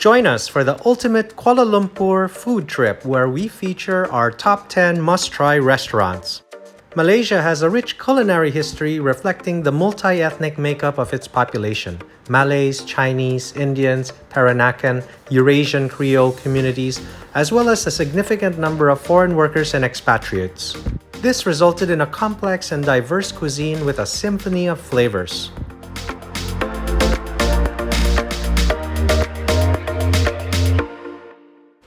Join us for the ultimate Kuala Lumpur food trip where we feature our top 10 must-try restaurants. Malaysia has a rich culinary history reflecting the multi-ethnic makeup of its population. Malays, Chinese, Indians, Peranakan, Eurasian creole communities, as well as a significant number of foreign workers and expatriates. This resulted in a complex and diverse cuisine with a symphony of flavors.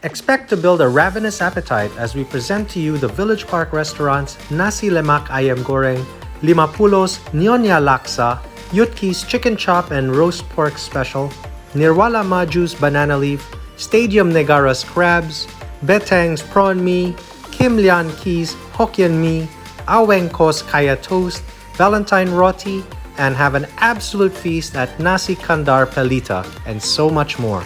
Expect to build a ravenous appetite as we present to you the Village Park Restaurant's Nasi Lemak Ayam Goreng, Limapulo's Nyonya Laksa, Yut Kee's Chicken Chop and Roast Pork Special, Nirvana Maju's Banana Leaf, Stadium Negara's Crabs, Teng's Prawn Mee, Lian Kee's Hokkien Mee, Weng Koh's Kaya Toast, Valentine Roti, and have an absolute feast at Nasi Kandar Pelita, and so much more.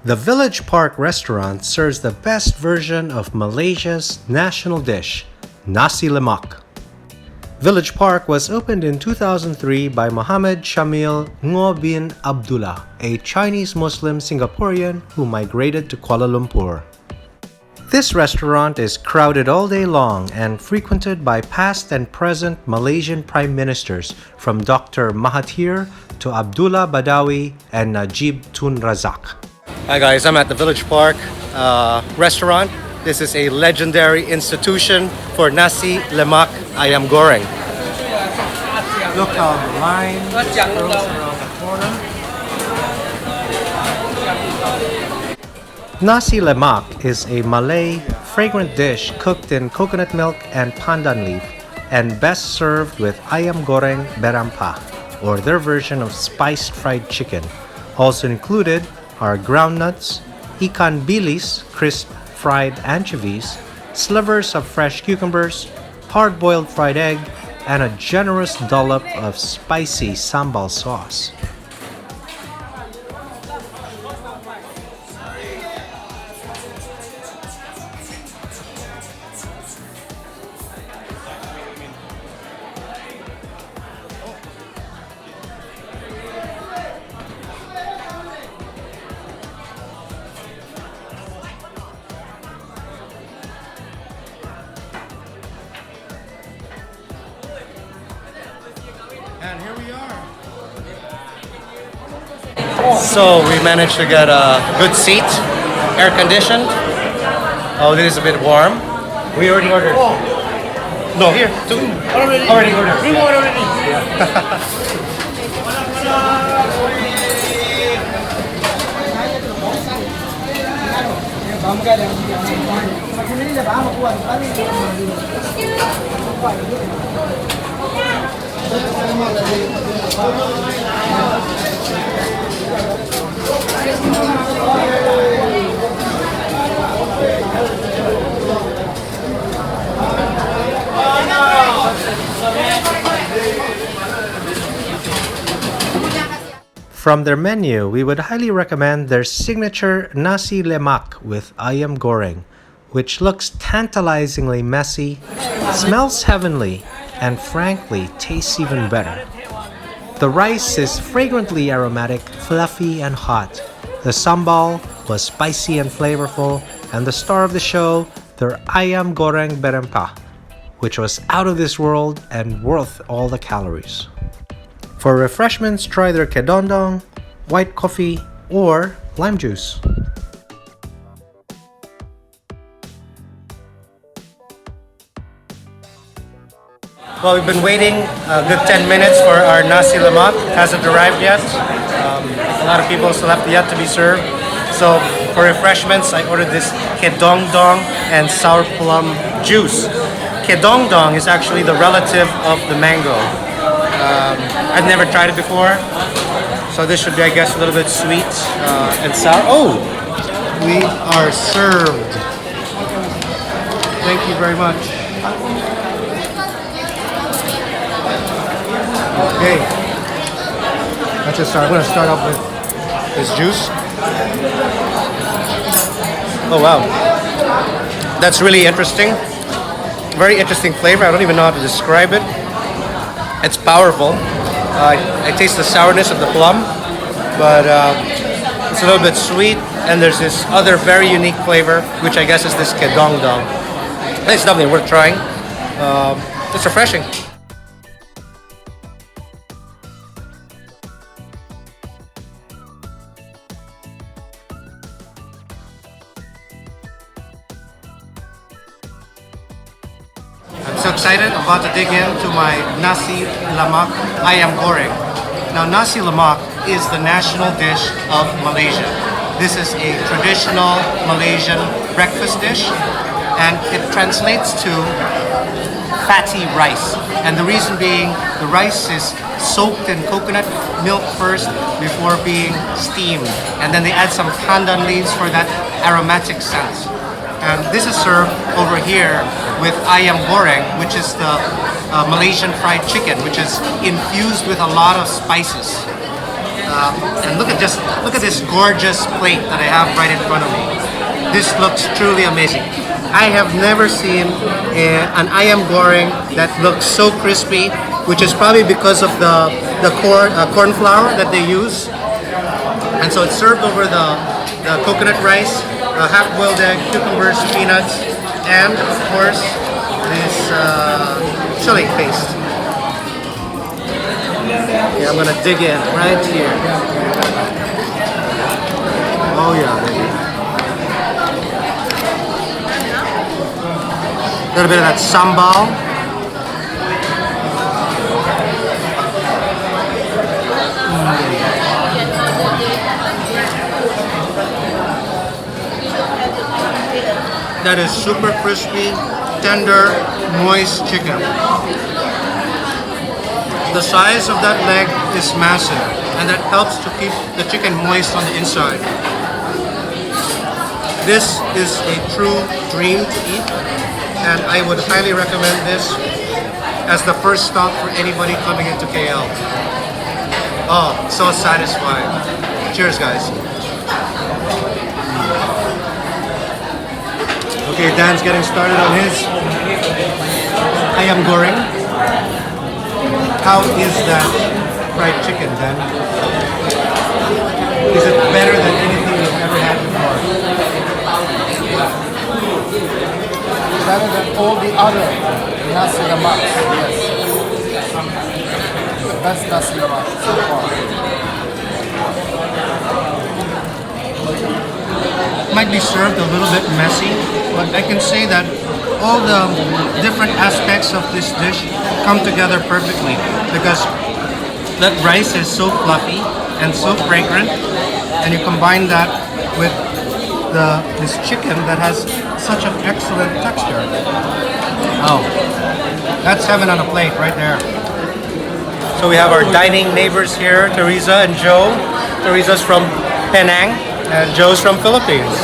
The Village Park Restaurant serves the best version of Malaysia's national dish, Nasi Lemak. Village Park was opened in 2003 by Muhammad Shamil Ngo bin Abdullah, a Chinese Muslim Singaporean who migrated to Kuala Lumpur. This restaurant is crowded all day long and frequented by past and present Malaysian Prime Ministers from Dr. Mahathir to Abdullah Badawi and Najib Tun Razak. Hi guys, I'm at the Village Park restaurant. This is a legendary institution for Nasi Lemak Ayam Goreng. Look how the line curls around the corner. Nasi Lemak is a Malay fragrant dish cooked in coconut milk and pandan leaf and best served with Ayam Goreng Berempah, or their version of spiced fried chicken. Also included are groundnuts, ikan bilis, crisp fried anchovies, slivers of fresh cucumbers, hard-boiled fried egg, and a generous dollop of spicy sambal sauce. And here we are. So we managed to get a good seat, air conditioned. Oh, this is a bit warm. We already ordered. No, here, two. Already ordered. We already. From their menu, we would highly recommend their signature Nasi Lemak with Ayam Goreng, which looks tantalizingly messy, smells heavenly, and frankly tastes even better. The rice is fragrantly aromatic, fluffy, and hot. The sambal was spicy and flavorful, and the star of the show, their Ayam Goreng Berempah, which was out of this world and worth all the calories. For refreshments, try their kedondong, white coffee, or lime juice. Well, we've been waiting a good 10 minutes for our Nasi Lemak. It hasn't arrived yet. A lot of people still have yet to be served. So for refreshments, I ordered this kedongdong and sour plum juice. Kedongdong is actually the relative of the mango. I've never tried it before, so this should be, I guess, a little bit sweet and sour. Oh, we are served. Thank you very much. Okay, let's just start. I'm going to start off with this juice. Oh wow, That's really interesting. Very interesting flavor. I don't even know how to describe it. It's powerful. I taste the sourness of the plum, but it's a little bit sweet. And there's this other very unique flavor, which I guess is this kedong dong. It's definitely worth trying. It's refreshing. I'm so excited. I'm about to dig into my Nasi Lemak Ayam Goreng. Now, Nasi Lemak is the national dish of Malaysia. This is a traditional Malaysian breakfast dish, and it translates to fatty rice. And the reason being, the rice is soaked in coconut milk first before being steamed. And then they add some pandan leaves for that aromatic sense. And this is served over here with Ayam Goreng, which is the Malaysian fried chicken, which is infused with a lot of spices. And look at this gorgeous plate that I have right in front of me. This looks truly amazing. I have never seen an Ayam Goreng that looks so crispy, which is probably because of the corn flour that they use. And so it's served over the coconut rice, half-boiled egg, cucumbers, peanuts, and of course this chili paste. Okay, I'm gonna dig in right here. Oh yeah, baby. A little bit of that sambal. That is super crispy, tender, moist chicken. The size of that leg is massive, and that helps to keep the chicken moist on the inside. This is a true dream to eat, and I would highly recommend this as the first stop for anybody coming into KL. Oh, so satisfying. Cheers, guys. Okay, Dan's getting started on his Ayam Goreng. How is that fried chicken, Dan? Is it better than anything you've ever had before? Better than all the other Nasi Lemak. Yes. Best Nasi Lemak so far. Might be served a little bit messy, but I can say that all the different aspects of this dish come together perfectly because that rice is so fluffy and so fragrant, and you combine that with this chicken that has such an excellent texture. Oh, that's heaven on a plate right there. So we have our dining neighbors here, Teresa and Joe. Teresa's from Penang and Joe's from Philippines.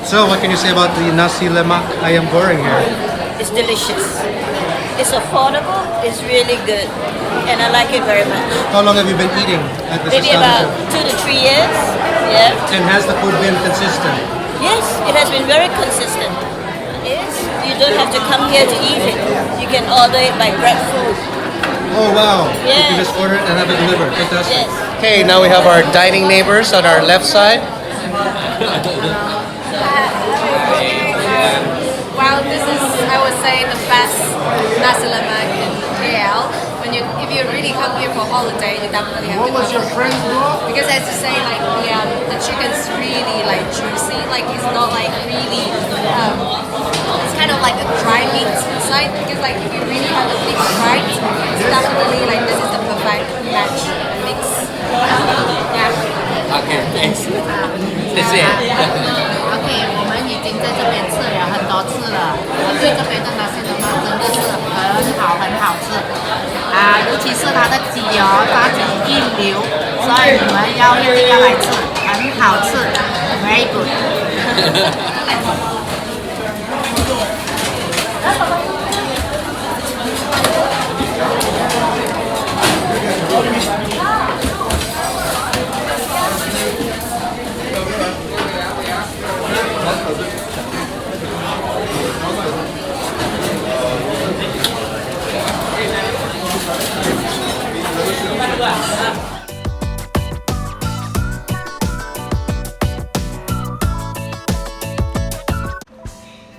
So what can you say about the Nasi Lemak Ayam Goreng here? It's delicious. It's affordable. It's really good, and I like it very much. How long have you been eating at this Maybe about establishment? 2 to 3 years. Yeah. And has the food been consistent? Yes, it has been very consistent. Yes. You don't have to come here to eat it. You can order it by Grab food. Oh wow! Yes. You can just order it and have it delivered. Fantastic. Yes. Okay, now we have our dining neighbors on our left side. Well, this is, I would say, the best Nasi Lemak in KL. If you really come here for holiday, you definitely have to come. Your friends do? Because as you say, like the chicken's really like juicy. Like it's not like really. It's kind of like a dry meat inside. Because like if you really have a big fried, it's definitely like this is the perfect match mix. Yeah. Okay, thanks. 谢谢。OK，我们已经在这边吃了很多次了，我对这边的那些的妈真的是很好吃啊，尤其是它的鸡炸鸡一流，所以你们一定要来吃，很好吃 ，very good。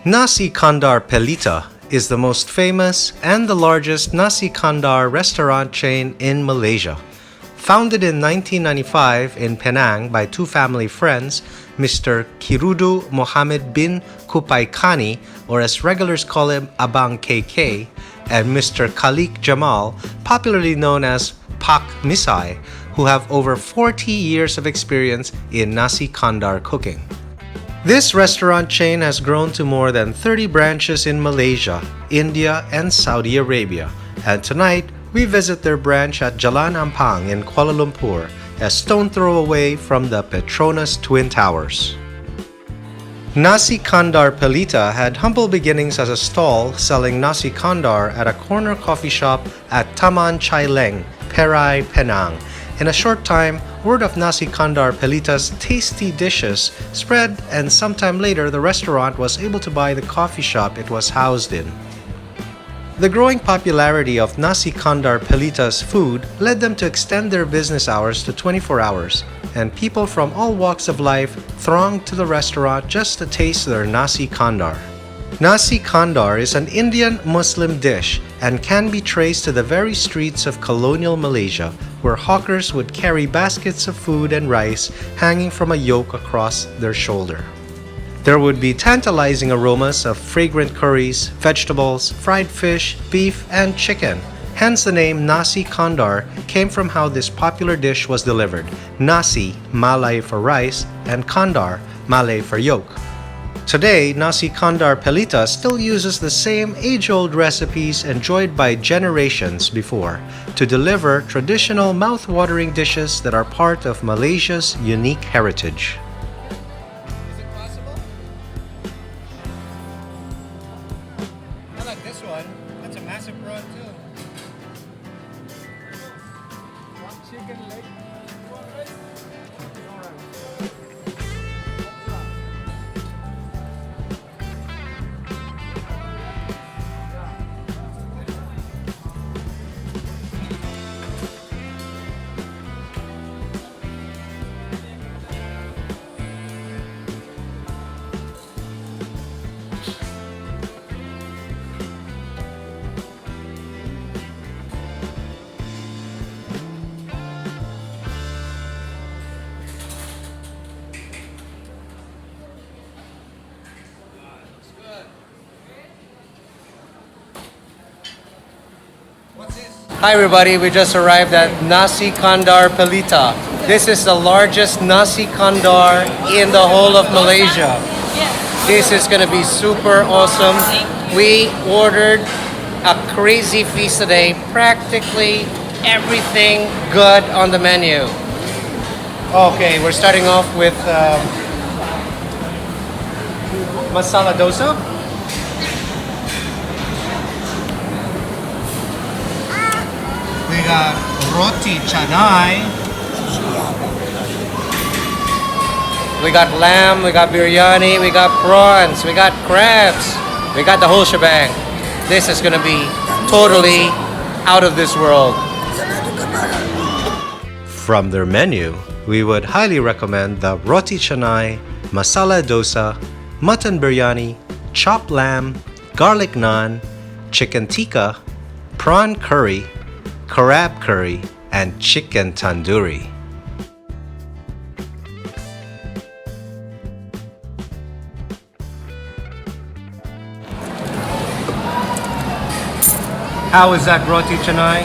Nasi Kandar Pelita is the most famous and the largest Nasi Kandar restaurant chain in Malaysia. Founded in 1995 in Penang by two family friends, Mr. Kirudu Mohammed bin Kupaikani, or as regulars call him Abang KK, and Mr. Khalik Jamal, popularly known as Pak Misai, who have over 40 years of experience in Nasi Kandar cooking. This restaurant chain has grown to more than 30 branches in Malaysia, India, and Saudi Arabia, and tonight we visit their branch at Jalan Ampang in Kuala Lumpur, a stone throw away from the Petronas Twin Towers. Nasi Kandar Pelita had humble beginnings as a stall selling Nasi Kandar at a corner coffee shop at Taman Chai Leng, Perai, Penang. In a short time, word of Nasi Kandar Pelita's tasty dishes spread, and sometime later the restaurant was able to buy the coffee shop it was housed in. The growing popularity of Nasi Kandar Pelita's food led them to extend their business hours to 24 hours, and people from all walks of life thronged to the restaurant just to taste their Nasi Kandar. Nasi Kandar is an Indian Muslim dish and can be traced to the very streets of colonial Malaysia, where hawkers would carry baskets of food and rice hanging from a yoke across their shoulder. There would be tantalizing aromas of fragrant curries, vegetables, fried fish, beef, and chicken. Hence the name Nasi Kandar came from how this popular dish was delivered. Nasi, Malay for rice, and Kandar, Malay for yolk. Today, Nasi Kandar Pelita still uses the same age-old recipes enjoyed by generations before to deliver traditional mouth-watering dishes that are part of Malaysia's unique heritage. Is it possible? I like this one. That's a massive prawn too. Chicken leg. Hi everybody, we just arrived at Nasi Kandar Pelita. This is the largest Nasi Kandar in the whole of Malaysia. This is gonna be super awesome. We ordered a crazy feast today. Practically everything good on the menu. Okay, we're starting off with masala dosa. We got roti canai. We got lamb, we got biryani, we got prawns, we got crabs. We got the whole shebang. This is gonna be totally out of this world. From their menu, we would highly recommend the roti canai, masala dosa, mutton biryani, chopped lamb, garlic naan, chicken tikka, prawn curry, crab curry, and chicken tandoori. How is that roti canai?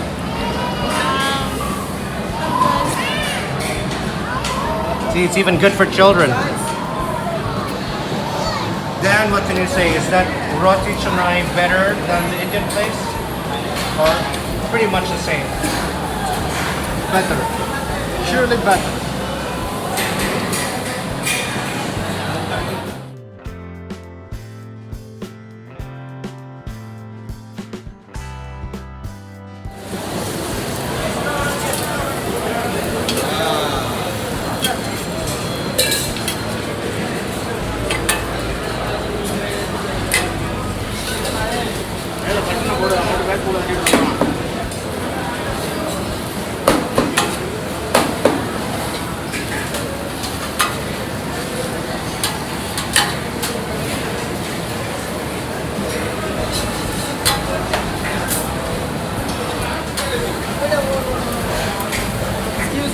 See, it's even good for children. Dan, what can you say? Is that roti canai better than the Indian place? Or pretty much the same? Better. Surely better.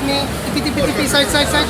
mee. Tipi, side.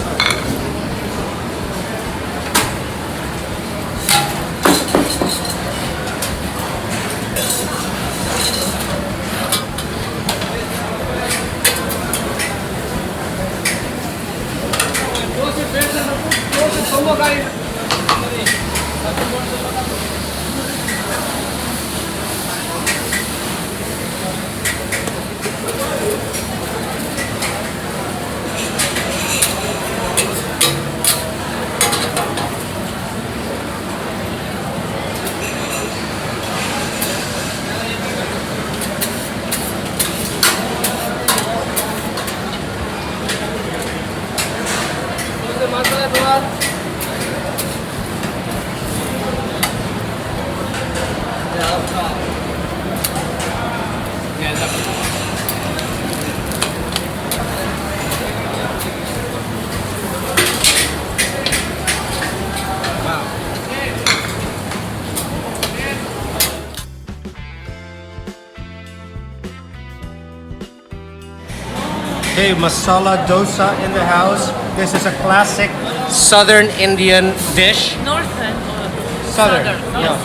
Okay, masala dosa in the house. This is a classic Southern Indian dish. Northern or Southern. Southern? Yeah.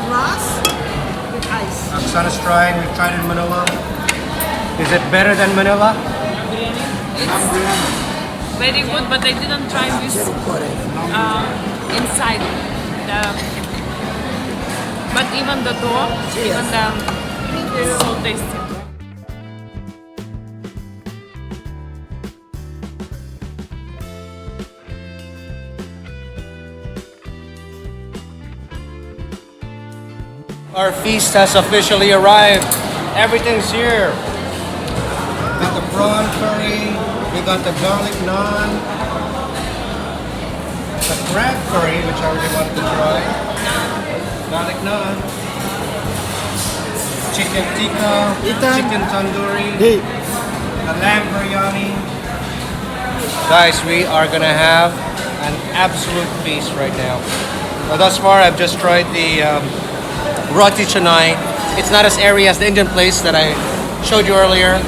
Glass with ice. Oksana's trying. We've tried in Manila. Is it better than Manila? It's very good, but I didn't try this inside. But even the dough, even it's so tasty. Our feast has officially arrived. Everything's here. Got the prawn curry. We got the garlic naan. The crab curry, which I really wanted to try. Garlic naan. Chicken tikka. Chicken tandoori. The lamb biryani. Guys, we are gonna have an absolute feast right now. Well, thus far, I've just tried the roti canai. It's not as airy as the Indian place that I showed you earlier,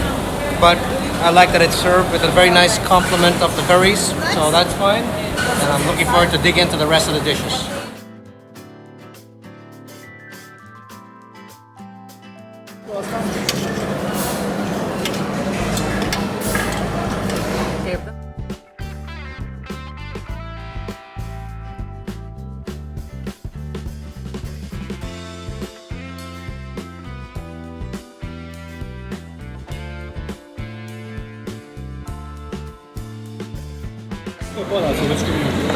but I like that it's served with a very nice complement of the curries, so that's fine. And I'm looking forward to dig into the rest of the dishes.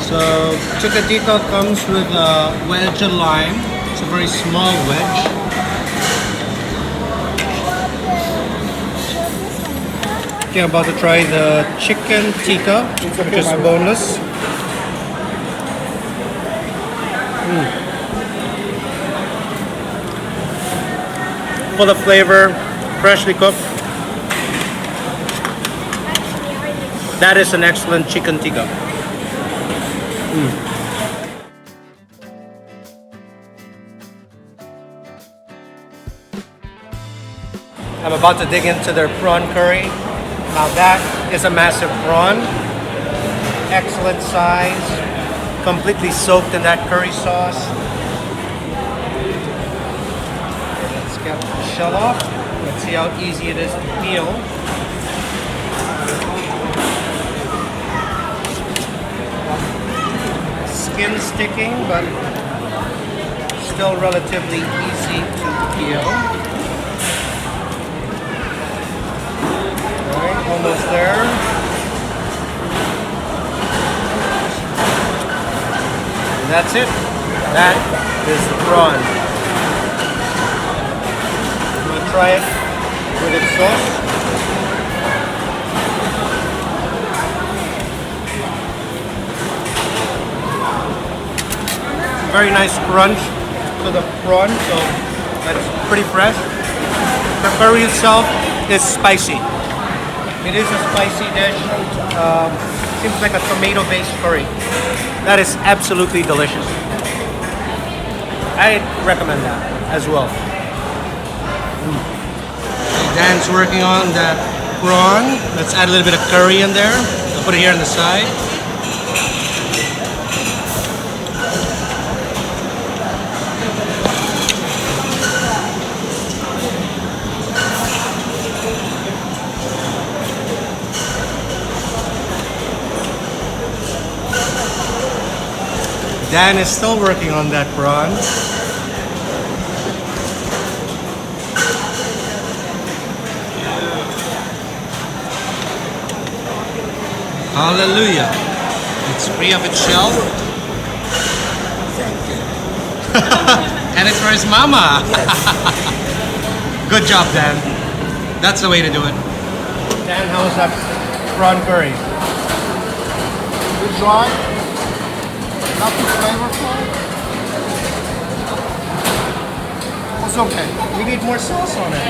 So chicken tikka comes with a wedge of lime. It's a very small wedge. Okay, I'm about to try the chicken tikka, which is boneless. Full of flavor, freshly cooked. That is an excellent chicken tikka. I'm about to dig into their prawn curry. Now that is a massive prawn. Excellent size. Completely soaked in that curry sauce. Let's get the shell off. Let's see how easy it is to peel. Skin sticking, but still relatively easy to peel. Alright, almost there. And that's it. That is the prawn. I'm going to try it with its sauce. Very nice crunch to the prawn, so that's pretty fresh. The curry itself is spicy. It is a spicy dish. Seems like a tomato-based curry. That is absolutely delicious. I recommend that as well. Dan's working on that prawn. Let's add a little bit of curry in there. I'll put it here on the side. Dan is still working on that prawn. Hallelujah. It's free of its shell. And it's for his mama. Good job, Dan. That's the way to do it. Dan, how's that prawn curry? Good dry. Not too flavorful. It's okay. We need more sauce on it.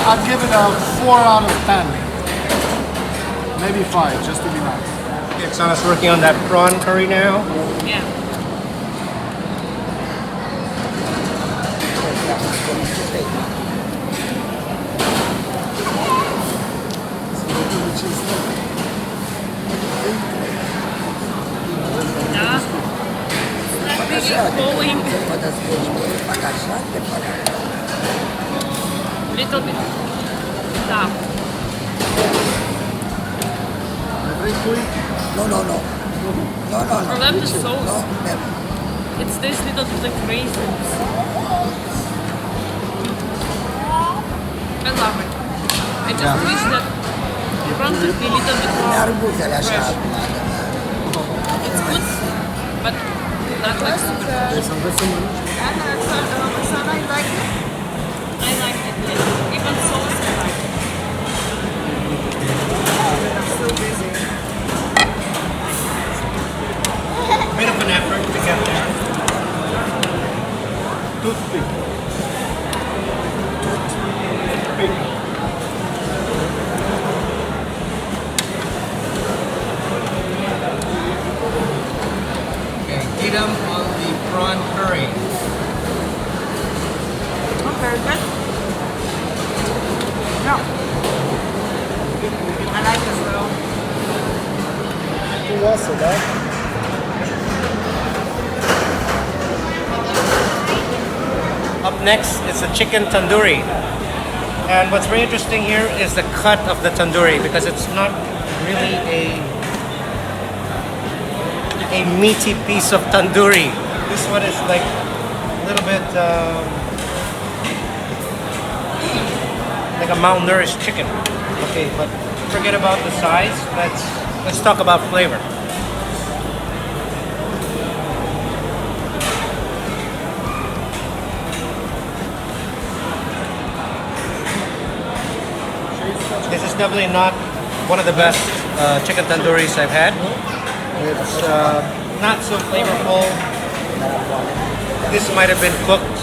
I'd give it a 4 out of 10. Maybe 5, just to be nice. Okay, Xana's working on that prawn curry now. Yeah. Little bit tough. No. For them, the sauce. No, never. It's this little bit like raisins. I love it. I just wish that the prawn could be a little bit more fresh. It's good, but not like super. I like it, yes. Even sauce I like it. Bit of an effort to get there. Toothpick. Okay, eat them on the prawn curry. Very good. No. I like this little. Who else is that? Up next is the chicken tandoori. And what's very interesting here is the cut of the tandoori because it's not really a meaty piece of tandoori. This one is like a little bit like a malnourished chicken. Okay, but forget about the size. Let's talk about flavor. This is definitely not one of the best chicken tandooris I've had. It's not so flavorful. This might have been cooked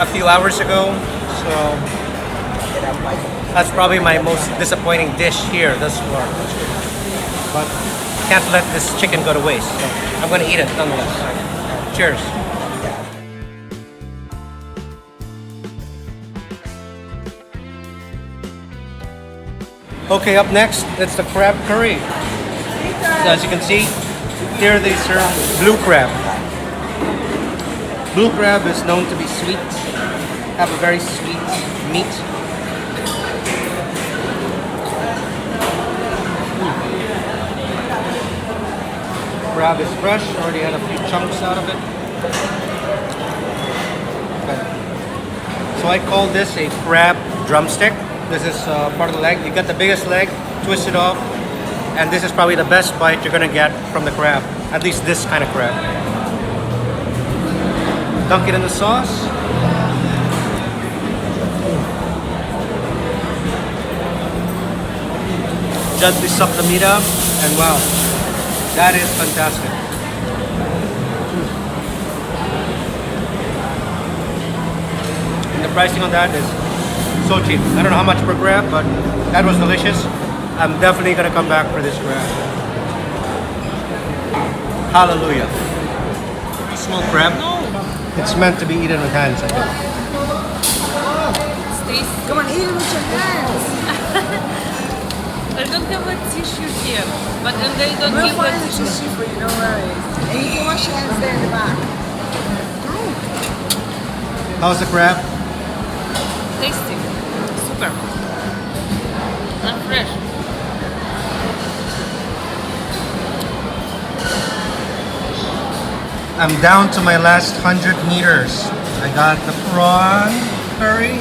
a few hours ago, so that's probably my most disappointing dish here thus far. But can't let this chicken go to waste, so I'm gonna eat it nonetheless. Cheers. Okay, up next, it's the crab curry. So as you can see, here they serve blue crab. Blue crab is known to be sweet, have a very sweet meat. Crab is fresh, already had a few chunks out of it. Okay. So I call this a crab drumstick. This is part of the leg. You get the biggest leg, twist it off, and this is probably the best bite you're gonna get from the crab. At least this kind of crab. Dunk it in the sauce. Gently suck the meat up, and wow, that is fantastic. And the pricing on that is so cheap. I don't know how much per grab, but that was delicious. I'm definitely gonna come back for this crab. Hallelujah. Very small crab. It's meant to be eaten with hands, I think. It's this. Come on, eat it with your hands. I don't have a tissue here, but then they don't We'll give find the the tissue. tissue for you, no worries. And you can wash your hands there in the back. How's the crab? Tasty. Super. And fresh. I'm down to my last 100 meters. I got the prawn curry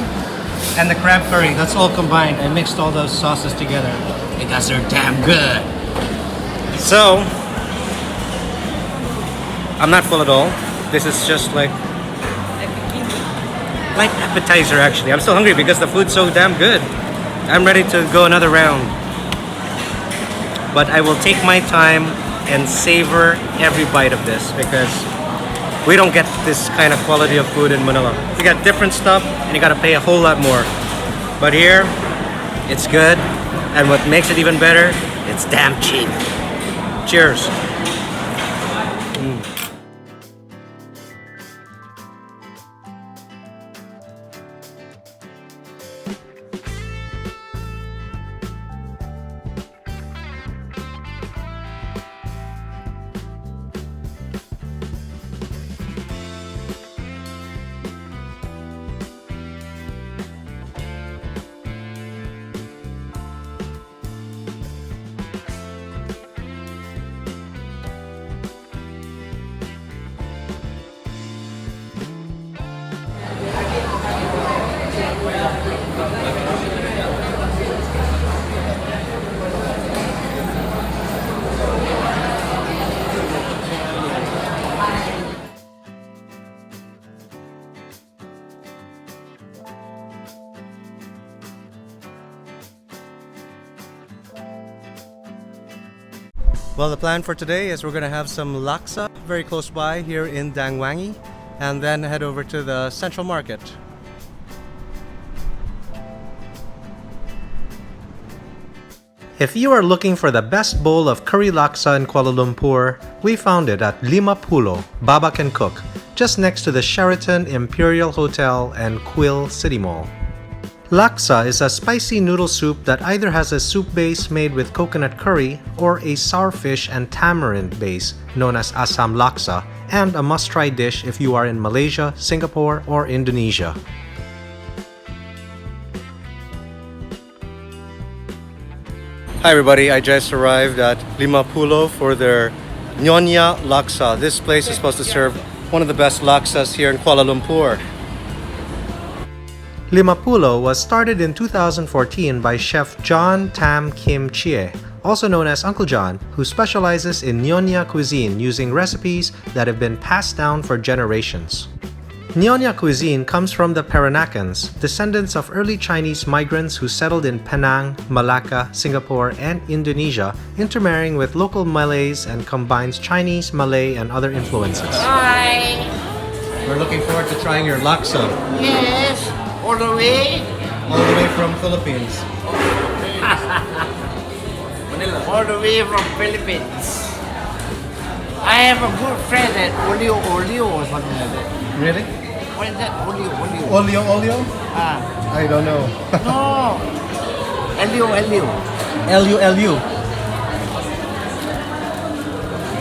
and the crab curry. That's all combined. I mixed all those sauces together because they're damn good. So, I'm not full at all. This is just like appetizer actually. I'm so hungry because the food's so damn good. I'm ready to go another round. But I will take my time and savor every bite of this because we don't get this kind of quality of food in Manila. We got different stuff and you gotta pay a whole lot more. But here, it's good. And what makes it even better, it's damn cheap. Cheers. Well, the plan for today is we're going to have some laksa very close by here in Dang Wangi and then head over to the Central Market. If you are looking for the best bowl of curry laksa in Kuala Lumpur, we found it at Limapulo, Baba Can Cook, just next to the Sheraton Imperial Hotel and Quill City Mall. Laksa is a spicy noodle soup that either has a soup base made with coconut curry or a sour fish and tamarind base known as Asam Laksa, and a must-try dish if you are in Malaysia, Singapore, or Indonesia. Hi everybody, I just arrived at Limapulo for their Nyonya Laksa. This place is supposed to serve one of the best laksas here in Kuala Lumpur. Limapulo was started in 2014 by Chef John Tam Kim Chie, also known as Uncle John, who specializes in Nyonya cuisine using recipes that have been passed down for generations. Nyonya cuisine comes from the Peranakans, descendants of early Chinese migrants who settled in Penang, Malacca, Singapore, and Indonesia, intermarrying with local Malays and combines Chinese, Malay, and other influences. Hi. We're looking forward to trying your laksa. Yes. All the way. All the way from Philippines. All the way from Philippines. I have a good friend at Olio or something like that. Really? What is that? Olio. Olio? Ah. I don't know. No. Elio. Lu.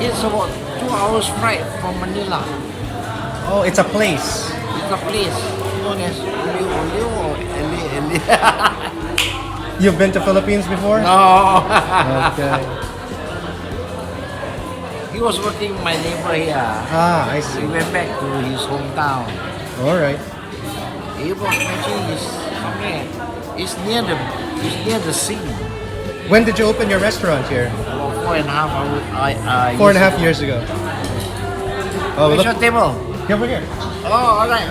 It's about 2 hours flight from Manila. Oh, it's a place. It's a place known as Olio or Eli. You've been to Philippines before? No. Okay. He was working my neighbor here. Ah, I see. He went back to his hometown. All right. He was actually somewhere. It's near the sea. When did you open your restaurant here? About 4.5 4.5 years ago. Oh, Where's look. your table? Here, we're here. Oh, all right.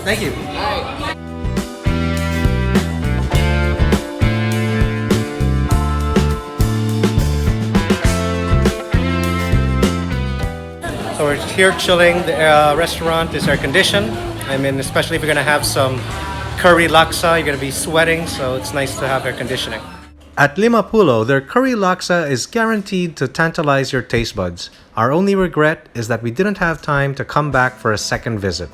Thank you. So we're here chilling. The restaurant is air conditioned. I mean, especially if you're gonna have some curry laksa, you're gonna be sweating, so it's nice to have air conditioning. At Limapulo, their curry laksa is guaranteed to tantalize your taste buds. Our only regret is that we didn't have time to come back for a second visit.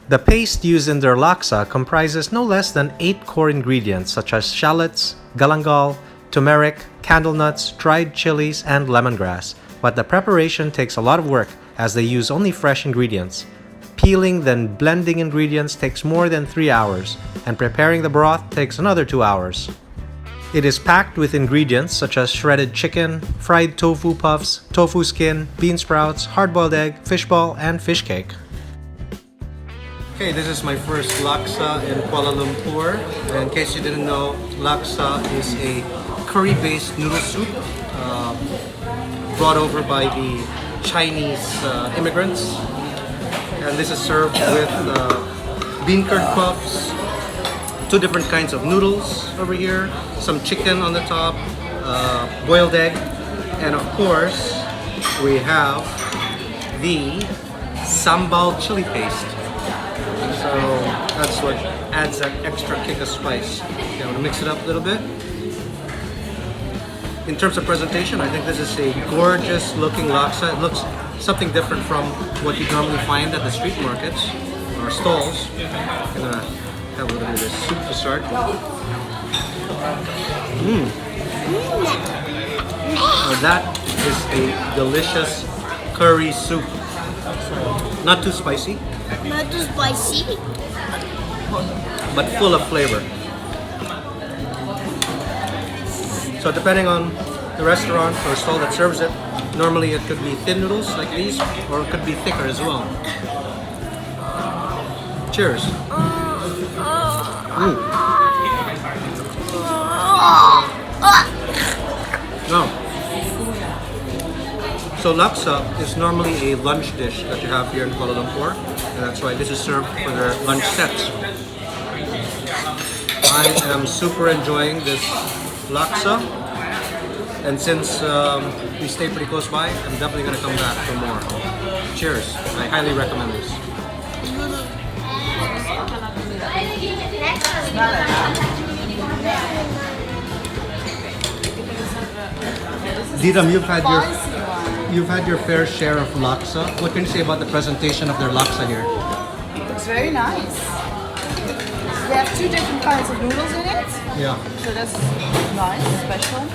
The paste used in their laksa comprises no less than 8 core ingredients such as shallots, galangal, turmeric, candle nuts, dried chilies, and lemongrass. But the preparation takes a lot of work as they use only fresh ingredients. Peeling then blending ingredients takes more than 3 hours, and preparing the broth takes another 2 hours. It is packed with ingredients such as shredded chicken, fried tofu puffs, tofu skin, bean sprouts, hard-boiled egg, fishball, and fish cake. Okay, this is my first laksa in Kuala Lumpur. In case you didn't know, laksa is a curry-based noodle soup brought over by the Chinese immigrants. And this is served with bean curd puffs, 2 different kinds of noodles over here, some chicken on the top, boiled egg, and of course, we have the sambal chili paste. So that's what adds that extra kick of spice. Okay, I'm gonna mix it up a little bit. In terms of presentation, I think this is a gorgeous looking laksa. It looks something different from what you normally find at the street markets or stalls. I'm gonna have a little bit of this soup to start. Now that is a delicious curry soup. Not too spicy. Not too spicy. But full of flavor. So depending on the restaurant or stall that serves it, normally it could be thin noodles like these, or it could be thicker as well. Cheers. No. So laksa is normally a lunch dish that you have here in Kuala Lumpur, and that's why this is served for their lunch sets. I am super enjoying this laksa, and since we stay pretty close by, I'm definitely going to come back for more. Cheers. I highly recommend this. Didam, you've had your fair share of laksa. What can you say about the presentation of their laksa here? It's very nice. They have 2 different kinds of noodles in it. Yeah. So that's nice, special.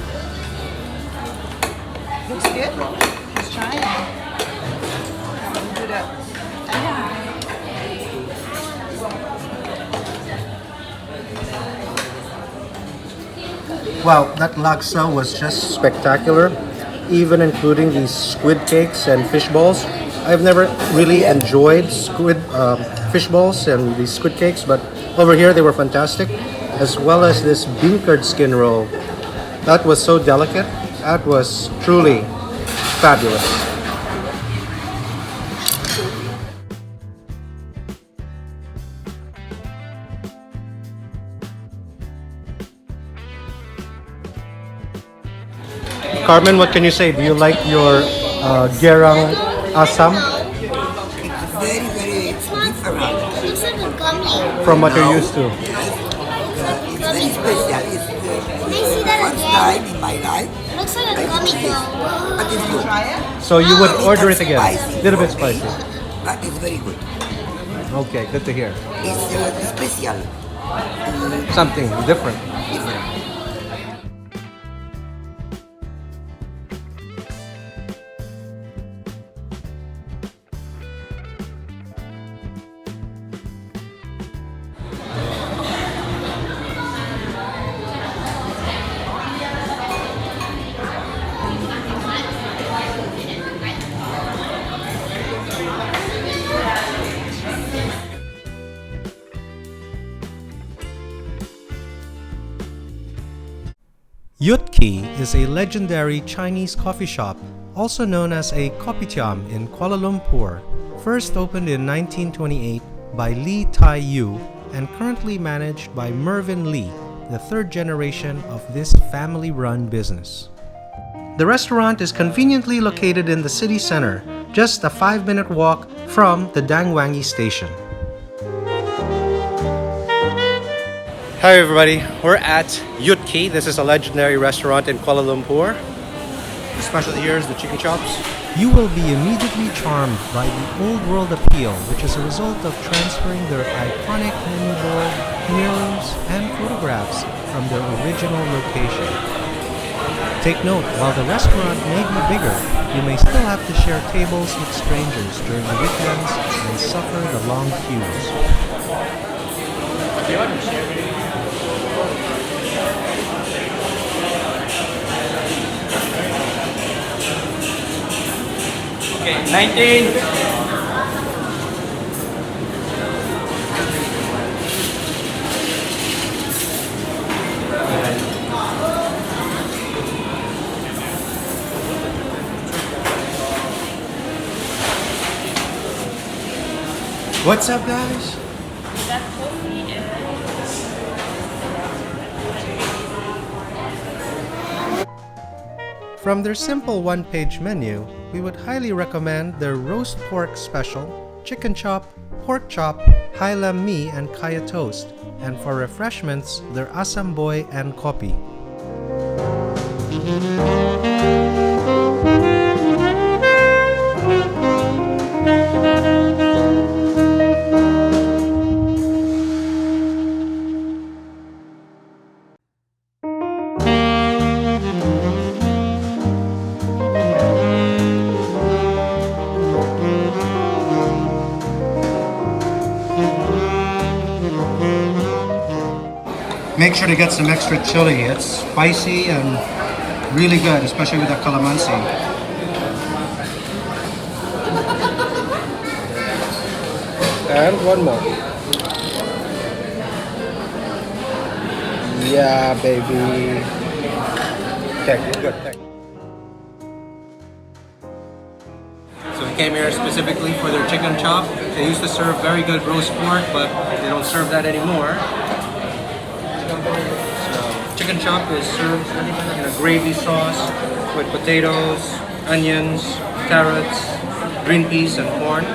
Looks good. Let's try it. I'm gonna do that. Wow, that laksa was just spectacular, even including these squid cakes and fish balls. I've never really enjoyed fish balls and these squid cakes, but over here they were fantastic, as well as this bean curd skin roll. That was so delicate. That was truly fabulous. Carmen, what can you say? Do you like your gerang asam? It's very, very different Looks like a gummy. From what you're used to. It's very special. It's Can I see that first again? time in my life. Looks like a gummy though. But it's good. So you would order it It's again? spicy A little bit for me, spicy. but it's very good. Okay, good to hear. It's special. Something different. Different. Yut Kee is a legendary Chinese coffee shop, also known as a kopitiam in Kuala Lumpur, first opened in 1928 by Lee Tai Yu and currently managed by Mervyn Lee, the 3rd generation of this family-run business. The restaurant is conveniently located in the city center, just a 5-minute walk from the Dang Wangi station. Hi everybody, we're at Yut Kee. This is a legendary restaurant in Kuala Lumpur. The specialty here is the chicken chops. You will be immediately charmed by the old world appeal, which is a result of transferring their iconic menu board, mirrors, and photographs from their original location. Take note, while the restaurant may be bigger, you may still have to share tables with strangers during the weekends and suffer the long queues. Okay, 19. What's up, guys? From their simple one-page menu, we would highly recommend their roast pork special, chicken chop, pork chop, hai lam mee, and kaya toast, and for refreshments, their asam boy and kopi. Make sure to get some extra chili. It's spicy and really good, especially with the calamansi. And one more. Yeah, baby. Okay, good. Thanks. So we came here specifically for their chicken chop. They used to serve very good roast pork, but they don't serve that anymore. So chicken chop is served in a gravy sauce with potatoes, onions, carrots, green peas, and corn.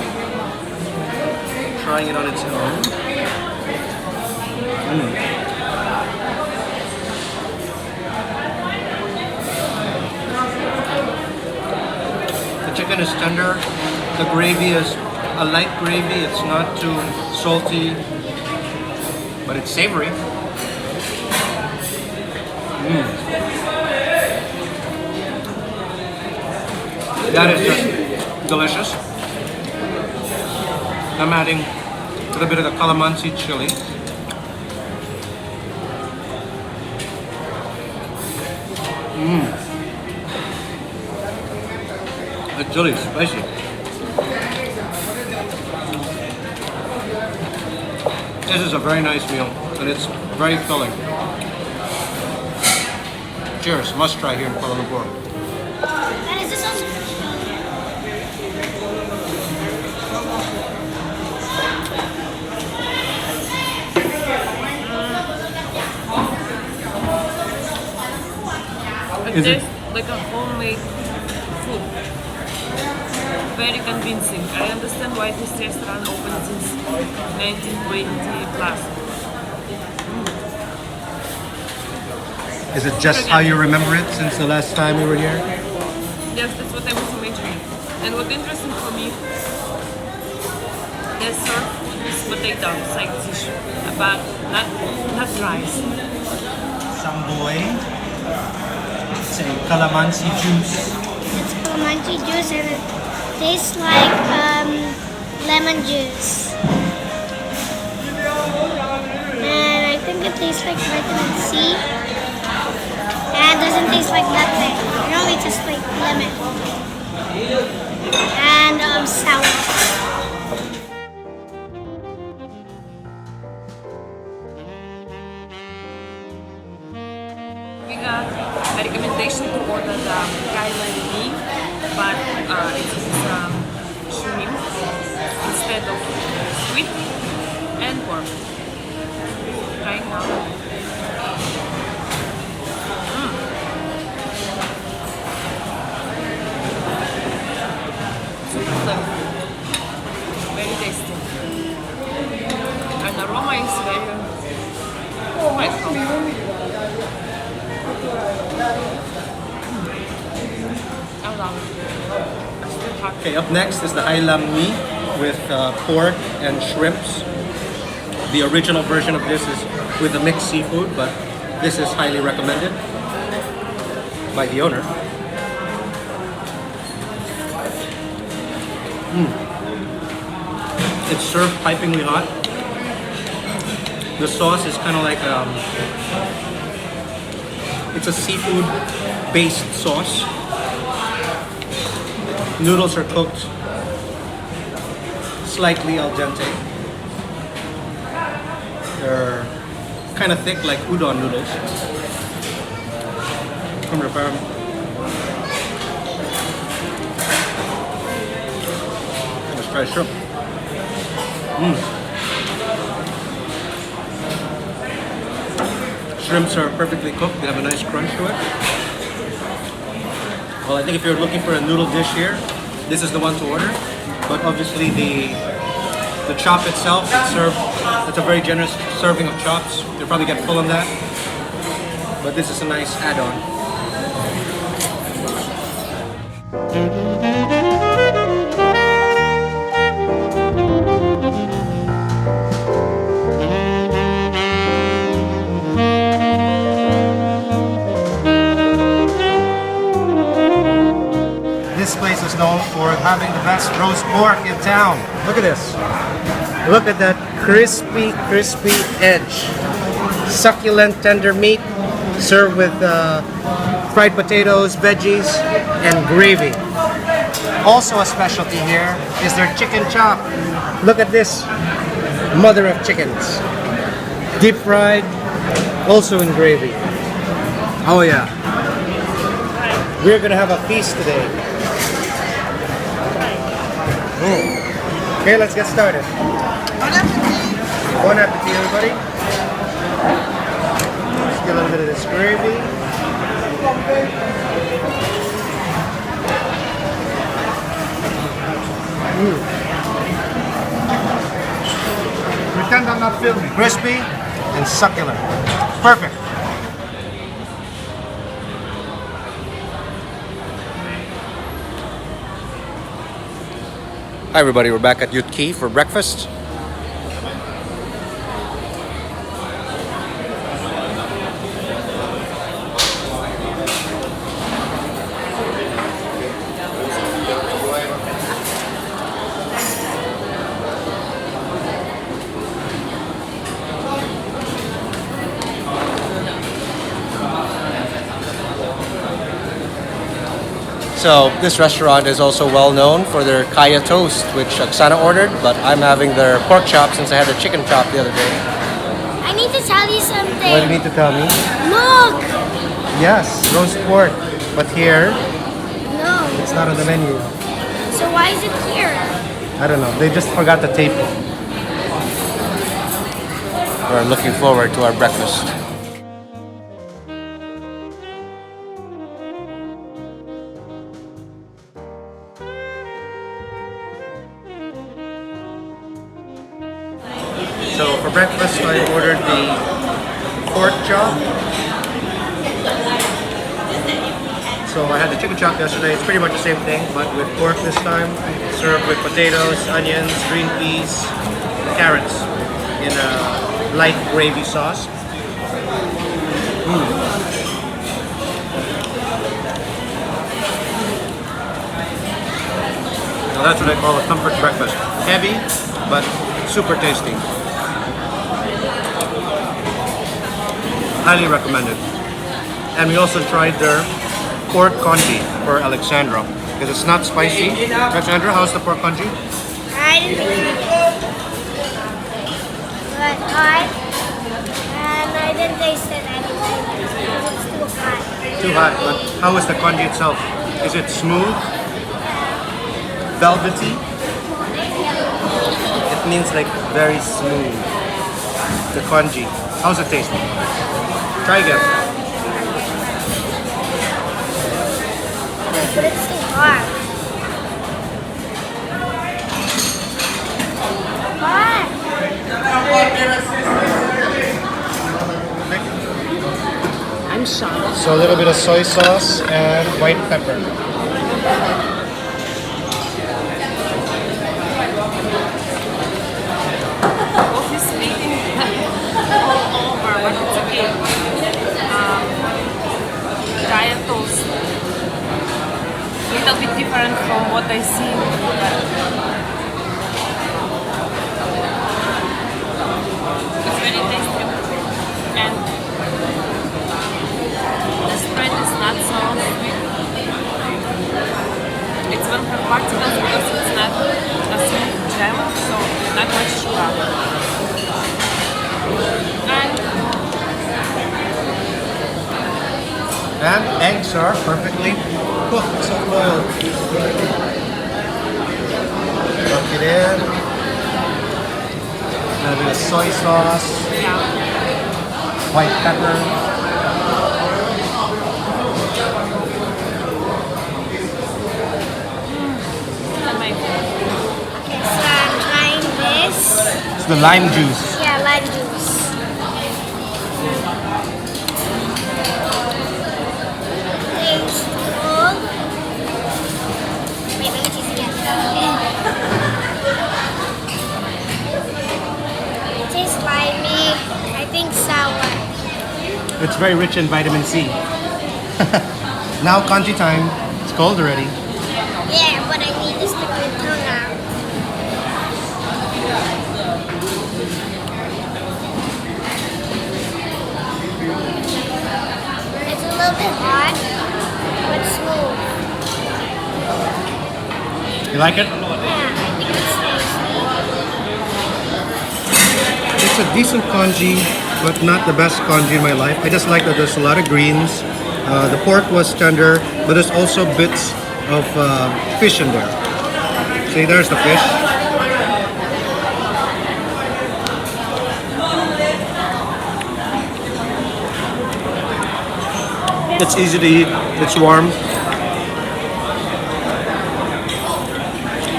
Trying it on its own. The chicken is tender. The gravy is a light gravy. It's not too salty, but it's savory. That is just delicious. I'm adding a little bit of the calamansi chili. The chili is spicy. This is a very nice meal, and it's very filling. Cheers, must try here in Kuala Lumpur. It tastes like a homemade food. Very convincing. I understand why this restaurant opened since 1920 plus. Is it just how you remember it since the last time you were here? Yes, that's what I was imagining. And what's interesting for me, they serve this potato side dish, but not rice. Samboy. It's a calamansi juice. It's calamansi juice and it tastes like lemon juice. And I think it tastes like vitamin C. And it doesn't taste like nothing. It only tastes like lemon. And sour. We got a recommendation to order the Kai Lan Mee, but it's shrimp instead of squid and pork. Trying now. Very tasty. And the aroma is very quite strong. I love it. Okay, up next is the Mee with pork and shrimps. The original version of this is with a mixed seafood, but this is highly recommended by the owner. It's served pipingly hot. The sauce is kind of like it's a seafood-based sauce. Noodles are cooked slightly al dente. They're kind of thick, like udon noodles. From the farm. Let's try shrimp. Shrimps are perfectly cooked. They have a nice crunch to it. Well, I think if you're looking for a noodle dish here, this is the one to order. But obviously the chop itself, it's served, it's a very generous serving of chops. You'll probably get full on that. But this is a nice add-on. This place is known for having the best roast pork in town. Look at this. Look at that crispy edge. Succulent, tender meat served with fried potatoes, veggies, and gravy. Also a specialty here is their chicken chop. Look at this. Mother of chickens. Deep fried, also in gravy. Oh yeah. We're gonna have a feast today. Okay, let's get started. Bon appetit, everybody. Let's get a little bit of this gravy. Pretend I'm not filming. Crispy and succulent. Perfect. Hi everybody, we're back at Yut Kee for breakfast. So this restaurant is also well known for their kaya toast, which Oksana ordered, but I'm having their pork chop since I had a chicken chop the other day. I need to tell you something. What do you need to tell me? Look! Yes, roast pork, but here, No. it's not on the menu. So why is it here? I don't know, they just forgot the tape. We're looking forward to our breakfast. So for breakfast, I ordered the pork chop. So I had the chicken chop yesterday. It's pretty much the same thing, but with pork this time. Served with potatoes, onions, green peas, carrots in a light gravy sauce. Now that's what I call a comfort breakfast. Heavy, but super tasty. Highly recommended. And we also tried their pork congee for Alexandra because it's not spicy. Alexandra, how's the pork congee? I didn't think but hot. And I didn't taste it anyway because it's too hot. Too hot, but how is the congee itself? Is it smooth? Velvety? It means like very smooth. The congee. How's it taste? Try again. But it's too hot. I'm shocked. So a little bit of soy sauce and white pepper. what I see. It's very tasty. And the spread is not so sweet. It's one per particles because it's not a sweet jam, so not much sugar. And eggs are perfectly cooked, so boiled. Cook it in. A bit of soy sauce. White pepper. Okay, so I'm trying this. It's the lime juice. Yeah, lime juice. Tastes cold. Wait, let me taste again. It tastes limey. I think sour. It's very rich in vitamin C. Now congee time. It's cold already. Yeah, what I need is to put your tongue out. It's a little bit hot, but smooth. You like it? Yeah, I think it's tasty. It's a decent congee, but not the best congee in my life. I just like that there's a lot of greens. The pork was tender, but there's also bits of fish in there. See, there's the fish. It's easy to eat. It's warm.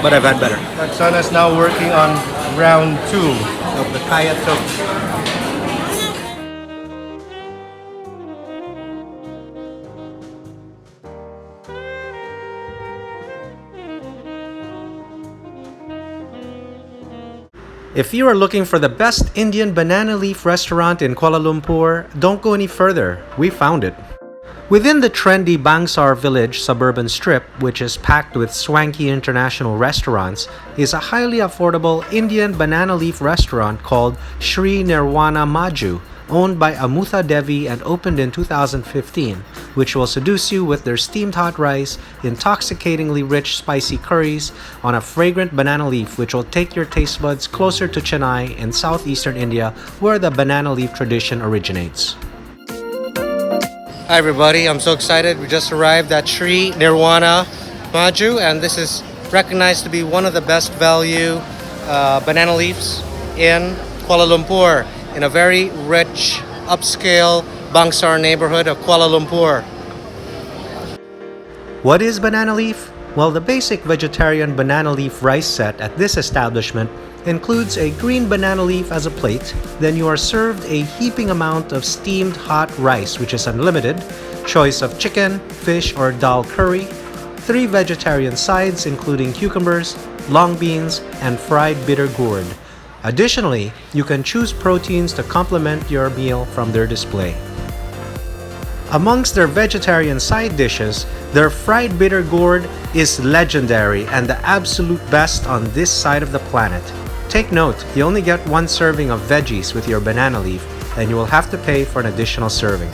But I've had better. Roxana is now working on round 2 of the kaya toast. If you are looking for the best Indian banana leaf restaurant in Kuala Lumpur, don't go any further. We found it. Within the trendy Bangsar Village suburban strip, which is packed with swanky international restaurants, is a highly affordable Indian banana leaf restaurant called Sri Nirvana Maju, owned by Amutha Devi and opened in 2015, which will seduce you with their steamed hot rice, intoxicatingly rich spicy curries, on a fragrant banana leaf which will take your taste buds closer to Chennai in southeastern India, where the banana leaf tradition originates. Hi everybody, I'm so excited. We just arrived at Sri Nirvana Maju, and this is recognized to be one of the best value banana leaves in Kuala Lumpur, in a very rich, upscale Bangsar neighborhood of Kuala Lumpur. What is banana leaf? Well, the basic vegetarian banana leaf rice set at this establishment includes a green banana leaf as a plate. Then you are served a heaping amount of steamed hot rice, which is unlimited, choice of chicken, fish, or dal curry, 3 vegetarian sides including cucumbers, long beans, and fried bitter gourd. Additionally, you can choose proteins to complement your meal from their display. Amongst their vegetarian side dishes, their fried bitter gourd is legendary and the absolute best on this side of the planet. Take note, you only get 1 serving of veggies with your banana leaf, and you will have to pay for an additional serving.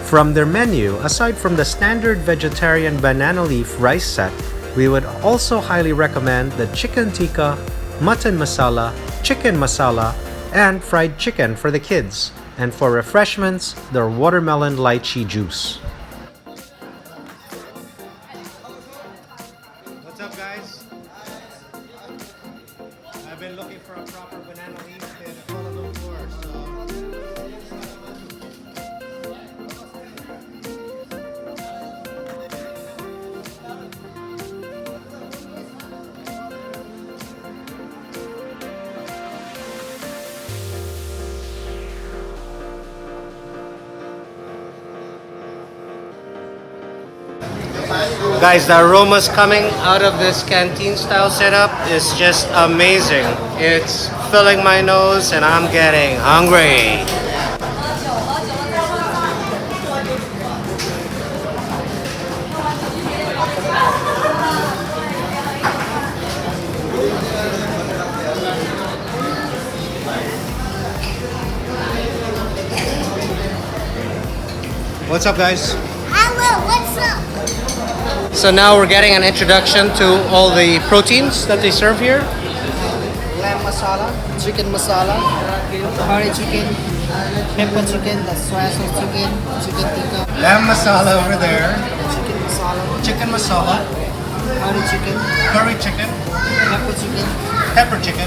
From their menu, aside from the standard vegetarian banana leaf rice set, we would also highly recommend the chicken tikka, mutton masala, chicken masala, and fried chicken for the kids. And for refreshments, their watermelon lychee juice. What's up, guys? I've been looking for a proper banana leaf in Kuala Lumpur, Guys, the aromas coming out of this canteen style setup is just amazing. It's filling my nose and I'm getting hungry. What's up, guys? Hello, what's up? So now we're getting an introduction to all the proteins that they serve here. Lamb masala, chicken masala, curry chicken, pepper chicken, that's soy sauce chicken, chicken tikka, Lamb masala over there. chicken masala, Chicken masala. curry chicken, Curry chicken. pepper chicken, Pepper chicken.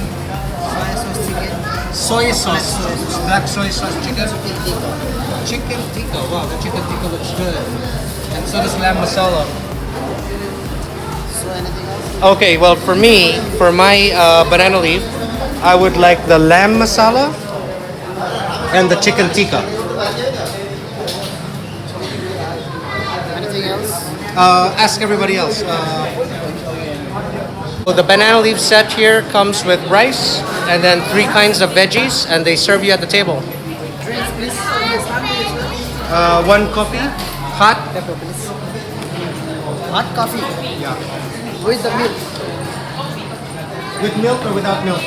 soy sauce chicken, Soy sauce. Black soy sauce chicken. chicken tikka. Chicken tikka. Wow, the chicken tikka looks good. And so does lamb masala. So anything else? Okay, well for me, for my banana leaf, I would like the lamb masala and the chicken tikka. Anything else? Ask everybody else. So the banana leaf set here comes with rice and then 3 kinds of veggies, and they serve you at the table. Drinks, please. 1 coffee, hot. Pepper, please. Hot coffee. Yeah. With the milk. With milk or without milk?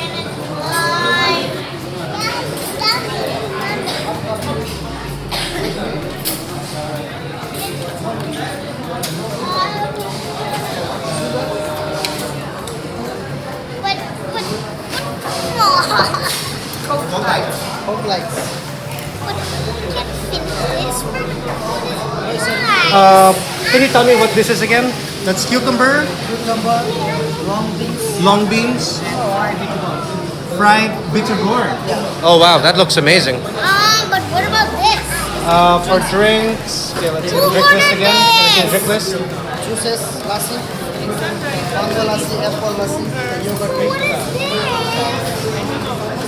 Coke lights. Can you tell me what this is again? That's cucumber, Cucumber, long beans, long beans, and fried bitter gourd. Oh wow, that looks amazing. But what about this? For drinks, okay, let's see the drink list again. Can I see the drink list? juices, lassi, mango lassi, apple lassi, yogurt drink. What is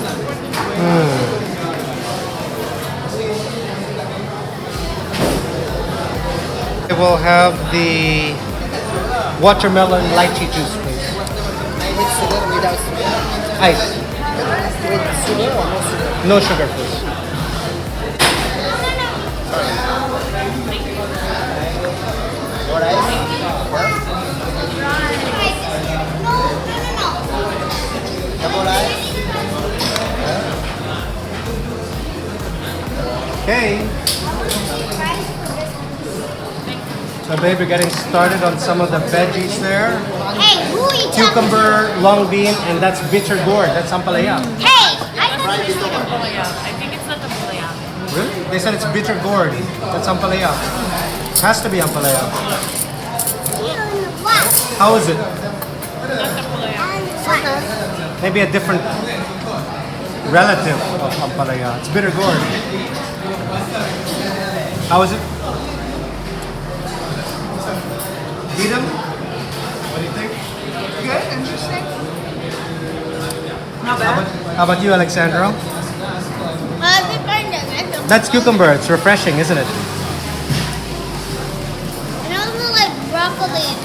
this? I will have the watermelon lychee juice, please. With sugar, without sugar. Ice. With sugar or no sugar? No sugar, please. What ice? Double ice? Okay. So babe, we're getting started on some of the veggies there. Hey, who are you talking to? Cucumber, long bean, and that's bitter gourd. That's ampalaya. Hey, I thought It's not ampalaya. I think it's not ampalaya. Really? They said it's bitter gourd. That's ampalaya. Has to be ampalaya. what? How is it? Not ampalaya. What? Maybe a different relative of ampalaya. It's bitter gourd. How is it? Eat them? What do you think? Good, interesting. Not How bad. about, how about you, Alexandra? That's That's cucumber. It's refreshing, isn't it? And also like broccoli.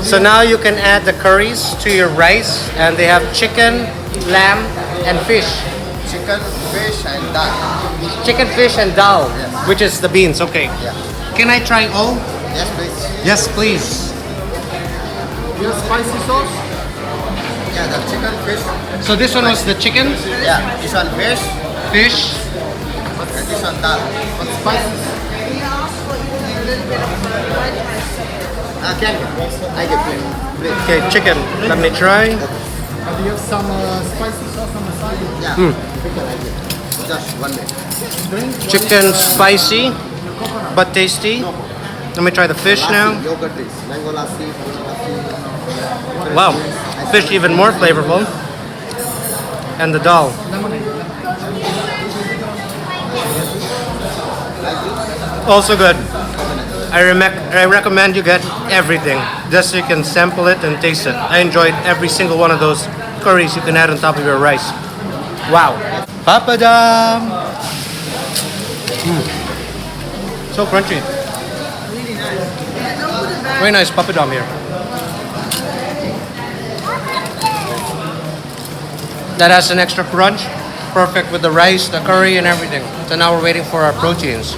So now you can add the curries to your rice, and they have chicken, lamb, and fish. Chicken, fish, and dal. Chicken, fish, and dal, which is the beans. Okay. Yeah. Can I try all? Yes, please. Yes, please. Your spicy sauce? Yeah, the chicken, fish. So this one was the chicken, Yeah, this one fish, fish. and this one dal. But spicy. Can I get please? Okay, chicken. Let me try. And do you have some spicy sauce on the side? Yeah. Chicken, I get. Just 1 minute. Drink? Chicken spicy, but tasty. Let me try the fish now. Lassi, yogurt drinks. Mango lassi, lassi. Wow, fish even more flavorful. And the dal. Also good. I recommend you get everything, just so you can sample it and taste it. I enjoyed every single one of those curries you can add on top of your rice. Wow. Papadam! So crunchy. Very nice papadam here. That has an extra crunch. perfect with the rice, the curry, and everything. So now we're waiting for our proteins.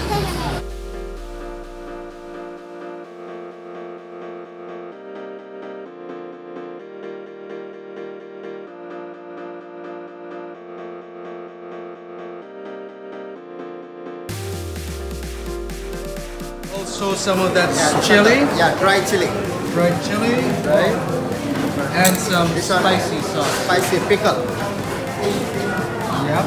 Also some of that chili. Yeah, dried chili. Dried chili. Right. And some spicy sauce. Spicy pickle. Yep.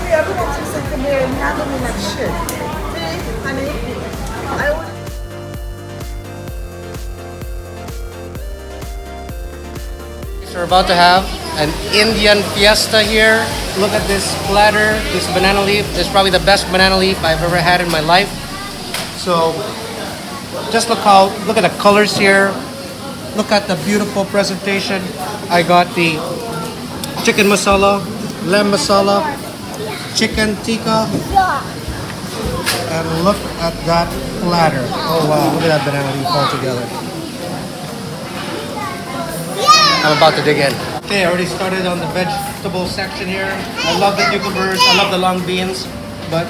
Everyone thinks they come here and handle me like shit. See, honey? I would. So we're about to have an Indian fiesta here. Look at this platter, this banana leaf. This is probably the best banana leaf I've ever had in my life. So just look at the colors here. Look at the beautiful presentation. I got the chicken masala, lamb masala, chicken tikka, and look at that platter. Oh wow, look at that banana leaf all together. I'm about to dig in. Okay, I already started on the vegetable section here. I love the cucumbers, I love the long beans, but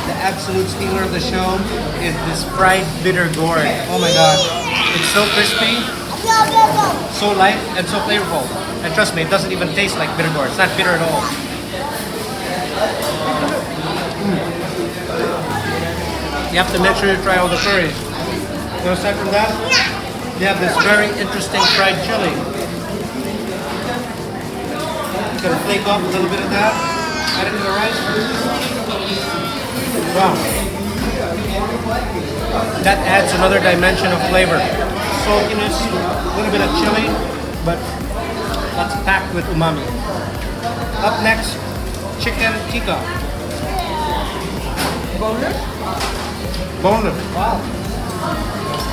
the absolute stealer of the show is this fried bitter gourd. Oh my god, it's so crispy, so light, and so flavorful. And trust me, it doesn't even taste like bitter gourd. It's not bitter at all. You have to make sure you try all the curries. So aside from that, they have this very interesting fried chili. You're gonna flake off a little bit of that, add it to the rice. Wow. That adds another dimension of flavor. Saltiness, a little bit of chili, but that's packed with umami. Up next, chicken tikka. Boneless? Boneless. Wow.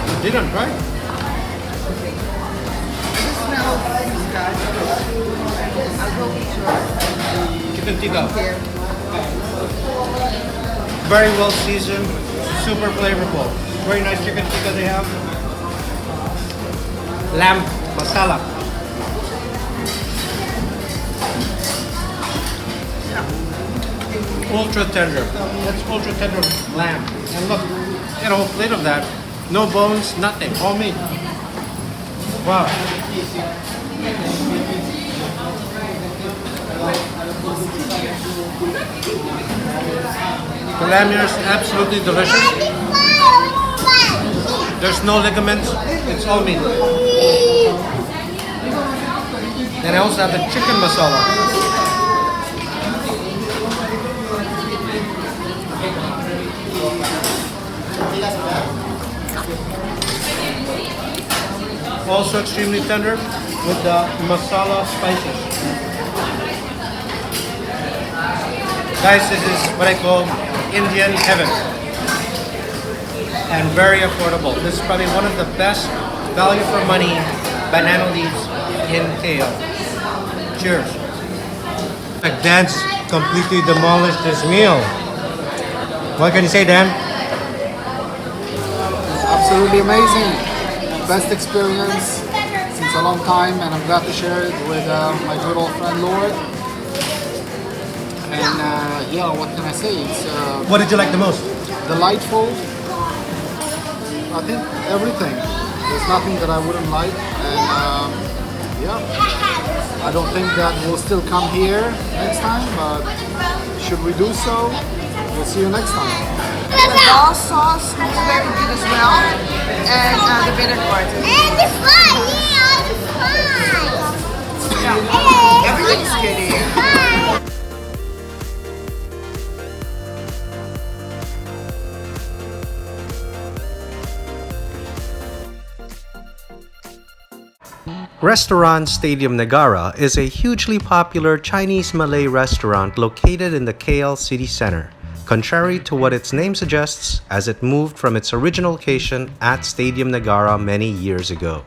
You didn't, right? Chicken tikka. Very well seasoned, super flavorful. Very nice chicken tikka they have. Lamb masala. Ultra tender. That's ultra tender lamb. And look, get a whole plate of that. No bones, nothing, all meat. Wow. The lamb here is absolutely delicious. There's no ligaments, it's all meat. And I also have the chicken masala. Also extremely tender with the masala spices. Guys, this is what I call Indian heaven. And very affordable. This is probably one of the best value for money banana leaves in KL. Cheers. Dan's completely demolished this meal. What can you say, Dan? It's absolutely amazing. Best experience since a long time, and I'm glad to share it with my good old friend Lord. And yeah, what can I say? It's what did you like the most? Delightful. I think everything. There's nothing that I wouldn't like, and yeah, I don't think that we'll still come here next time, but should we do so, we'll see you next time. The dal sauce is very good as well, and the bitter gourd. And the fry, yeah, the fry. Everything's good here. Restaurant Stadium Negara is a hugely popular Chinese-Malay restaurant located in the KL city center, contrary to what its name suggests, as it moved from its original location at Stadium Negara many years ago.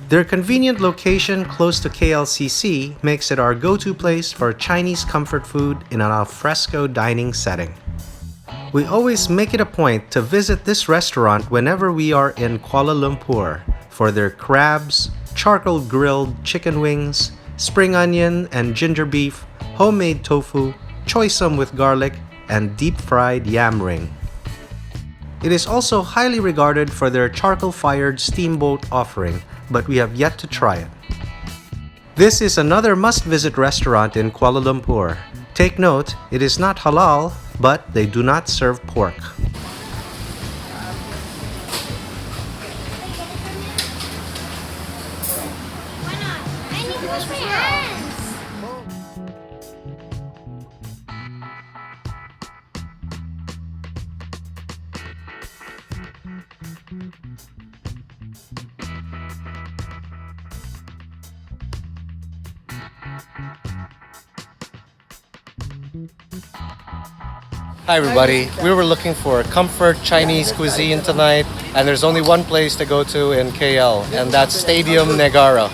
Their convenient location close to KLCC makes it our go-to place for Chinese comfort food in an alfresco dining setting. We always make it a point to visit this restaurant whenever we are in Kuala Lumpur for their crabs, charcoal grilled chicken wings, spring onion and ginger beef, homemade tofu, choy sum with garlic, and deep-fried yam ring. It is also highly regarded for their charcoal-fired steamboat offering, but we have yet to try it. This is another must-visit restaurant in Kuala Lumpur. Take note, it is not halal, but they do not serve pork. I need to wash my hands. Hi everybody, we were looking for comfort Chinese cuisine tonight, and there's only one place to go to in KL, and that's Stadium Negara.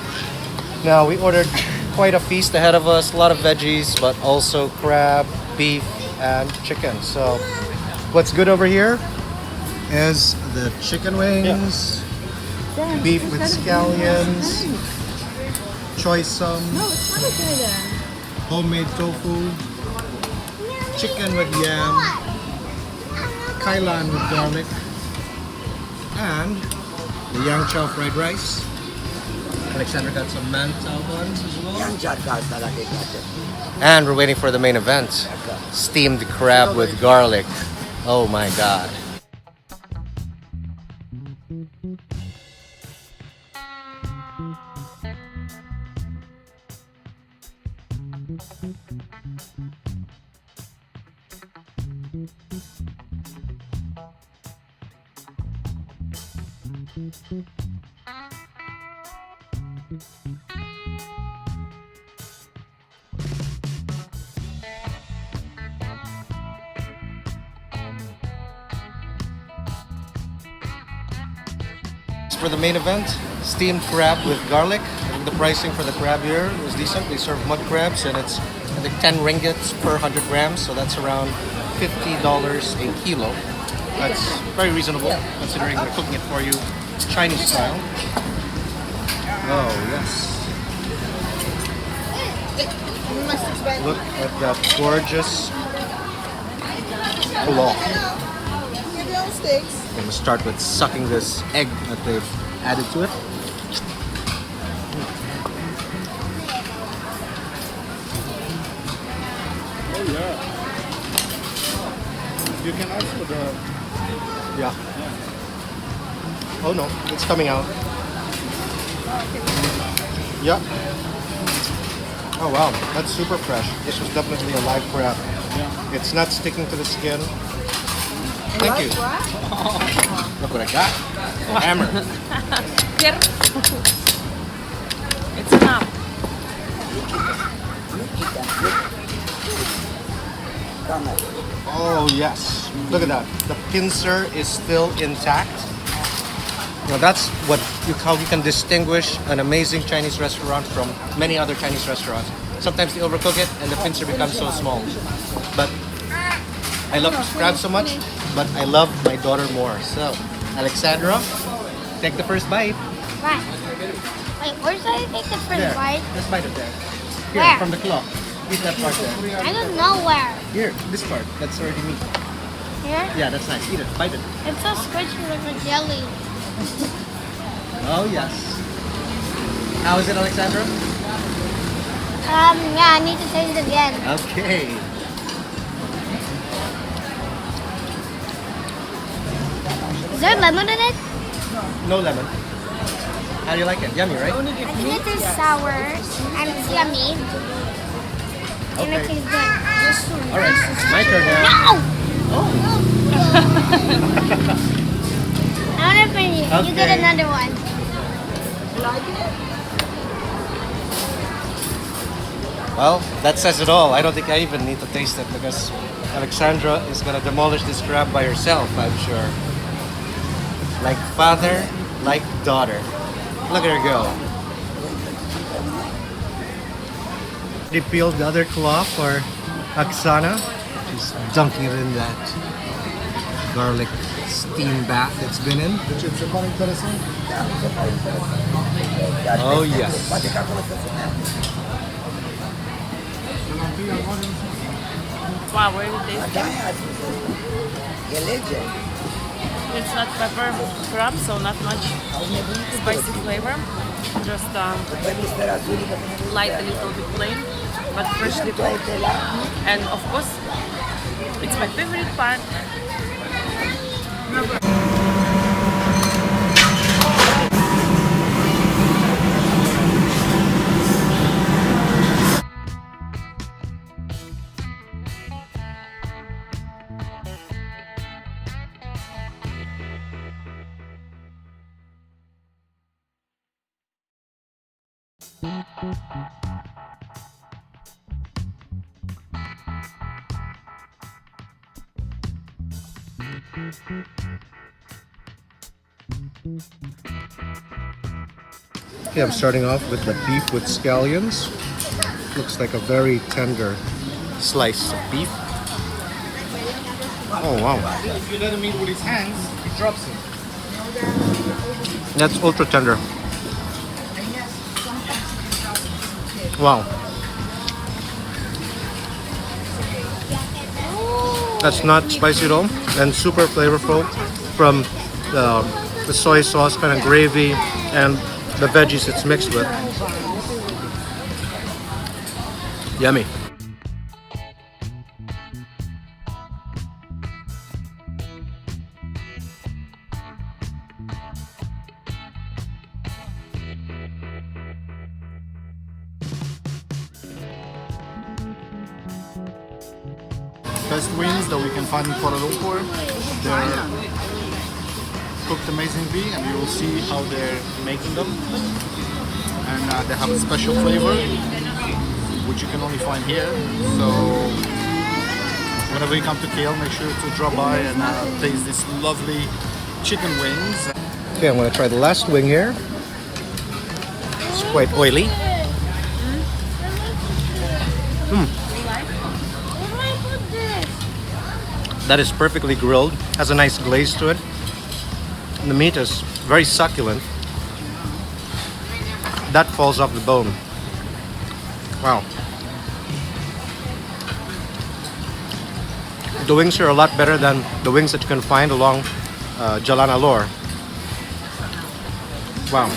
Now we ordered quite a feast ahead of us, a lot of veggies, but also crab, beef, and chicken. So what's good over here is the chicken wings, beef with scallions, choy sum, homemade tofu, chicken with yam, kailan with garlic, and the yang chow fried rice. Alexander got some man chow buns as well. And we're waiting for the main event, steamed crab with garlic. Oh my god. For the main event, steamed crab with garlic. I think the pricing for the crab here is decent. They serve mud crabs and it's I think 10 ringgits per 100 grams, so that's around $50 a kilo. That's very reasonable considering they're cooking it for you Chinese style. Oh yes. Look at that gorgeous claw. I'm gonna start with sucking this egg that they've added to it. Oh yeah. You can ask for the... Yeah. Oh no, it's coming out. Yeah. Oh wow, that's super fresh. This was definitely a live crab. Yeah. It's not sticking to the skin. Thank you. Look what I got. A hammer. Here. It's enough. Oh yes. Look at that. The pincer is still intact. Now that's how you can distinguish an amazing Chinese restaurant from many other Chinese restaurants. Sometimes they overcook it and the pincer becomes so small. But I love crab so much, but I love my daughter more. So, Alexandra, take the first bite. Right. Wait, where should I take the first There. bite? Just bite it there. Here, Where? from the claw. Eat that part there. I don't know where. Here, this part. That's already meat. Here? Yeah, that's nice. Eat it. Bite it. It's so squishy like a jelly. Oh, yes. How is it, Alexandra? Yeah, I need to taste it again. Okay. Is there lemon in it? No lemon. How do you like it? Yummy, right? I think it is sour and it's yummy. And it Okay. tastes good. All right. My turn now. No! I want to finish. You get Okay. another one. Well, that says it all. I don't think I even need to taste it because Alexandra is gonna demolish this crab by herself, I'm sure. Like father, like daughter. Look at her go. They peeled the other claw for Aksana. She's dunking it in that garlic steam bath it's been in. Oh yes. Wow, really tasty. It's not pepper crab, so not much spicy flavor. Just light, a little bit plain, but freshly cooked. And of course, it's my favorite part. Okay, I'm starting off with the beef with scallions. Looks like a very tender slice of beef. Oh wow. If you let him eat with his hands, he drops it. That's ultra tender. Wow. That's not spicy at all and super flavorful from the soy sauce kind of gravy and the veggies it's mixed with. Yummy. Best wings that we can find in Kuala Lumpur. They're cooked amazingly, and you will see how they're making them. And they have a special flavor, which you can only find here. So whenever you come to KL, make sure to drop by and taste these lovely chicken wings. Okay, I'm gonna try the last wing here. It's quite oily. That is perfectly grilled, has a nice glaze to it. And the meat is very succulent. That falls off the bone. Wow. The wings here are a lot better than the wings that you can find along Jalan Alor. Wow.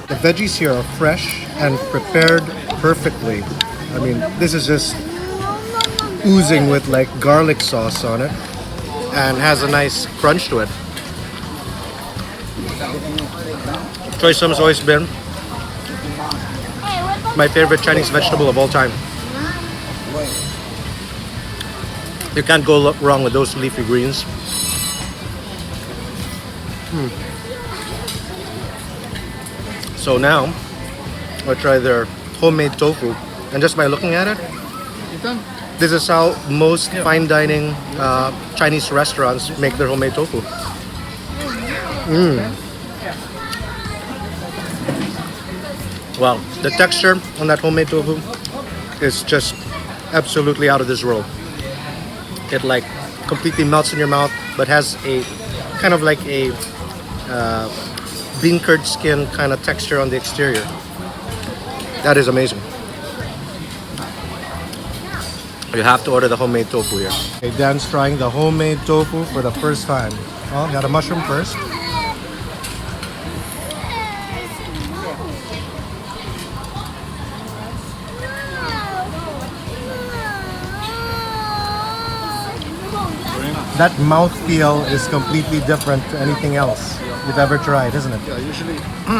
The veggies here are fresh and prepared perfectly. I mean, this is just oozing with like garlic sauce on it and has a nice crunch to it. Choy sum has always been my favorite Chinese vegetable of all time. You can't go wrong with those leafy greens. So now I'll try their homemade tofu, and just by looking at it, this is how most fine dining Chinese restaurants make their homemade tofu. Wow, the texture on that homemade tofu is just absolutely out of this world. It like completely melts in your mouth, but has a kind of like a bean curd skin kind of texture on the exterior. That is amazing. You have to order the homemade tofu here. Okay, Dan's trying the homemade tofu for the first time. Well, got a mushroom first. That mouthfeel is completely different to anything else you've ever tried, isn't it? Yeah,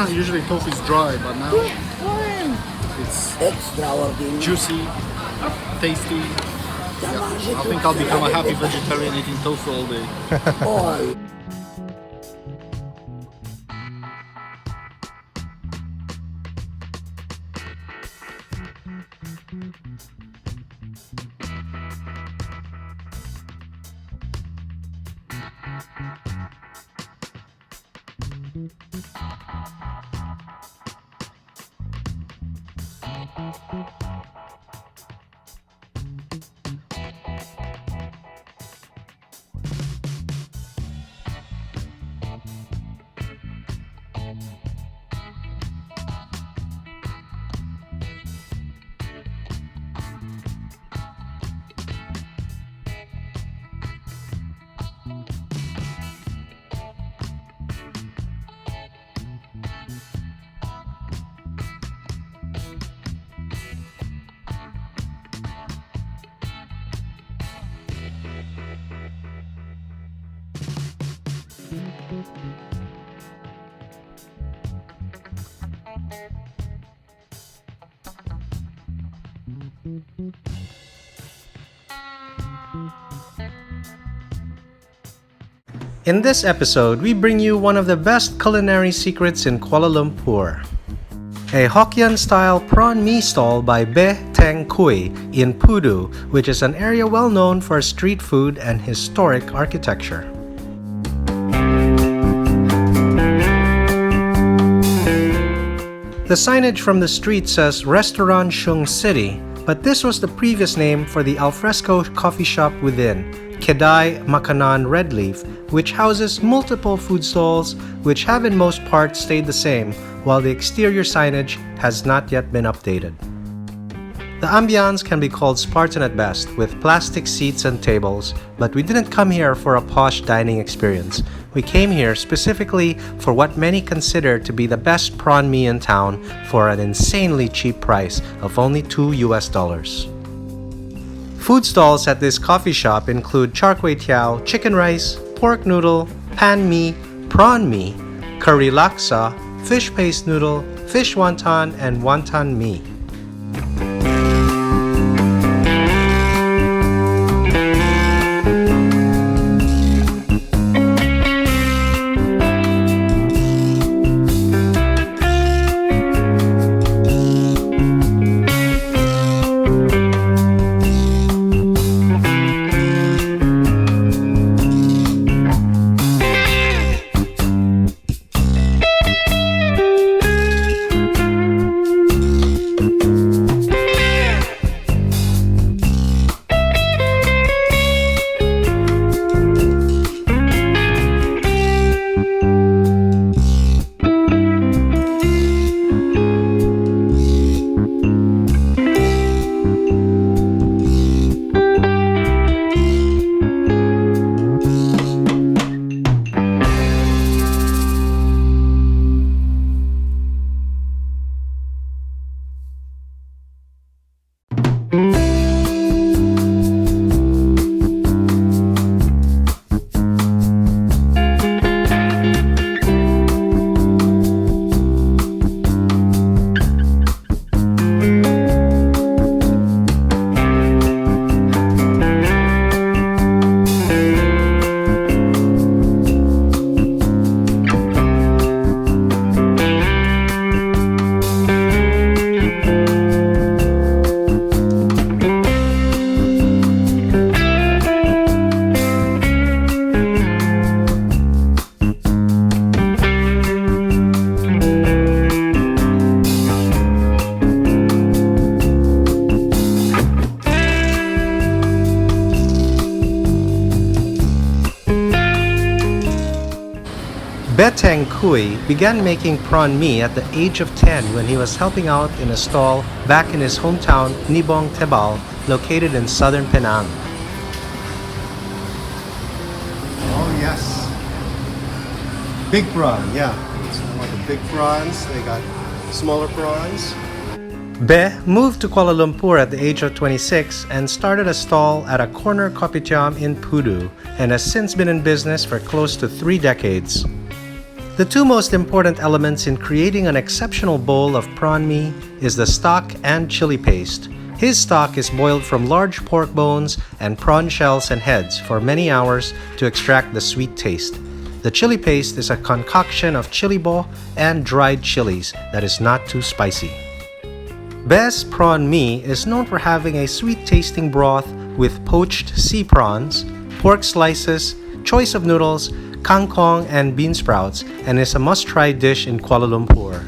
usually tofu is dry, but now It's Extraordinary. juicy, tasty. Yeah. I think I'll become a happy vegetarian eating tofu all day. All. In this episode, we bring you one of the best culinary secrets in Kuala Lumpur. A Hokkien-style prawn mee stall by Be Teng Kui in Pudu, which is an area well known for street food and historic architecture. The signage from the street says Restaurant Shung City, but this was the previous name for the alfresco coffee shop within, Kedai Makanan Red Leaf, which houses multiple food stalls which have in most part stayed the same, while the exterior signage has not yet been updated. The ambiance can be called Spartan at best, with plastic seats and tables, but we didn't come here for a posh dining experience. We came here specifically for what many consider to be the best prawn mee in town for an insanely cheap price of only $2. Food stalls at this coffee shop include char kway teow, chicken rice, pork noodle, pan mee, prawn mee, curry laksa, fish paste noodle, fish wonton, and wonton mee. Be Teng Kui began making prawn mee at the age of 10 when he was helping out in a stall back in his hometown Nibong Tebal, located in southern Penang. Oh yes. Big prawn, yeah. It's more the big prawns. They got smaller prawns. Be moved to Kuala Lumpur at the age of 26 and started a stall at a corner kopitiam in Pudu and has since been in business for close to 3 decades. The two most important elements in creating an exceptional bowl of prawn mee is the stock and chili paste. His stock is boiled from large pork bones and prawn shells and heads for many hours to extract the sweet taste. The chili paste is a concoction of chili bo and dried chilies that is not too spicy. Best prawn mee is known for having a sweet-tasting broth with poached sea prawns, pork slices, choice of noodles, kangkong, and bean sprouts, and is a must-try dish in Kuala Lumpur.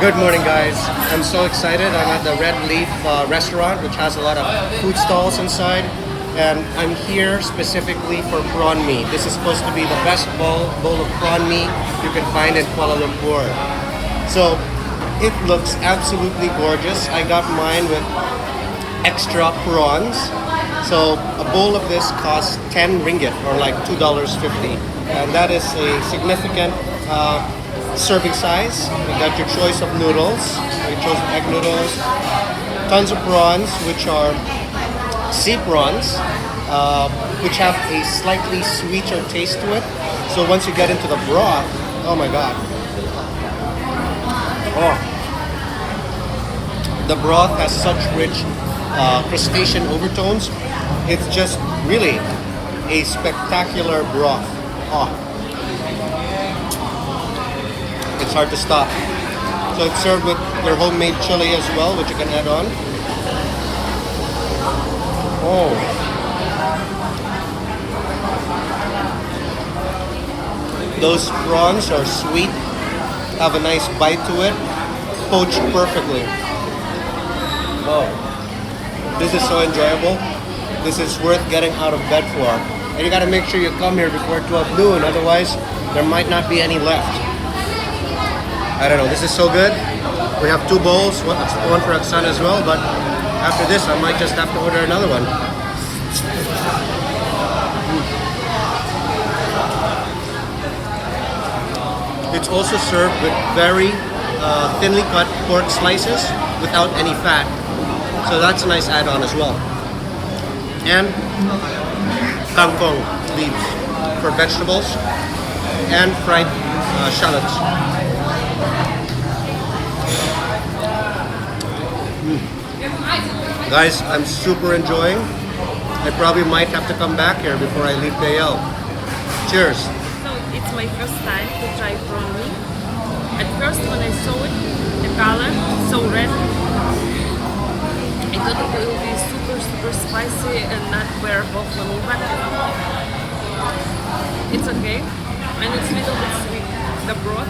Good morning, guys. I'm so excited. I'm at the Red Leaf restaurant, which has a lot of food stalls inside. And I'm here specifically for prawn mee. This is supposed to be the best bowl of prawn mee you can find in Kuala Lumpur. So it looks absolutely gorgeous. I got mine with extra prawns. So a bowl of this costs 10 ringgit or like $2.50. And that is a significant serving size. You got your choice of noodles. We chose egg noodles. Tons of prawns, which are sea prawns, which have a slightly sweeter taste to it. So once you get into the broth, oh my god. Oh. The broth has such rich crustacean overtones. It's just really a spectacular broth. Oh. It's hard to stop. So it's served with your homemade chili as well, which you can add on. Oh. Those prawns are sweet, have a nice bite to it, poached perfectly. Oh. This is so enjoyable. This is worth getting out of bed for. And you gotta make sure you come here before 12 noon, otherwise there might not be any left. I don't know, this is so good. We have two bowls, one for Aksan as well, but after this I might just have to order another one. It's also served with very thinly cut pork slices without any fat. So that's a nice add-on as well. And kangkong leaves for vegetables and fried shallots. Guys, I'm super enjoying. I probably might have to come back here before I leave KL. Cheers. So it's my first time to try prawn mee. At first when I saw it, the color, so red, I thought it will be super spicy and not bearable for me, but it's okay. And it's a little bit sweet. The broth,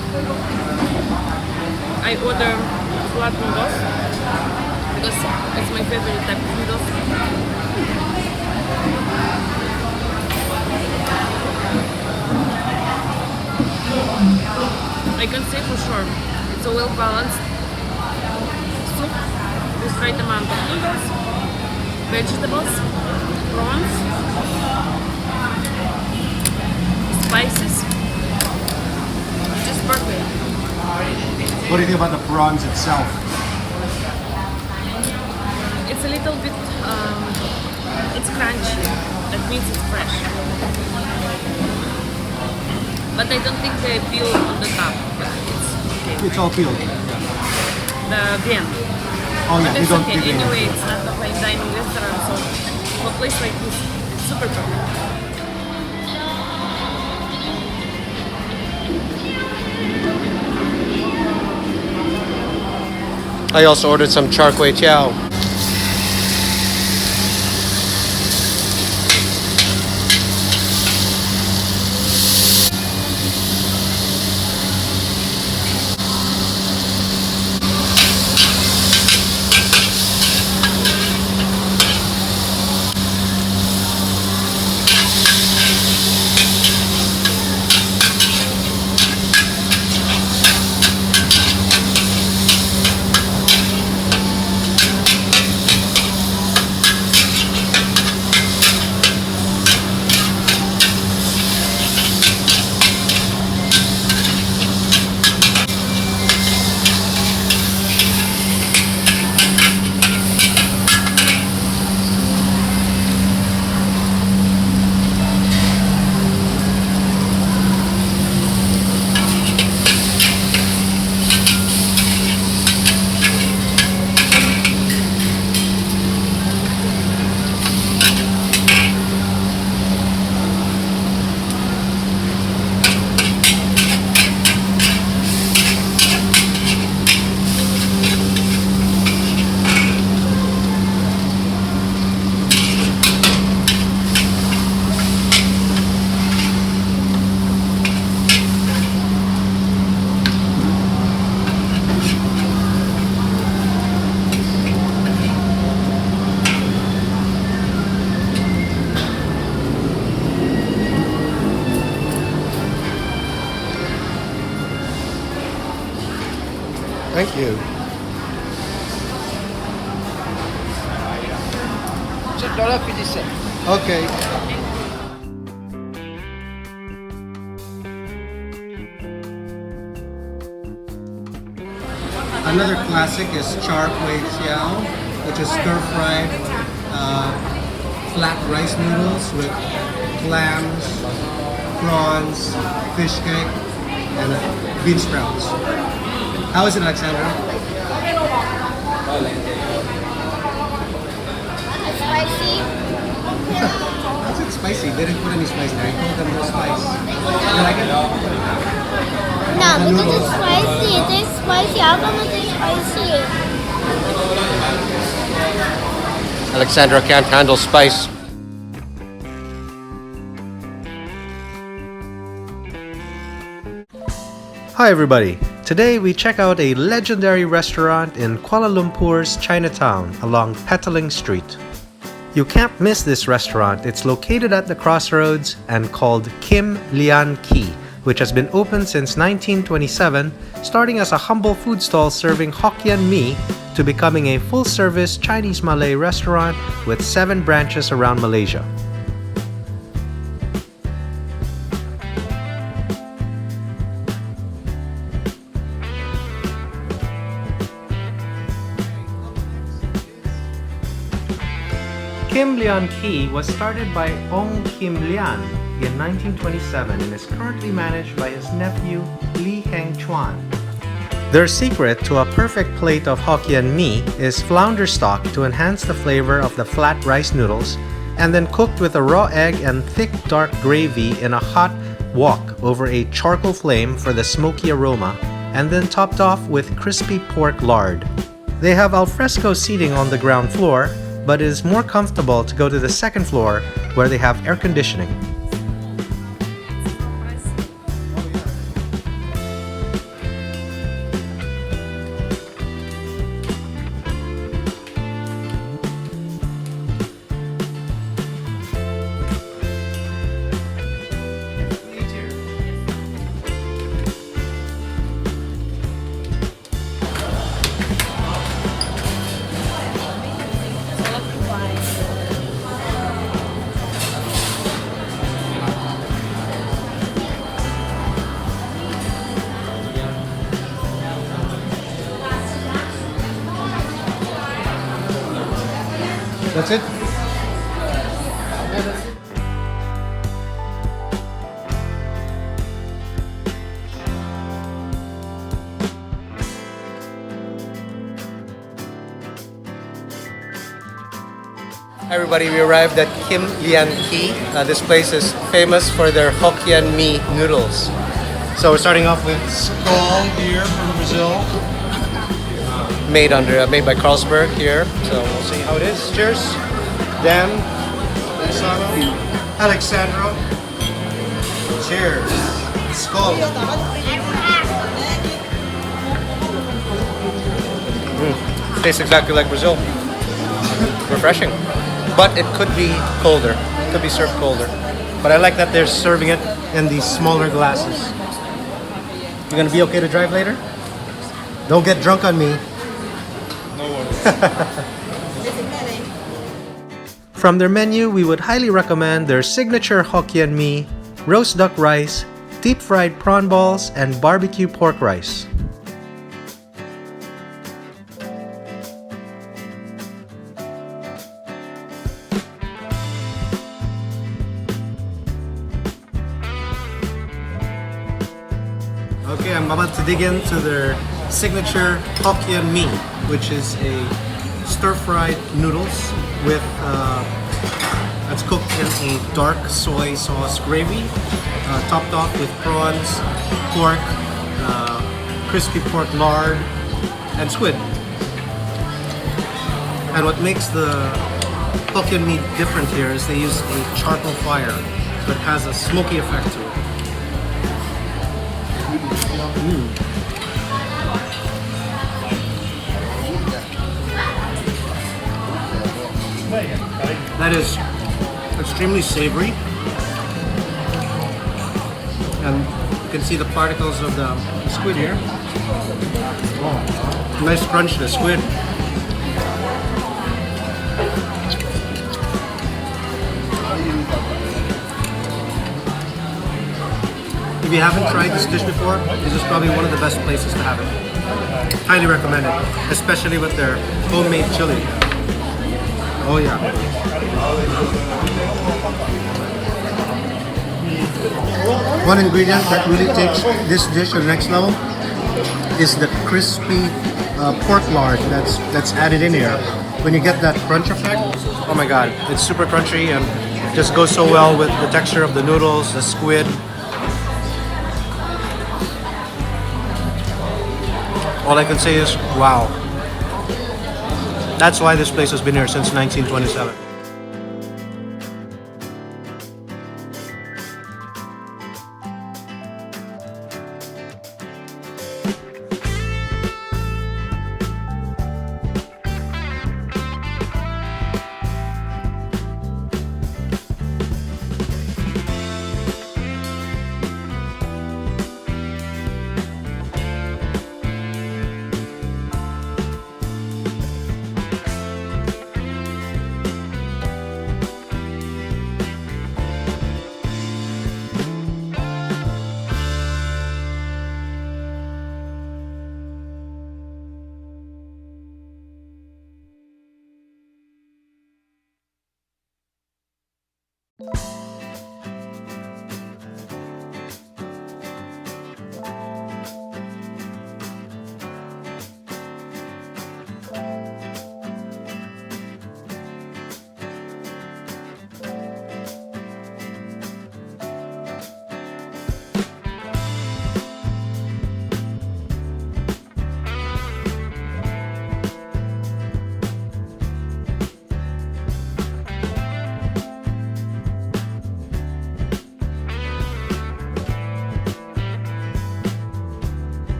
I order flat noodles because it's my favorite type of noodles. I can say for sure it's a well balanced, just right amount of noodles, vegetables, prawns, spices. Just perfect. What do you think about the prawns itself? It's a little bit, it's crunchy. That means it's fresh. But I don't think they peel on the top. But it's okay. It's all peeled. The bien. Oh yeah, But you it's don't okay. peel it. Anyway, it's not a fine dining restaurant, so for a place like this, it's super perfect. I also ordered some char kway teow. Thank you. $6.50. Okay. Another classic is char kway teow, which is stir-fried flat rice noodles with clams, prawns, fish cake, and bean sprouts. How is it, Alexandra? Spicy. How's it spicy? They didn't put any spice there. You told them no spice. You like it? No, because it's spicy. It is spicy. How come it is spicy? Alexandra can't handle spice. Hi everybody. Today we check out a legendary restaurant in Kuala Lumpur's Chinatown along Petaling Street. You can't miss this restaurant. It's located at the crossroads and called Kim Lian Kee, which has been open since 1927, starting as a humble food stall serving Hokkien Mee to becoming a full-service Chinese-Malay restaurant with 7 branches around Malaysia. Kim Lian Kee was started by Ong Kim Lian in 1927 and is currently managed by his nephew Lee Heng Chuan. Their secret to a perfect plate of Hokkien Mee is flounder stock to enhance the flavor of the flat rice noodles, and then cooked with a raw egg and thick dark gravy in a hot wok over a charcoal flame for the smoky aroma, and then topped off with crispy pork lard. They have alfresco seating on the ground floor, but it is more comfortable to go to the second floor where they have air conditioning. That's it? Hi everybody, we arrived at Lian Kee. This place is famous for their Hokkien Mee noodles. So we're starting off with skull here from Brazil. Made by Carlsberg here. So we'll see how it is. Cheers. Dan, Alexandro. Cheers. Skull. Tastes exactly like Brazil. Refreshing. But it could be colder. It could be served colder. But I like that they're serving it in these smaller glasses. You gonna be okay to drive later? Don't get drunk on me. No worries. From their menu, we would highly recommend their signature Hokkien Mee, roast duck rice, deep fried prawn balls, and barbecue pork rice. Okay, I'm about to dig into their signature Hokkien Mee, which is a stir-fried noodles with that's cooked in a dark soy sauce gravy, topped off with prawns, pork, crispy pork lard, and squid. And what makes the Hokkien Mee different here is they use a charcoal fire that has a smoky effect to it. That is extremely savory, and you can see the particles of the squid here. Oh, nice crunch to the squid. If you haven't tried this dish before, this is probably one of the best places to have it. Highly recommend it, especially with their homemade chili. Oh yeah. One ingredient that really takes this dish to the next level is the crispy pork lard that's added in here. When you get that crunch effect, oh my god, it's super crunchy and just goes so well with the texture of the noodles, the squid. All I can say is, wow. That's why this place has been here since 1927.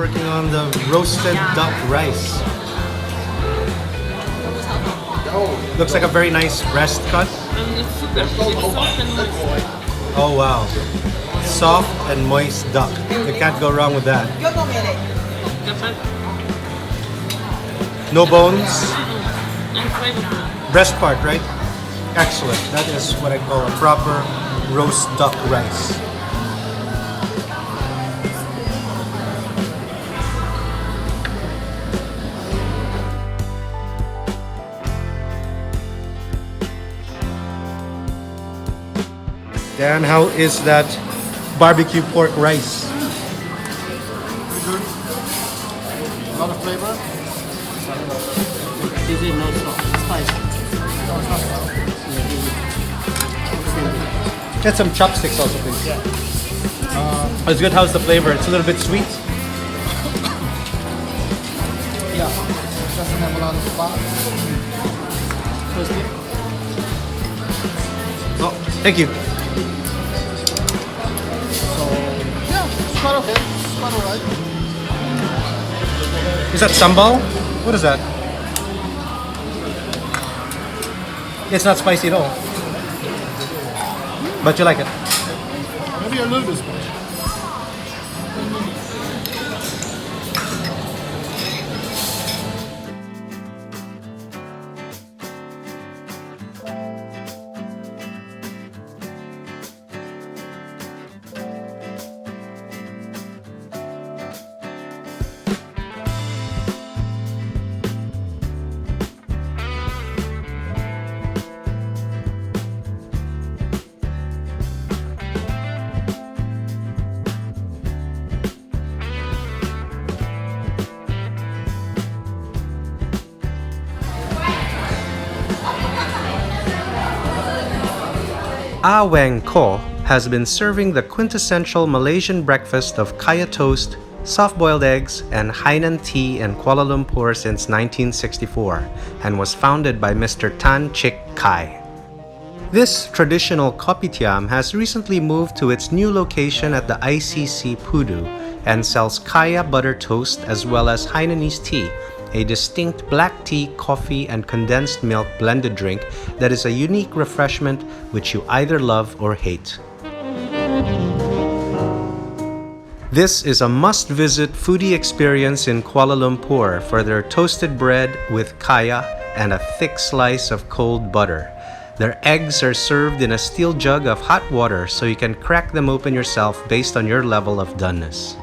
working on the roasted duck rice. Looks like a very nice breast cut. And it's super. It's soft and moist. Oh wow. Soft and moist duck. You can't go wrong with that. No bones. And flavorful. Breast part, right? Excellent. That is what I call a proper roast duck rice. Dan, how is that barbecue pork rice? Pretty good. A lot of flavor. This is not spicy. Get some chopsticks also, please. It's good. How's the flavor? It's a little bit sweet. Yeah. Doesn't have a lot of spot. Crispy. Oh, thank you. So yeah, it's quite okay. It's quite alright. Is that sambal? What is that? It's not spicy at all. But you like it? Maybe a little bit spicy. Weng Koh has been serving the quintessential Malaysian breakfast of kaya toast, soft-boiled eggs, and Hainan tea in Kuala Lumpur since 1964 and was founded by Mr. Tan Chik Kai. This traditional kopitiam has recently moved to its new location at the ICC Pudu and sells kaya butter toast as well as Hainanese tea, a distinct black tea, coffee, and condensed milk blended drink that is a unique refreshment which you either love or hate. This is a must-visit foodie experience in Kuala Lumpur for their toasted bread with kaya and a thick slice of cold butter. Their eggs are served in a steel jug of hot water so you can crack them open yourself based on your level of doneness.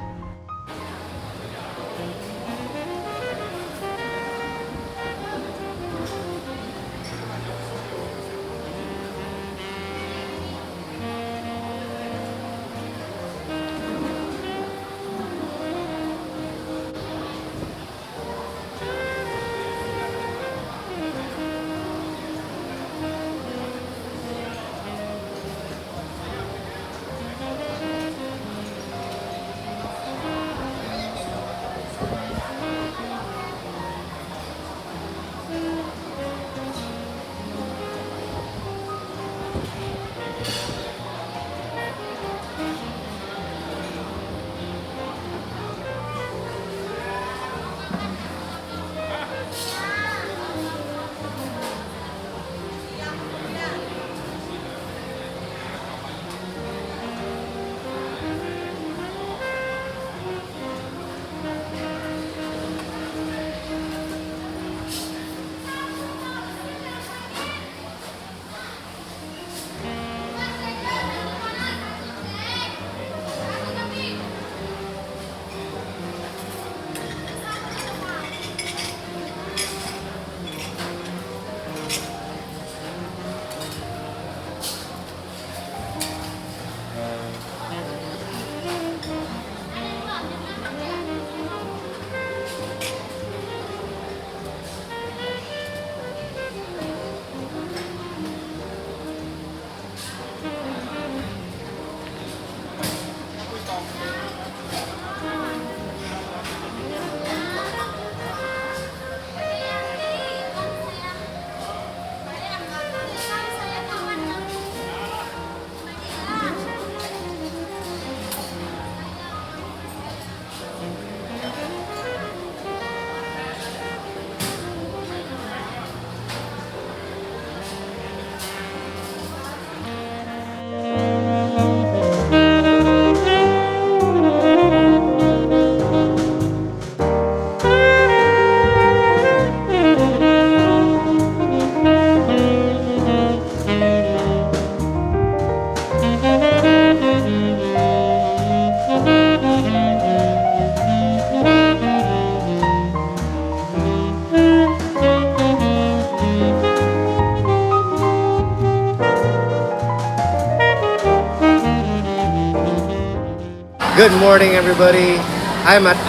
Good morning, everybody. I'm at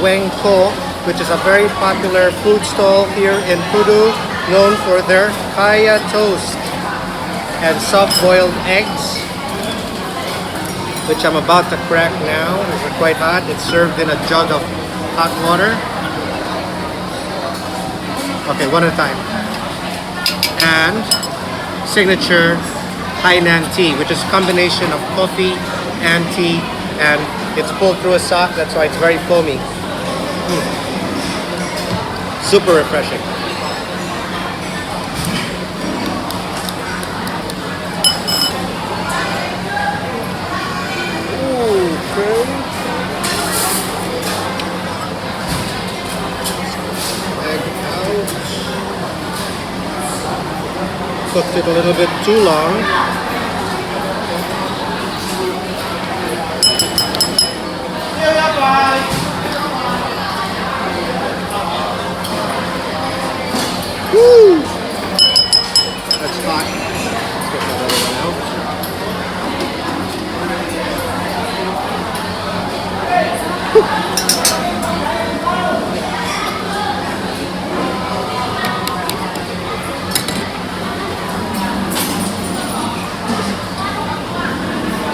Weng Koh, which is a very popular food stall here in Pudu, known for their kaya toast and soft-boiled eggs, which I'm about to crack now. They're quite hot. It's served in a jug of hot water. Okay, one at a time. And signature Hainan Tea, which is a combination of coffee and tea, and it's pulled through a sock, that's why it's very foamy. Super refreshing. Cooked it a little bit too long. Woo! That's hot. Let's get that other one out.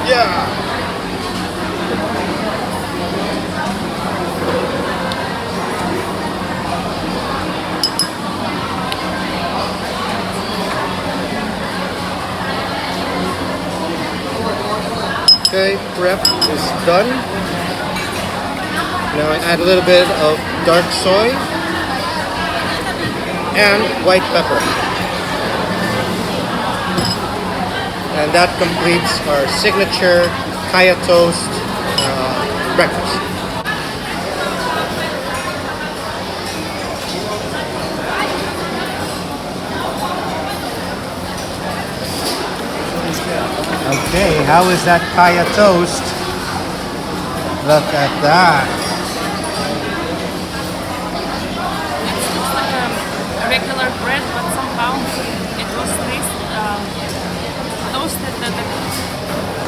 Yeah. Okay, prep is done. Now I add a little bit of dark soy and white pepper. And that completes our signature kaya toast breakfast. Okay, how is that kaya toast? Look at that. It looks like a regular bread, but somehow it was toasted.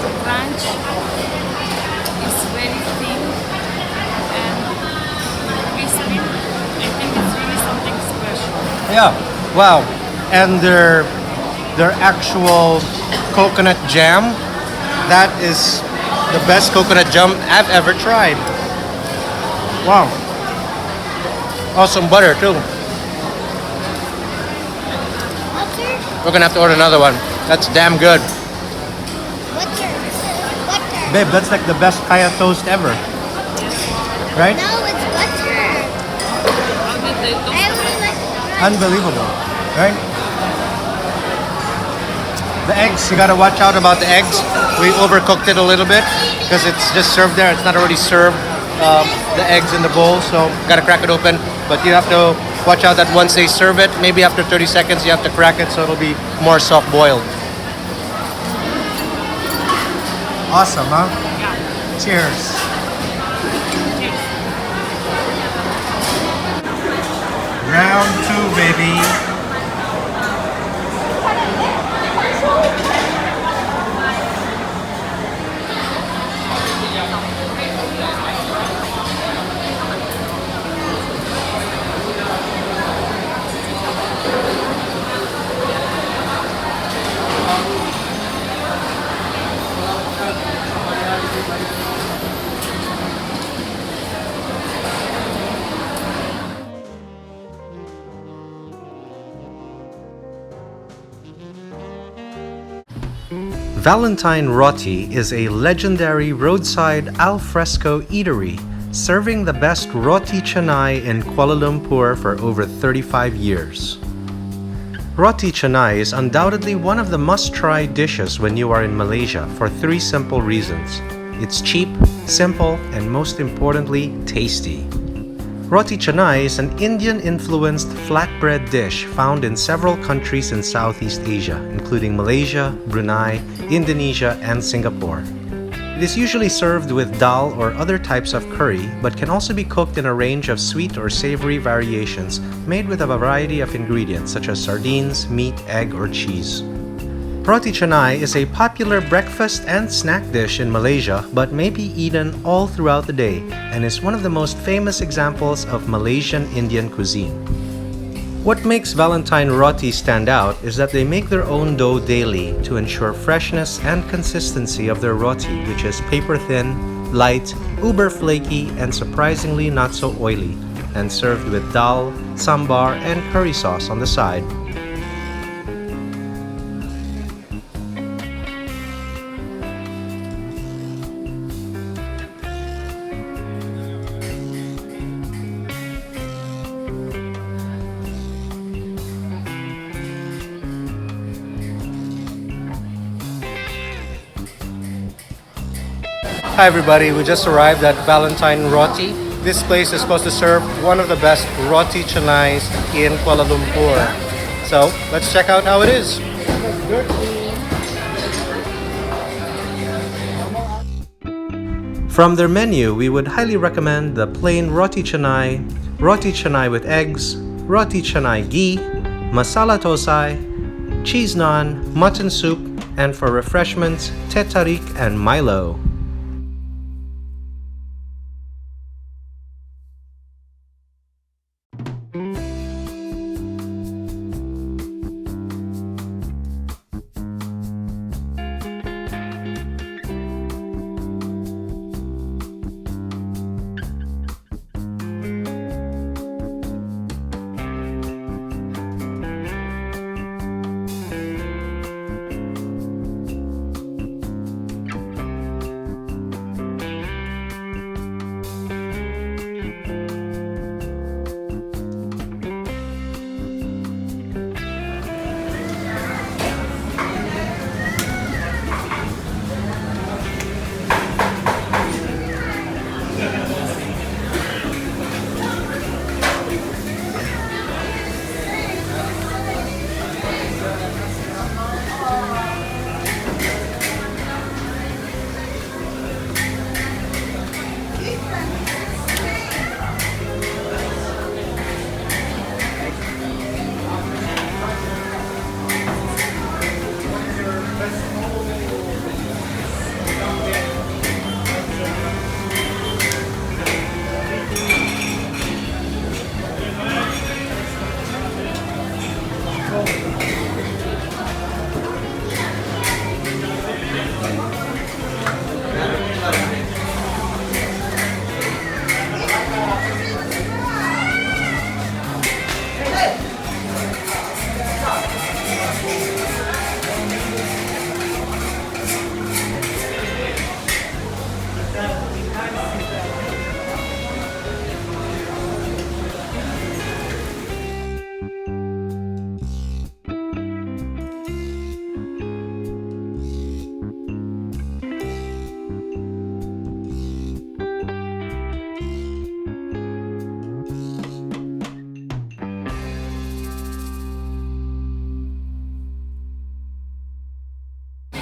The crunch is very thin and crispy. I think it's really something special. Yeah, wow. And their actual coconut jam, that is the best coconut jam I've ever tried. Wow. Awesome butter too. We're gonna have to order another one. That's damn good. Butter. Babe, that's like the best kaya toast ever. Right? No, it's butter. I only like Unbelievable. Right? The eggs, you gotta watch out about the eggs. We overcooked it a little bit because it's just served there. It's not already served, the eggs in the bowl, so gotta crack it open. But you have to watch out that once they serve it, maybe after 30 seconds you have to crack it so it'll be more soft boiled. Awesome, huh? Yeah. Cheers. Cheers. Round 2, baby. Valentine Roti is a legendary roadside al fresco eatery serving the best roti canai in Kuala Lumpur for over 35 years. Roti canai is undoubtedly one of the must-try dishes when you are in Malaysia for 3 simple reasons. It's cheap, simple, and most importantly, tasty. Roti canai is an Indian-influenced flatbread dish found in several countries in Southeast Asia, including Malaysia, Brunei, Indonesia, and Singapore. It is usually served with dal or other types of curry, but can also be cooked in a range of sweet or savory variations made with a variety of ingredients such as sardines, meat, egg, or cheese. Roti canai is a popular breakfast and snack dish in Malaysia, but may be eaten all throughout the day and is one of the most famous examples of Malaysian Indian cuisine. What makes Valentine Roti stand out is that they make their own dough daily to ensure freshness and consistency of their roti, which is paper thin, light, uber flaky, and surprisingly not so oily, and served with dal, sambar, and curry sauce on the side. Hi everybody, we just arrived at Valentine Roti. This place is supposed to serve one of the best roti canais in Kuala Lumpur. So let's check out how it is. From their menu, we would highly recommend the plain roti canai with eggs, roti canai ghee, masala thosai, cheese naan, mutton soup, and for refreshments, teh tarik and Milo.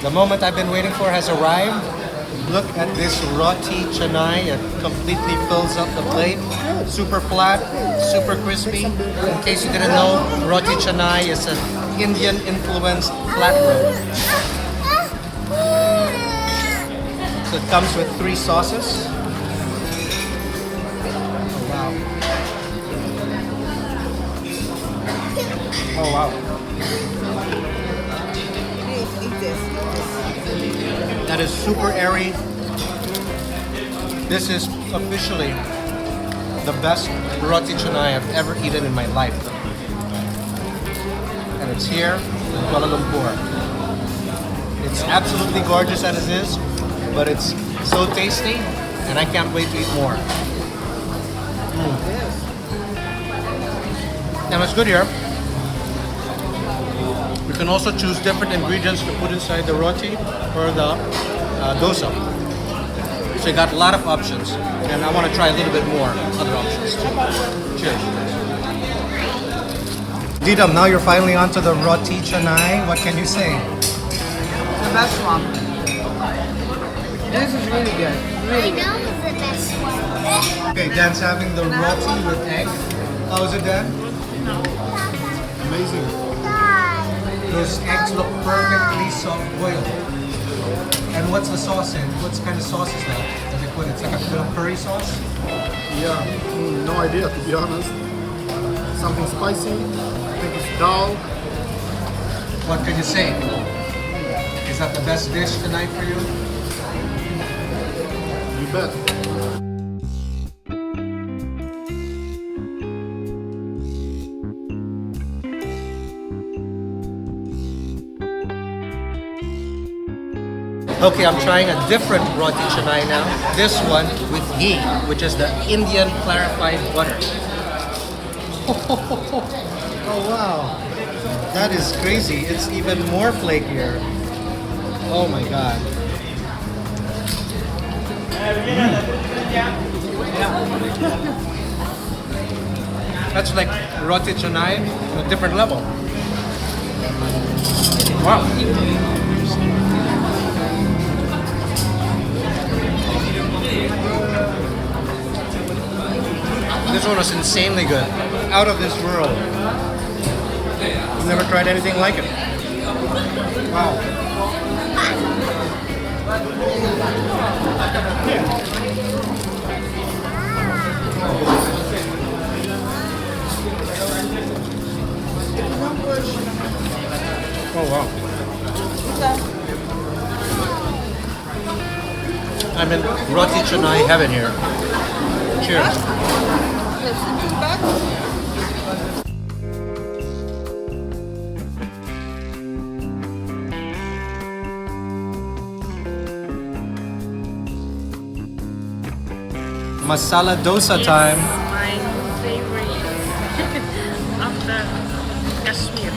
The moment I've been waiting for has arrived. Look at this roti canai. It completely fills up the plate. Super flat, super crispy. In case you didn't know, roti canai is an Indian influenced flat roll. So it comes with 3 sauces. Oh wow. That is super airy. This is officially the best roti canai I've ever eaten in my life. And it's here in Kuala Lumpur. It's absolutely gorgeous as it is, but it's so tasty and I can't wait to eat more. And what's good here, you can also choose different ingredients to put inside the roti or the dosa. So you got a lot of options, and I want to try a little bit more other options too. Cheers. Didam, now you're finally onto the roti canai. What can you say? The best one. This is really good. Really good. I know it's the best one. Okay, Dan's having the roti with egg. How is it, Dan? Amazing. Those eggs look perfectly soft boiled. And what's the sauce in? What kind of sauce is that? That they put? It's like a little curry sauce? Yeah, no idea to be honest. Something spicy. I think it's dal. What can you say? Is that the best dish tonight for you? You bet. Okay, I'm trying a different roti canai now. This one with ghee, which is the Indian clarified butter. Oh wow, that is crazy. It's even more flakier. Oh my god. That's like roti canai on a different level. Wow. This one was insanely good. Out of this world. I've never tried anything like it. Wow. Oh wow. I'm in roti canai heaven here. Cheers. Masala dosa time. My favorite after Kashmir.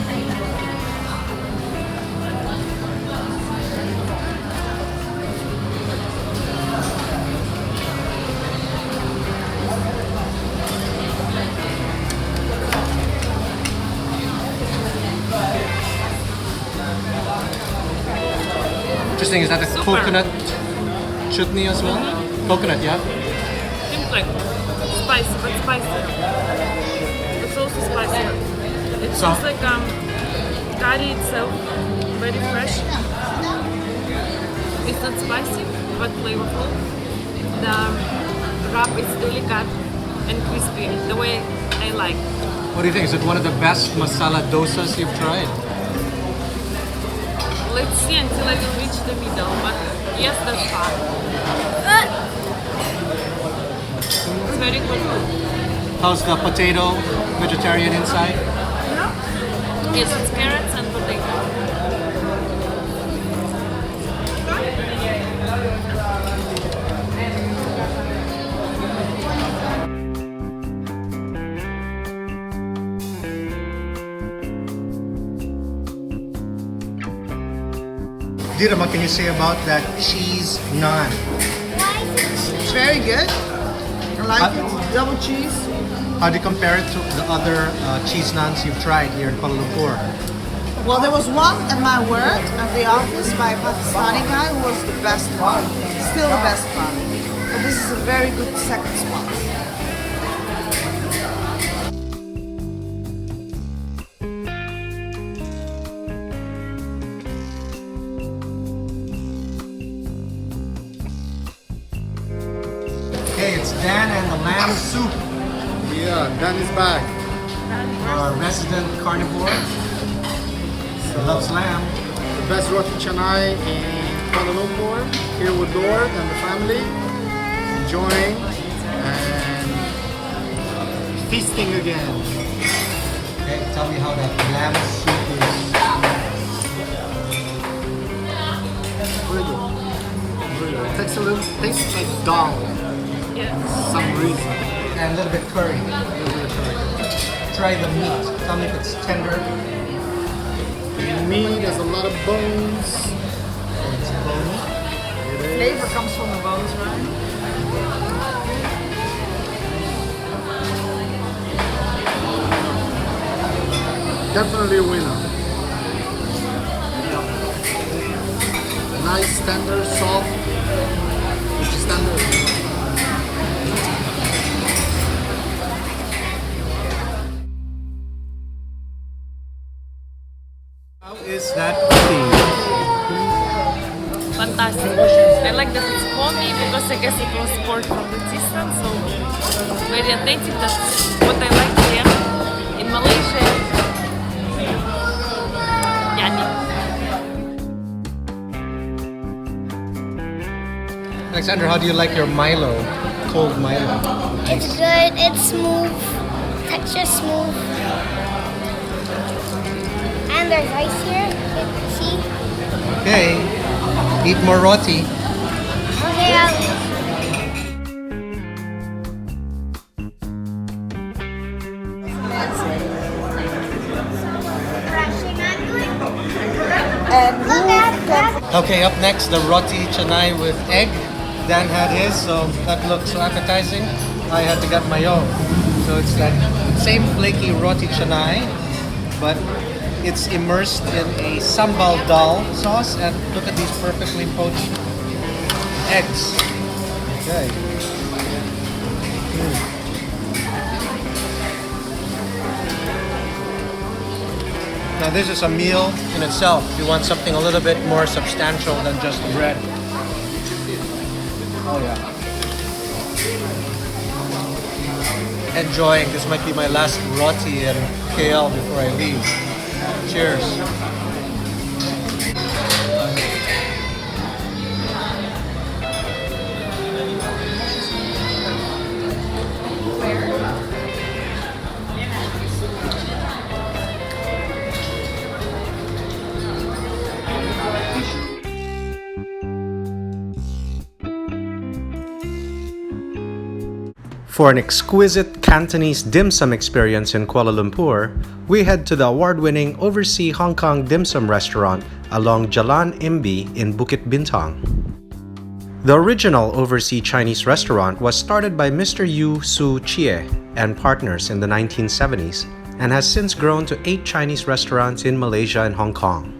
Interesting, is that a coconut chutney as well? Coconut, yeah? Seems like spicy, but spicy. The sauce is spicy. It So- tastes like curry itself, very fresh. It's not spicy, but flavorful. The wrap is delicate and crispy, the way I like. What do you think? Is it one of the best masala dosas you've tried? Let's see until I will reach the middle, but yes, that's far. It's very good. How's the potato vegetarian inside? Yes, it's carrots and potato. Dira, what can you say about that cheese naan? It's very good. I like it. Double cheese. How do you compare it to the other cheese naans you've tried here in Kuala Lumpur? Well, there was one at my work at the office by a Pakistani guy who was the best one. Still the best one. But this is a very good second spot. Okay, it's Dan and the lamb soup. Yeah, Dan is back. Our resident carnivore. He loves lamb. The best roti canai in Kuala Lumpur. Here with Lord and the family. Enjoying and feasting again. Okay, tell me how that lamb soup is. Really good. Really good. It tastes like dal. Yeah. For some reason. And a little bit curry. Try the meat. Tell me if it's tender. The meat has a lot of bones. It's bony. Flavor comes from the bones, right? Definitely a winner. Nice, tender, soft. Which is tender. is that tea? Fantastic. I like that it's foamy because I guess it was poured from the tissan, so very authentic. That's what I like here in Malaysia. Yummy. Alexandra, how do you like your Milo? Cold Milo? It's good. It's smooth. Texture smooth. And there's ice here. See? Okay. Eat more roti. Okay, Okay, up next, the roti canai with egg. Dan had his, so that looked so appetizing. I had to get my own. So it's that same flaky roti canai, but it's immersed in a sambal dal sauce, and look at these perfectly poached eggs. Okay. Now this is a meal in itself. You want something a little bit more substantial than just bread. Oh yeah. Enjoying. This might be my last roti in KL before I leave. Cheers. For an exquisite Cantonese dim sum experience in Kuala Lumpur, we head to the award-winning Oversea Hong Kong Dim Sum Restaurant along Jalan Imbi in Bukit Bintang. The original Oversea Chinese restaurant was started by Mr. Yu Su Chie and partners in the 1970s and has since grown to 8 Chinese restaurants in Malaysia and Hong Kong.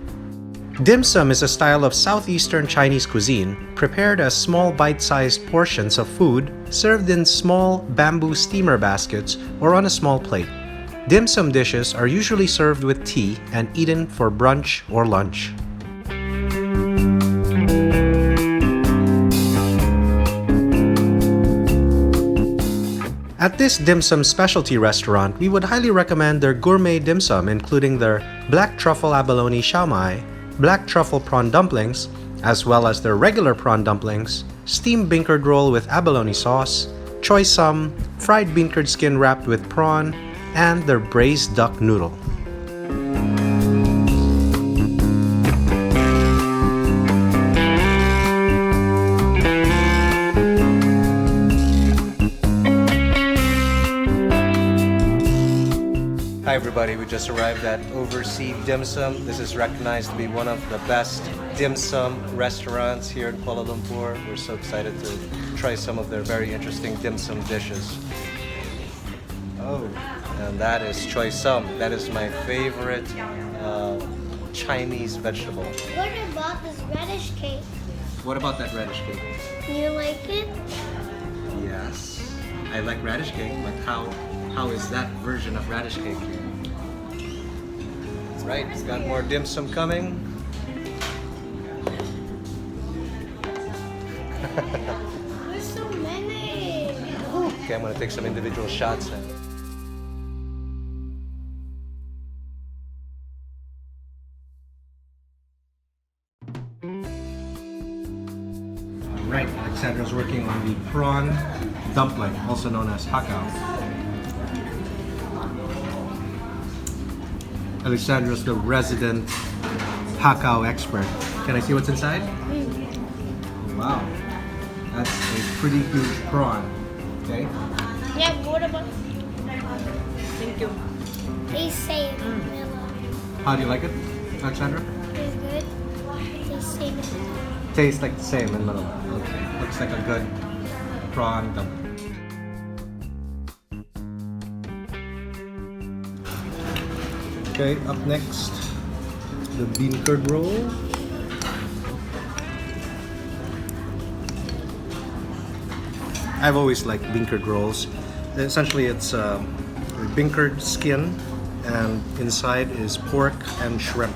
Dim sum is a style of southeastern Chinese cuisine prepared as small bite-sized portions of food served in small bamboo steamer baskets or on a small plate. Dim sum dishes are usually served with tea and eaten for brunch or lunch. At this dim sum specialty restaurant, we would highly recommend their gourmet dim sum, including their black truffle abalone siao mai, black truffle prawn dumplings, as well as their regular prawn dumplings, steamed bean curd roll with abalone sauce, choy sum, fried bean curd skin wrapped with prawn, and their braised duck noodle. Hi everybody, we just arrived at Oversea Dim Sum. This is recognized to be one of the best dim sum restaurants here in Kuala Lumpur. We're so excited to try some of their very interesting dim sum dishes. Oh, and that is choy sum. That is my favorite Chinese vegetable. What about this radish cake? What about that radish cake? You like it? Yes, I like radish cake, but how is that version of radish cake? Right, got more dim sum coming. There's so many. Okay, I'm gonna take some individual shots now. Alright, Alexandra's working on the prawn dumpling, also known as hakao. Alexandra's the resident hakao expert. Can I see what's inside? Wow, that's a pretty huge prawn. Okay. Yeah, what about? Thank you. They say How do you like it, Alexandra? it's good. They say Tastes like the same in Manila. Okay, looks like a good prawn dumpling. Okay, up next, the bean curd roll. I've always liked bean curd rolls. Essentially, it's bean curd skin, and inside is pork and shrimp.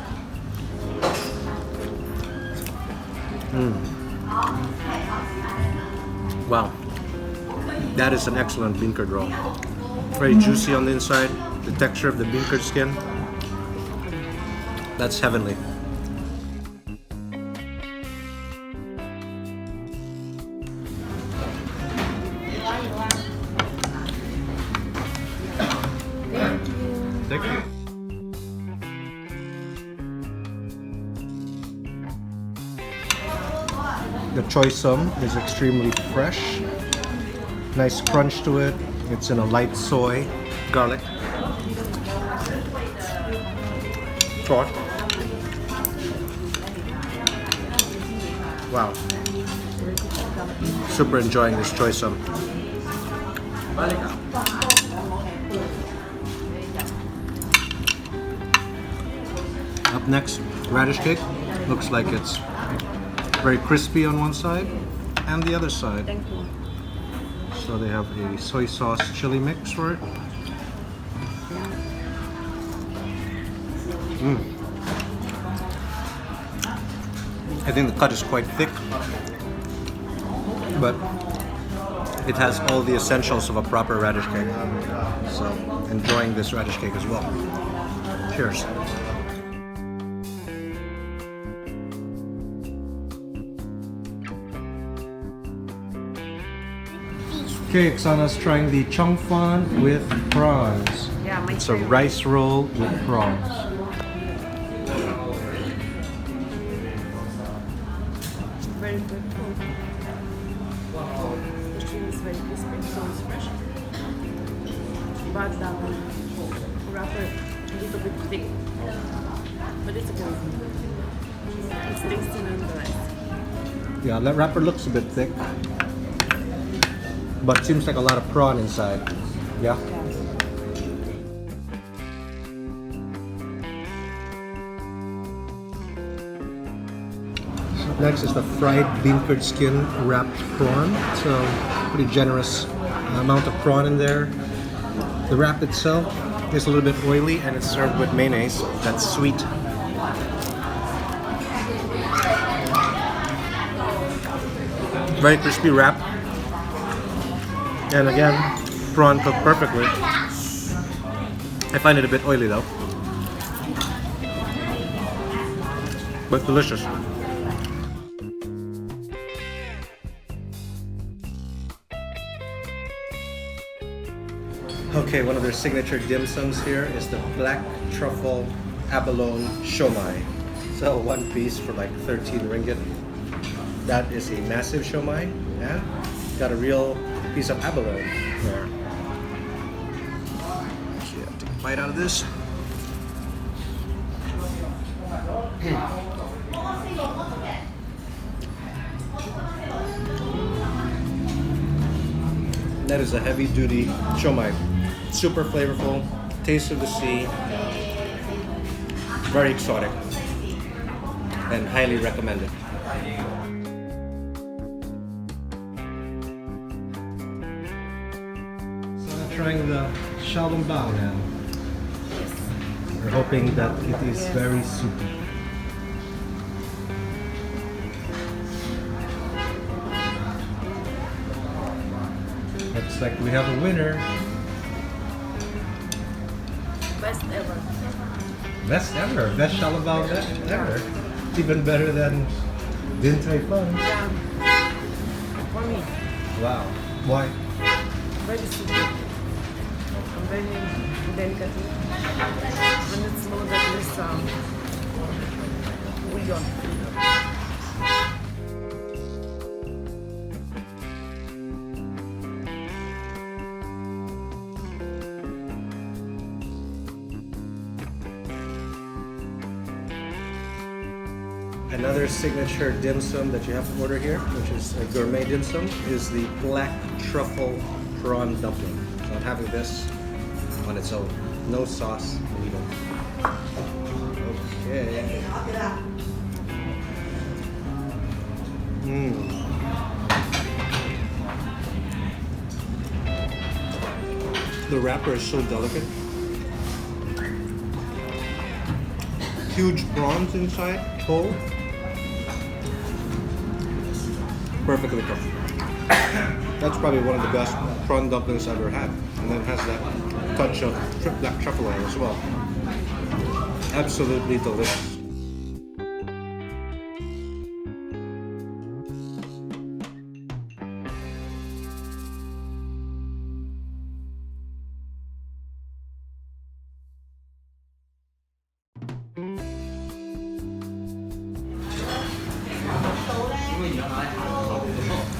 Wow. That is an excellent bean curd roll. Very juicy on the inside. The texture of the bean curd skin. That's heavenly. Thank you. The choy sum is extremely fresh. Nice crunch to it. It's in a light soy, garlic. Sauce. Wow. Super enjoying this choy sum. Up next, radish cake. Looks like it's very crispy on one side and the other side. So they have a soy sauce chili mix for it. I think the cut is quite thick, but it has all the essentials of a proper radish cake. So enjoying this radish cake as well. Cheers. Okay, Xana's trying the chung fan with prawns. Yeah, it's a rice roll with prawns. Very good food. The shrimp is very crispy, so it's fresh. But the wrapper a little bit thick. But it's okay. It's tasty nonetheless. Yeah, that wrapper looks a bit thick, but seems like a lot of prawn inside. Yeah? So next is the fried bean curd skin wrapped prawn. So pretty generous amount of prawn in there. The wrap itself is a little bit oily and it's served with mayonnaise. That's sweet. Very crispy wrap. And again, prawn cooked perfectly. I find it a bit oily though, but delicious. Okay, one of their signature dim sums here is the black truffle abalone siomai. So one piece for like 13 ringgit. That is a massive siomai, and got a real piece of abalone there. So yeah, take a bite out of this. That is a heavy-duty siomai. Super flavorful, taste of the sea, very exotic, and highly recommended. Trying the xiaolong bao now. We're hoping that it is very soupy. Looks like we have a winner. Best ever. Best ever. Best xiaolong bao ever. Even better than Din Tai Fung. Yeah. For me. Wow. Why? Very soupy. Very delicate, and it's more than this bouillon. Another signature dim sum that you have to order here, which is a gourmet dim sum, is the black truffle prawn dumpling. So I'm having this on its own. No sauce needed. Okay. The wrapper is so delicate. Huge prawns inside, whole. perfectly cooked. That's probably one of the best prawn dumplings I've ever had. And then it has that touch of black truffle oil as well. Absolutely delicious.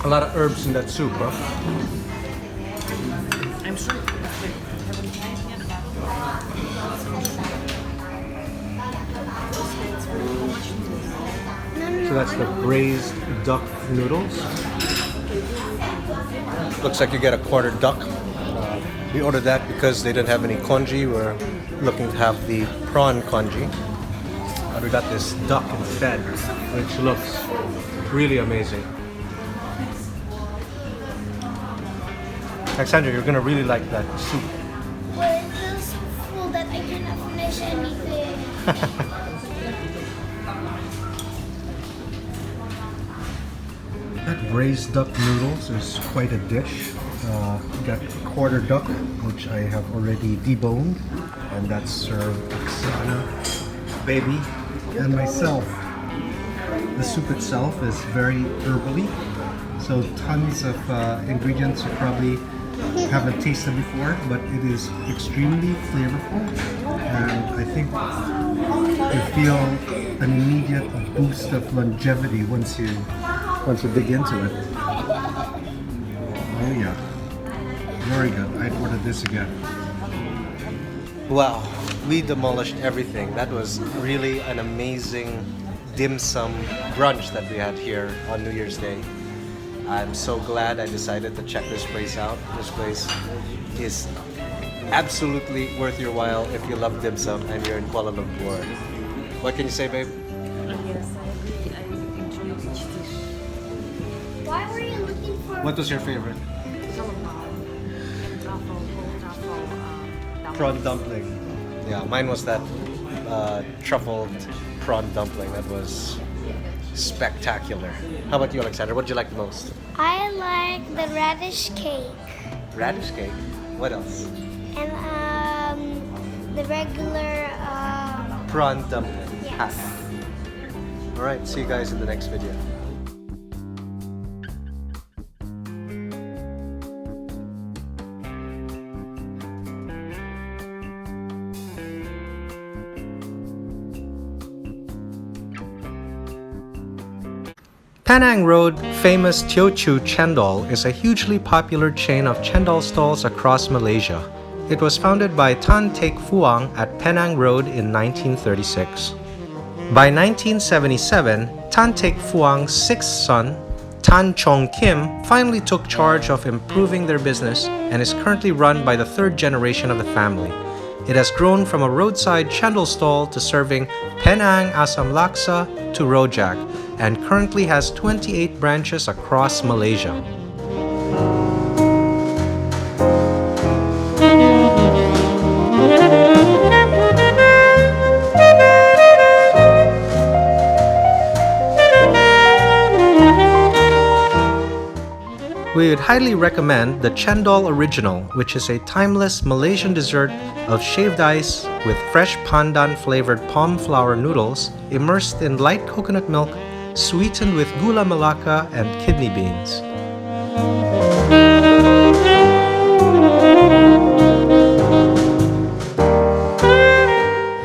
A lot of herbs in that soup, huh? I'm sure. So that's the braised duck noodles. Looks like you get a quarter duck. We ordered that because they didn't have any congee. We're looking to have the prawn congee. And we got this duck instead, which looks really amazing. Alexandra, you're gonna really like that soup. Well, it feels full that I cannot finish anything. That braised duck noodles is quite a dish. Got quarter duck, which I have already deboned, and that's served Oksana, baby, and myself. The soup itself is very herbally, so tons of ingredients you probably haven't tasted before, but it is extremely flavorful, and I think you feel an immediate boost of longevity once you dig into it. Oh yeah, very good. I'd order this again. Wow, we demolished everything. That was really an amazing dim sum brunch that we had here on New Year's Day. I'm so glad I decided to check this place out. This place is absolutely worth your while if you love dim sum and you're in Kuala Lumpur. What can you say, babe? Yes, I enjoy each dish. Why were you looking for? What was your favorite? Truffle, Prawn dumpling. Yeah, mine was that truffled prawn dumpling. That was spectacular. How about you, Alexander? What did you like the most? I like the radish cake Radish cake. What else? and the regular. Prawn dumpling. Yes. Alright, see you guys in the next video. Penang Road famous Teochew Cendol is a hugely popular chain of cendol stalls across Malaysia. It was founded by Tan Teck Fuang at Penang Road in 1936. By 1977, Tan Teck Fuang's sixth son, Tan Chong Kim, finally took charge of improving their business and is currently run by the third generation of the family. It has grown from a roadside cendol stall to serving Penang Asam Laksa to Rojak, and currently has 28 branches across Malaysia. We would highly recommend the Cendol Original, which is a timeless Malaysian dessert of shaved ice with fresh pandan flavored palm flour noodles immersed in light coconut milk, sweetened with gula melaka and kidney beans.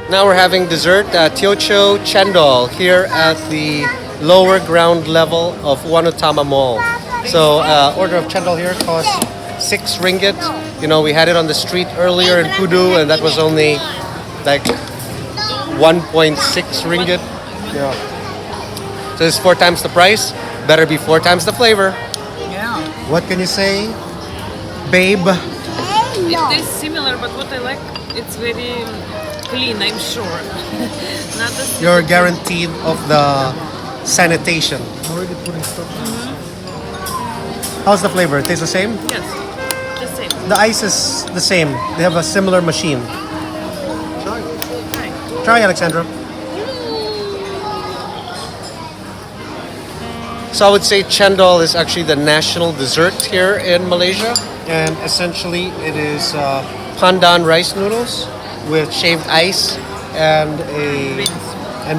Now we're having dessert, Teochew Cendol, here at the lower ground level of Wanutama Mall. So order of cendol here costs 6 ringgit. You know, we had it on the street earlier in Kudu, and that was only like 1.6 ringgit. Yeah. So it's 4 times the price. Better be 4 times the flavor. Yeah. What can you say, babe? It tastes similar, but what I like, it's very clean, I'm sure. Not the You're guaranteed of the sanitation. Already putting stuff in. How's the flavor? It tastes the same? Yes, the same. The ice is the same. They have a similar machine. Try, Alexandra. So I would say cendol is actually the national dessert here in Malaysia. And essentially it is pandan rice noodles with shaved ice and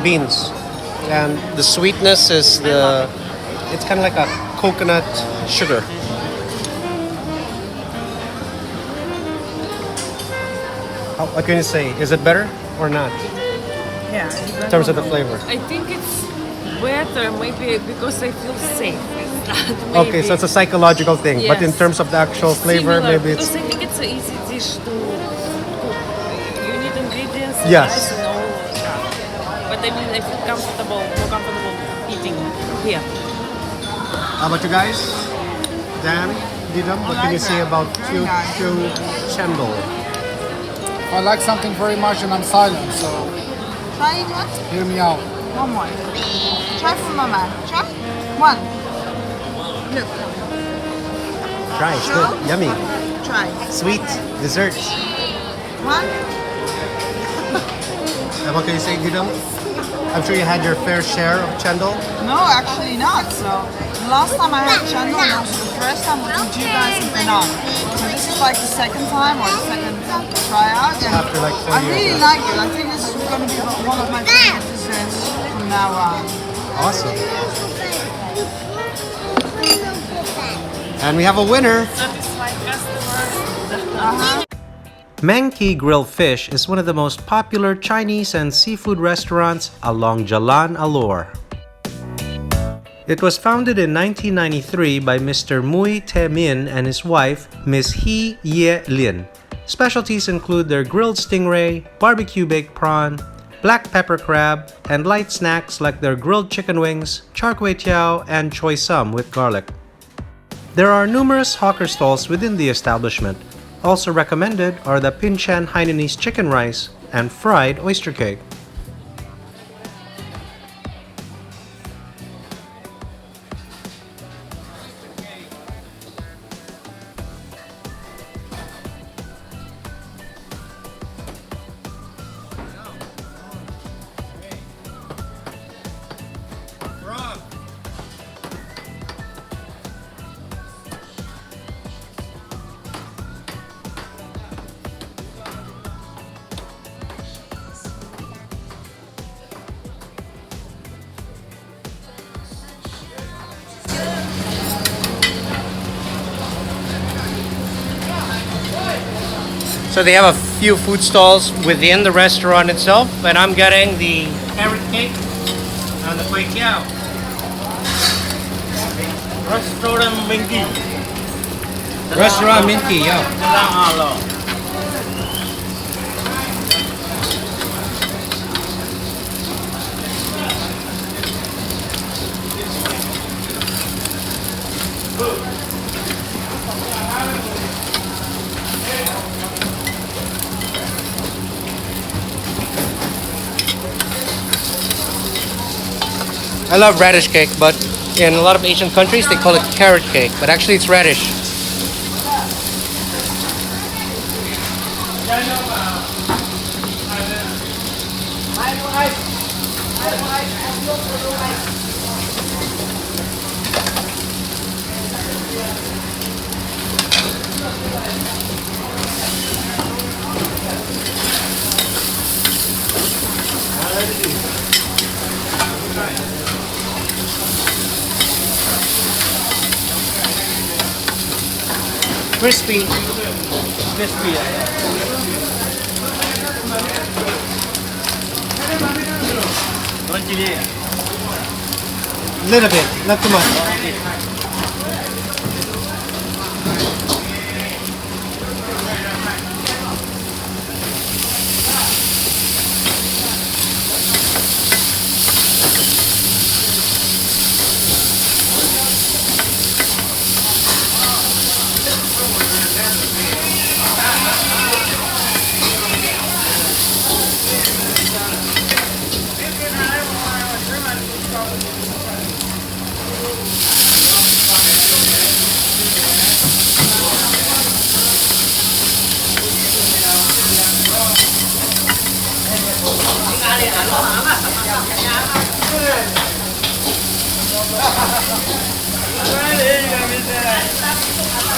beans. And the sweetness is it's kind of like a coconut sugar. What can you say? Is it better or not? Yeah. In terms of the flavor. I think it's better, maybe because I feel safe. Okay, so it's a psychological thing. Yes. But in terms of the actual flavor, Similar, maybe it's... because I think it's an easy dish to cook. You need ingredients. Yes. Rice and all that. But I mean, I feel more comfortable eating here. How about you guys? Dan, Didam, what can you say about Teochew Cendol? I like something very much and I'm silent, so Try it what? hear me out. One more. Try from Mama. Try. One. Look. Try, it's good. Yummy. Try. Sweet. Dessert. One. And what can you say, Didam? I'm sure you had your fair share of Cendol. No, actually not. So the last time I had cendol was the first time with you guys in Penang. So this is like the second time or the second tryout. And After like 4 I years, really yeah. like it. I think this is going to be one of my favorite desserts from now on. Awesome. And we have a winner. Satisfied customers. Weng Kee Grilled Fish is one of the most popular Chinese and seafood restaurants along Jalan Alor. It was founded in 1993 by Mr. Mui Te Min and his wife, Miss He Ye Lin. Specialties include their grilled stingray, barbecue baked prawn, black pepper crab, and light snacks like their grilled chicken wings, char kway teow, and choy sum with garlic. There are numerous hawker stalls within the establishment. Also recommended are the Pinchan Hainanese chicken rice and fried oyster cake. So they have a few food stalls within the restaurant itself, and I'm getting the carrot cake and the kway teow. Restaurant Yut Kee. Restaurant Yut Kee, yeah. I love radish cake, but in a lot of Asian countries they call it carrot cake, but actually it's radish. Crispy. Crispy. Don't chili. Little bit, not too much.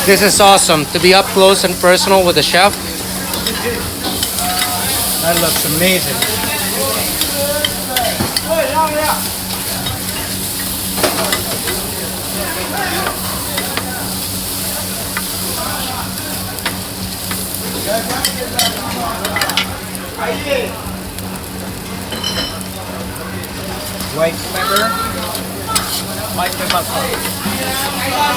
This is awesome to be up close and personal with the chef. That looks amazing. White pepper. White pepper sauce.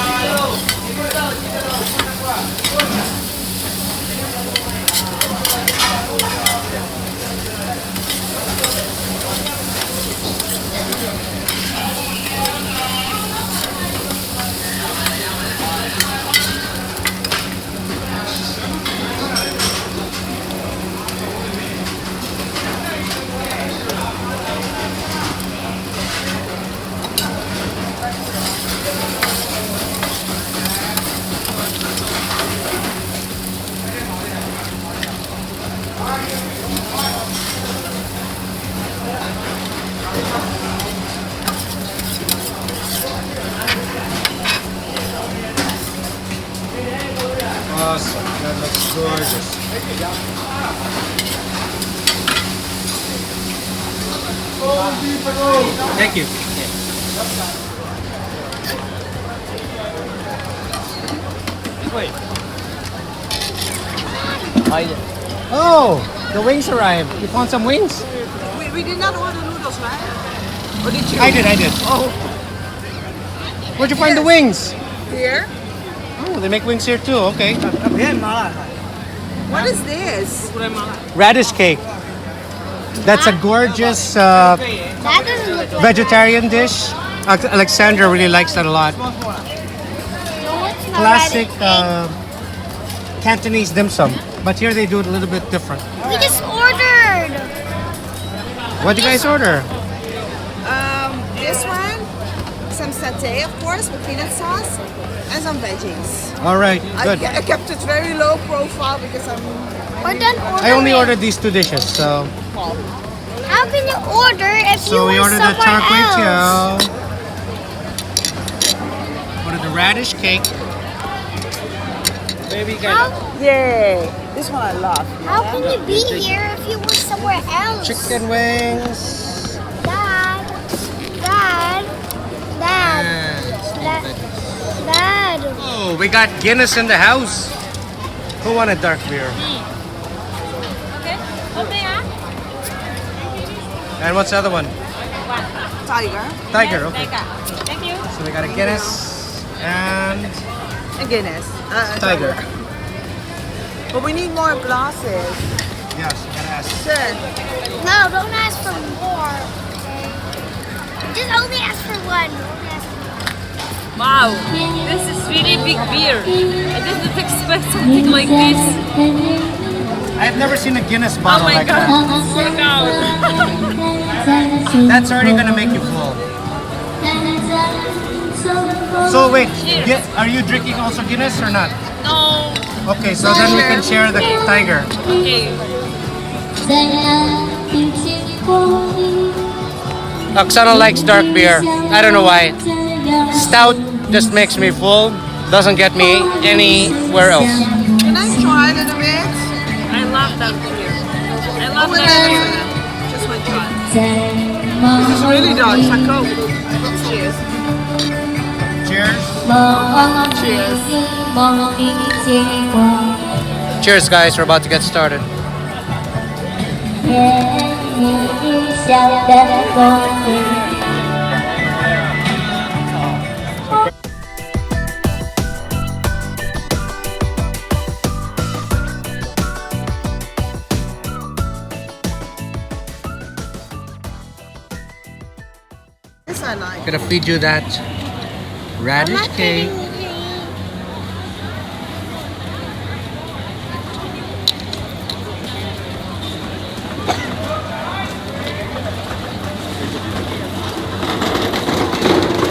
Awesome. That looks gorgeous. Thank you. Oh, the wings arrived. You found some wings? We did not order noodles, right? Or did you? I did. Oh, Where'd you find the wings? here? Oh, they make wings here too. Okay. What is this? Radish cake. That's a gorgeous That doesn't look like vegetarian dish. Alexandra really likes that a lot. No, it's not Classic ready. Cantonese dim sum. But here they do it a little bit different. We just ordered. What do you guys order? This one, some satay, of course, with peanut sauce, and some veggies. All right, good. I kept it very low profile because I'm. We're done ordering. I only ordered these two dishes, so. How can you order if you So we were ordered the somewhere char else? kway teow. Ordered the radish cake. Baby How, Yay! This one I love. how can you be here if you were somewhere else? Chicken wings. Dad. Dad. Dad. Dad. Oh, we got Guinness in the house. Who wanted dark beer? And what's the other one? Tiger. Tiger, okay. Thank you. So we got a Guinness and And Guinness. Tiger. But we need more glasses. Yes, you gotta ask. Sir. No, don't ask for more. Just only ask for one. Only ask for Wow, this is really big beer. I didn't expect something like this. I've never seen a Guinness Oh bottle my like god, that. look out. That's already gonna make you full. So wait, are you drinking also Guinness or not? No. Okay, so then we can share the Tiger. Okay. Oksana likes dark beer. I don't know why. Stout just makes me full. Doesn't get me anywhere else. Can I try it in a bit? I love that beer. I love Oh, that beer. just one try. This is really dark. It's like Coke. Cheers. Cheers. Cheers, guys. We're about to get started. This I like. Gonna feed you that radish cake.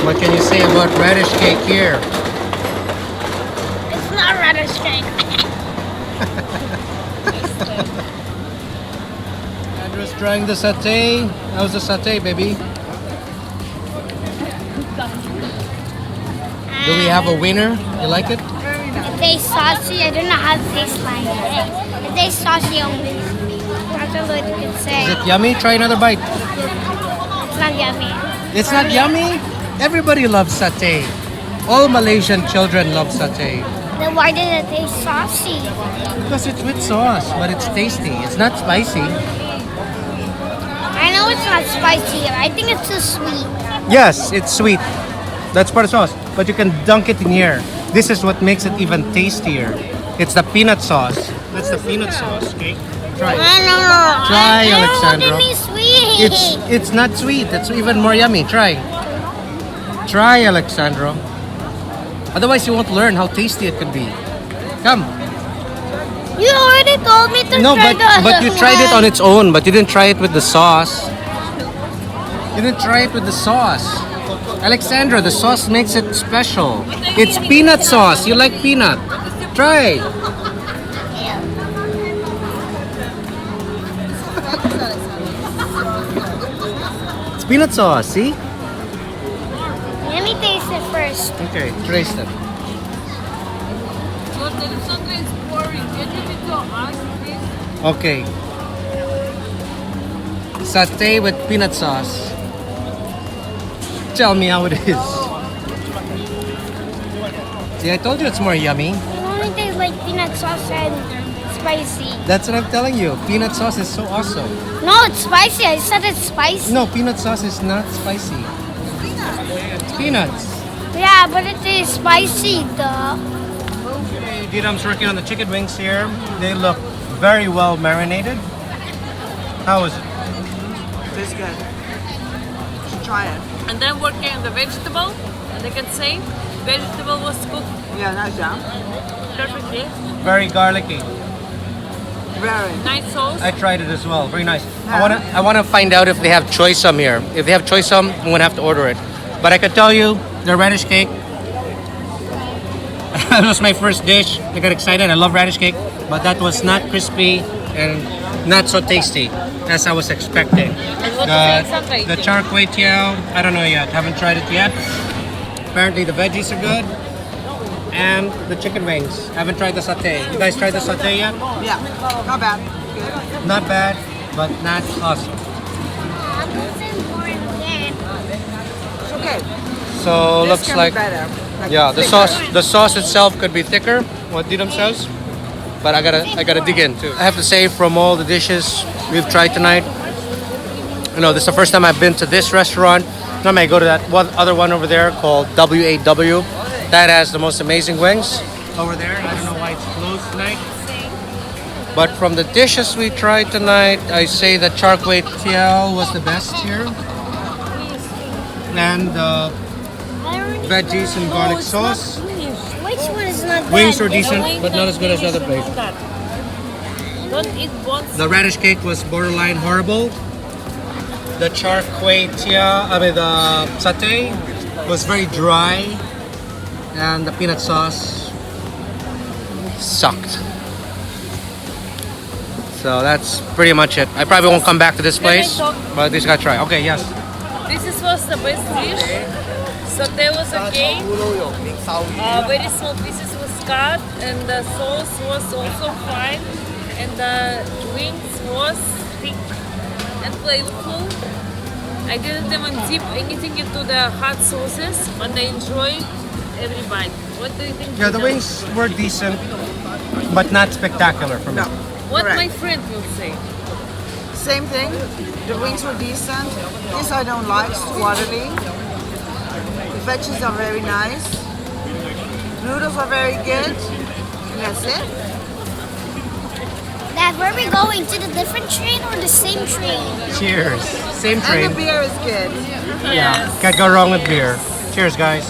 What can you say about radish cake here? It's not radish cake. Andrew's trying the satay. How's the satay, baby? Do we have a winner? You like it? It tastes saucy. I don't know how it tastes like. It tastes saucy only. That's all I can say. Is it yummy? Try another bite. It's not yummy. It's not yummy? Everybody loves satay. All Malaysian children love satay. Then why does it taste saucy? Because it's with sauce, but it's tasty. It's not spicy. I know it's not spicy. I think it's too sweet. Yes, it's sweet. That's part of sauce. But you can dunk it in here. This is what makes it even tastier. It's the peanut sauce. That's the peanut sauce, okay? Try. No. Try, I don't Alexandra. want any sweet. It's not sweet. It's even more yummy. Try. Try, Alexandra. Otherwise, you won't learn how tasty it can be. Come. You already told me to No, try but you tried it on its own, but you didn't try it with the sauce. You didn't try it with the sauce. Alexandra, the sauce makes it special. It's peanut sauce. You like peanut. Try. It's peanut sauce, see? Let me taste it first. Okay, taste it. But the risotto is boring. Can you tell us, please? Okay. Satay with peanut sauce. Tell me how it is. See, I told you it's more yummy. It only tastes like peanut sauce and spicy. That's what I'm telling you. Peanut sauce is so awesome. No, it's spicy. I said it's spicy. No, peanut sauce is not spicy. It's peanuts. Yeah, but it is spicy though. Okay, Didam's working on the chicken wings here. They look very well marinated. How is it? Tastes good. You should try it. And then working on the vegetable, and I can say vegetable was cooked Yeah, nice, yeah. perfectly. Very garlicky. Very. Nice sauce. I tried it as well. Very nice. I wanna find out if they have choy sum here. If they have choy sum, I'm gonna have to order it. But I can tell you, the radish cake. That was my first dish. I got excited. I love radish cake, but that was not crispy and not so tasty as I was expecting. And what is it? The char kway teow, I don't know yet. Haven't tried it yet. Apparently the veggies are good. And the chicken wings. Haven't tried the satay. You guys tried the satay yet? Yeah, not bad. Good. Not bad, but not awesome. It's okay. So This looks can like be better. Like yeah, the thicker. sauce itself could be thicker, what Didam says. But I gotta dig in too. I have to say, from all the dishes we've tried tonight, you know, this is the first time I've been to this restaurant. I may go to that other one over there called W8W. That has the most amazing wings over there. I don't know why it's closed tonight. But from the dishes we tried tonight, I say that char kway teow was the best here. And veggies and garlic sauce. Which one is not bad? Wings were decent, but not as good as the other place. Don't eat once. The radish cake was borderline horrible. The char kway teow, the satay was very dry. And the peanut sauce sucked. So that's pretty much it. I probably won't come back to this place, but at least I gotta try. Okay, yes. This was the best dish. Satay was okay. Very small pieces was cut, and the sauce was also fine, and the wings was thick and flavorful. I didn't even dip anything into the hot sauces, but I enjoyed every bite. What do you think? Yeah, the Gina? wings were decent, but not spectacular for me. No. What Correct. my friend will say. Same thing. The wings were decent. This I don't like. It's too watery. The veggies are very nice. Noodles are very good. And that's it. Dad, where are we going? To the different train or the same train? Cheers. Same And train. the beer is good. Yeah, can't go wrong with beer. Cheers, guys.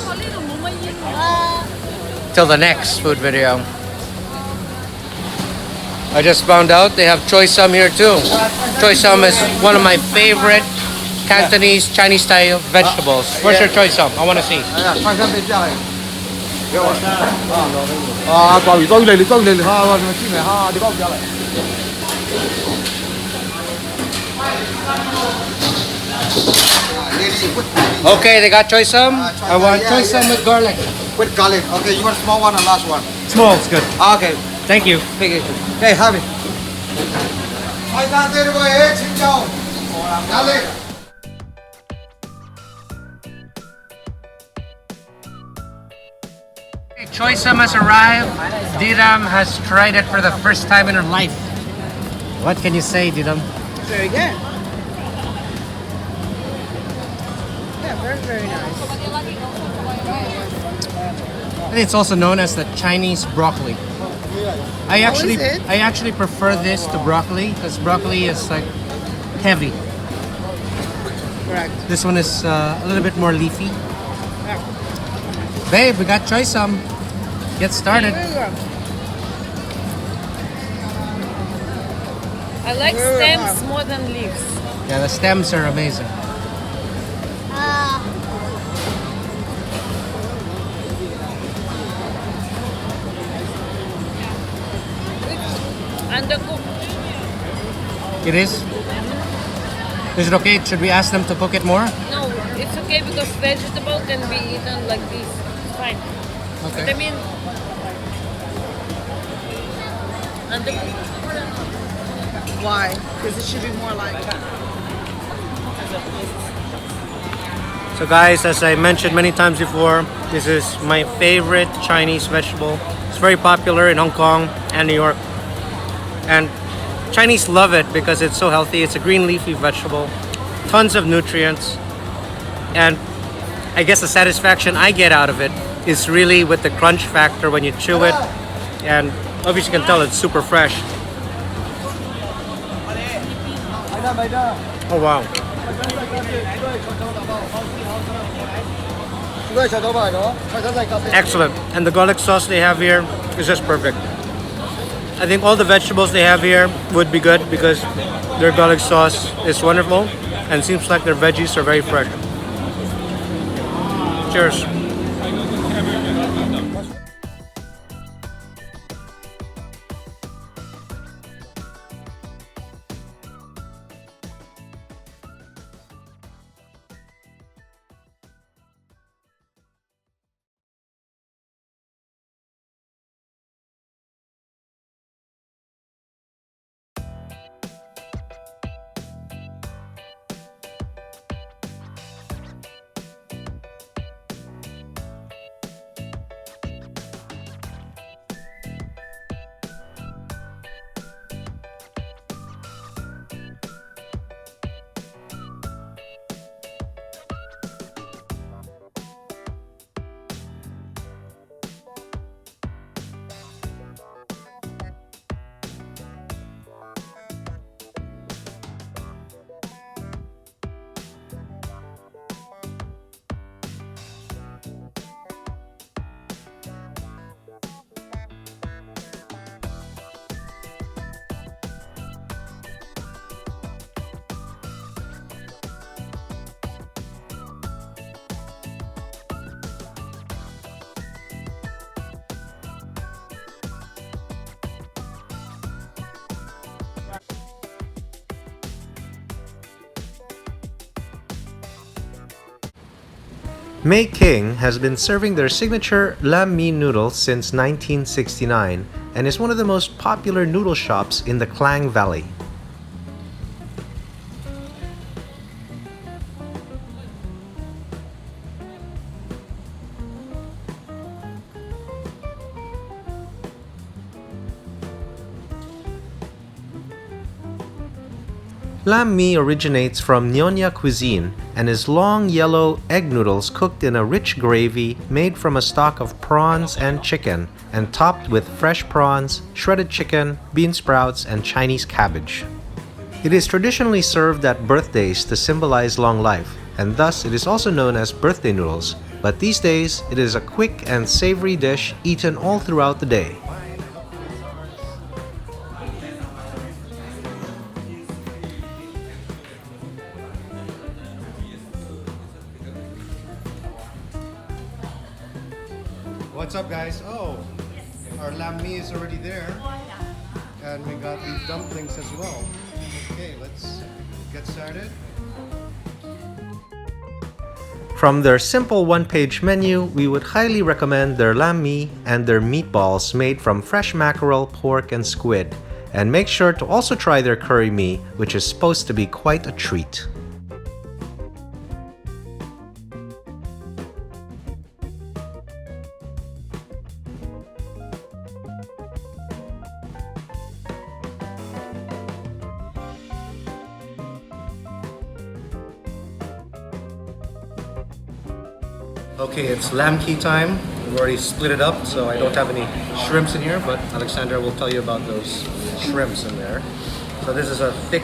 Till the next food video. I just found out they have choy sum here too. Choy sum is one of my favorite Cantonese Chinese style vegetables. Where's your choy sum? I want to see. Okay, they got choy sum. I want choy sum with garlic. with garlic. Okay, you want small one or large one? Small, it's good. Okay, Thank you. take it. Hey, have it. Garlic. Choi Sum has arrived. Didam has tried it for the first time in her life. What can you say, Didam? Very good. Yeah, very, very nice. I think it's also known as the Chinese broccoli. I actually prefer this to broccoli because broccoli is like heavy. Correct. This one is a little bit more leafy. Babe, we got Choi Sum. Get started. I like stems more than leaves. Yeah, the stems are amazing. Undercooked. It is? Is it okay? Should we ask them to cook it more? No, it's okay because vegetable can be eaten like this. It's fine. Okay. But I mean, undercooked. Why? Because it should be more like. So guys, as I mentioned many times before, this is my favorite Chinese vegetable. It's very popular in Hong Kong and New York. And Chinese love it because it's so healthy. It's a green leafy vegetable, tons of nutrients. And I guess the satisfaction I get out of it is really with the crunch factor when you chew it. And obviously you can tell it's super fresh. Oh wow. Excellent. And the garlic sauce they have here is just perfect. I think all the vegetables they have here would be good because their garlic sauce is wonderful and it seems like their veggies are very fresh. Cheers. Mei King has been serving their signature lam mee noodles since 1969 and is one of the most popular noodle shops in the Klang Valley. Lam mee originates from Nyonya cuisine and is long yellow egg noodles cooked in a rich gravy made from a stock of prawns and chicken and topped with fresh prawns, shredded chicken, bean sprouts, and Chinese cabbage. It is traditionally served at birthdays to symbolize long life, and thus it is also known as birthday noodles, but these days it is a quick and savory dish eaten all throughout the day. What's up, guys? Oh, our lam mee is already there, and we got the dumplings as well. Okay, let's get started. From their simple one-page menu, we would highly recommend their lamb mee and their meatballs made from fresh mackerel, pork, and squid. And make sure to also try their curry mee, which is supposed to be quite a treat. Okay, it's lamb key time. We've already split it up, so I don't have any shrimps in here, but Alexandra will tell you about those shrimps in there. So this is a thick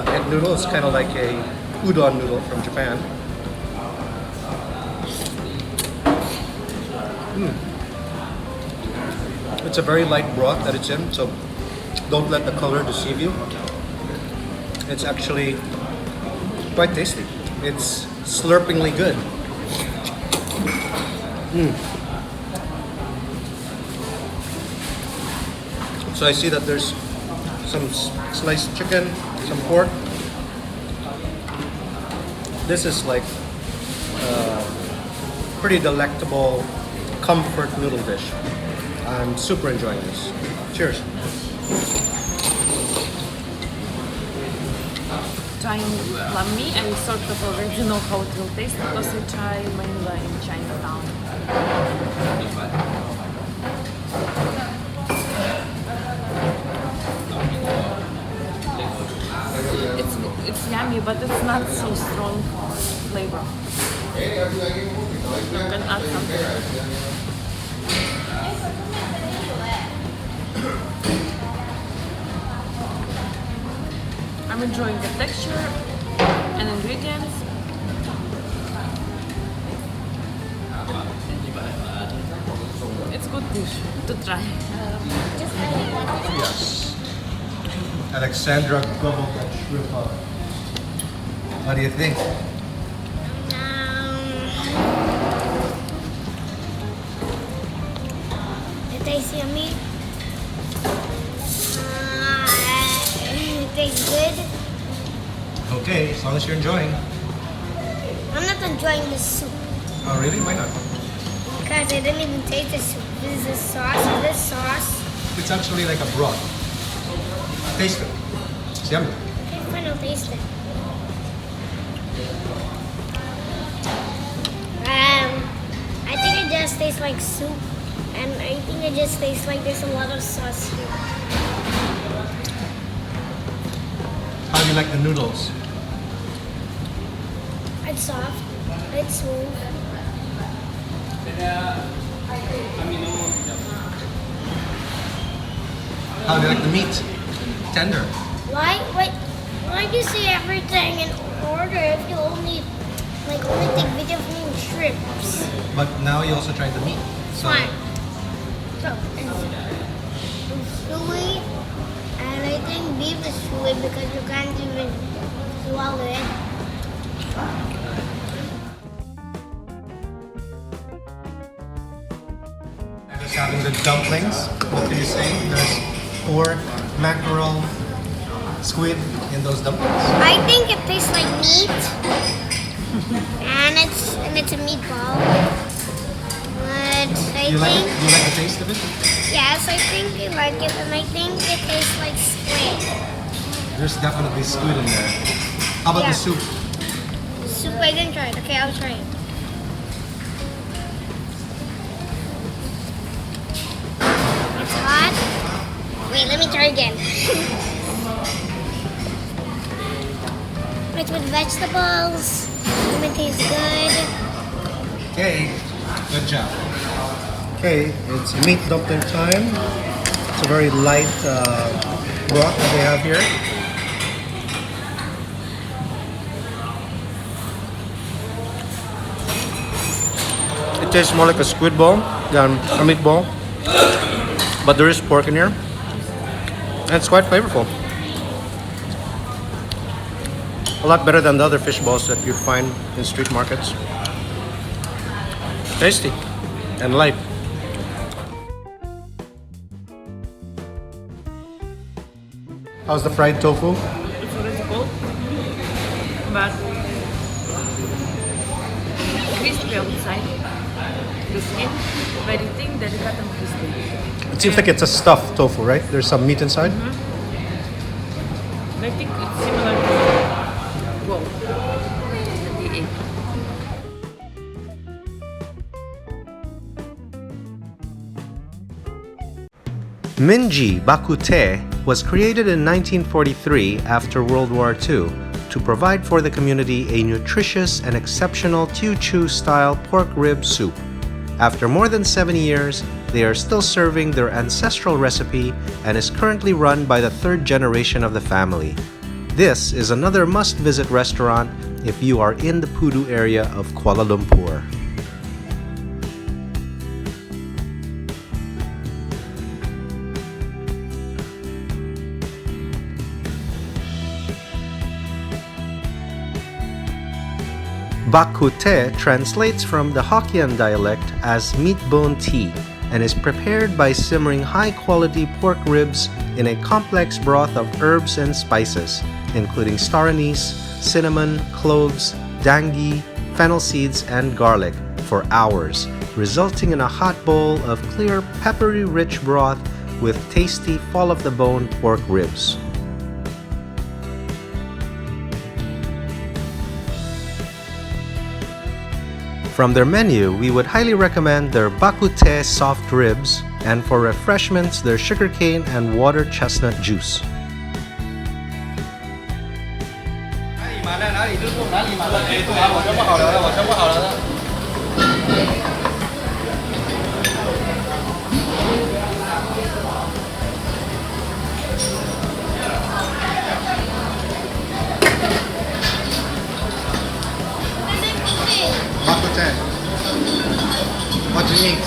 egg noodle. It's kind of like a udon noodle from Japan. It's a very light broth that it's in, so don't let the color deceive you. It's actually quite tasty. It's slurpingly good. So I see that there's some sliced chicken, some pork. This is like pretty delectable comfort noodle dish. I'm super enjoying this. Cheers. Trying lamb mee and sort of already know how it will taste because I try manila in Chinatown. It's yummy, but it's not so strong flavor. You can add something. I'm enjoying the texture and ingredients. It's good dish to try. Yes. Alexandra gobbled that shrimp up. What do you think? It tastes yummy. It tastes good. Okay, as long as you're enjoying. I'm not enjoying the soup Oh, really? Why not? because I didn't even taste the soup. This is the sauce. Is this sauce? It's actually like a broth. Taste it. It's yummy. Okay, fine, I'll taste it. I think it just tastes like soup, and I think it just tastes like there's a lot of sauce here. How do you like the noodles? It's soft. It's smooth. How do you like the meat? Tender. Why do you say everything in order if you only take video of me and shrimps? But now you also tried the meat. So Fine. So it's chewy, and I think beef is chewy because you can't even swallow it. just having the dumplings. What can you say? There's pork, mackerel, squid in those dumplings. I think it tastes like meat, and it's a meatball. But You like the taste of it? yes, I think I like it, and I think it tastes like squid. There's definitely squid in there. How about Yeah. the soup? Soup, I didn't try it. Okay, I'll try it. It's hot. Wait, let me try again. It's with vegetables. It tastes good. Okay, good job. Okay, it's meat dumpling time. It's a very light broth that they have here. It tastes more like a squid ball than a meatball, but there is pork in here, and it's quite flavorful. A lot better than the other fish balls that you'd find in street markets. Tasty and light. How's the fried tofu? It's already cold, but outside, the skin, very thin, delicate and crispy. It seems like it's a stuffed tofu, right? There's some meat inside. I think it's similar to wow, the egg. Minji Bak Kut Teh was created in 1943 after World War II to provide for the community a nutritious and exceptional Teochew-style pork rib soup. After more than 70 years, they are still serving their ancestral recipe and is currently run by the third generation of the family. This is another must-visit restaurant if you are in the Pudu area of Kuala Lumpur. Bak Kut Teh translates from the Hokkien dialect as meat bone tea and is prepared by simmering high-quality pork ribs in a complex broth of herbs and spices, including star anise, cinnamon, cloves, dangi, fennel seeds, and garlic for hours, resulting in a hot bowl of clear, peppery-rich broth with tasty fall-of-the-bone pork ribs. From their menu, we would highly recommend their Bak Kut Teh soft ribs, and for refreshments, their sugarcane and water chestnut juice. Bak Kut Teh. What do you eat?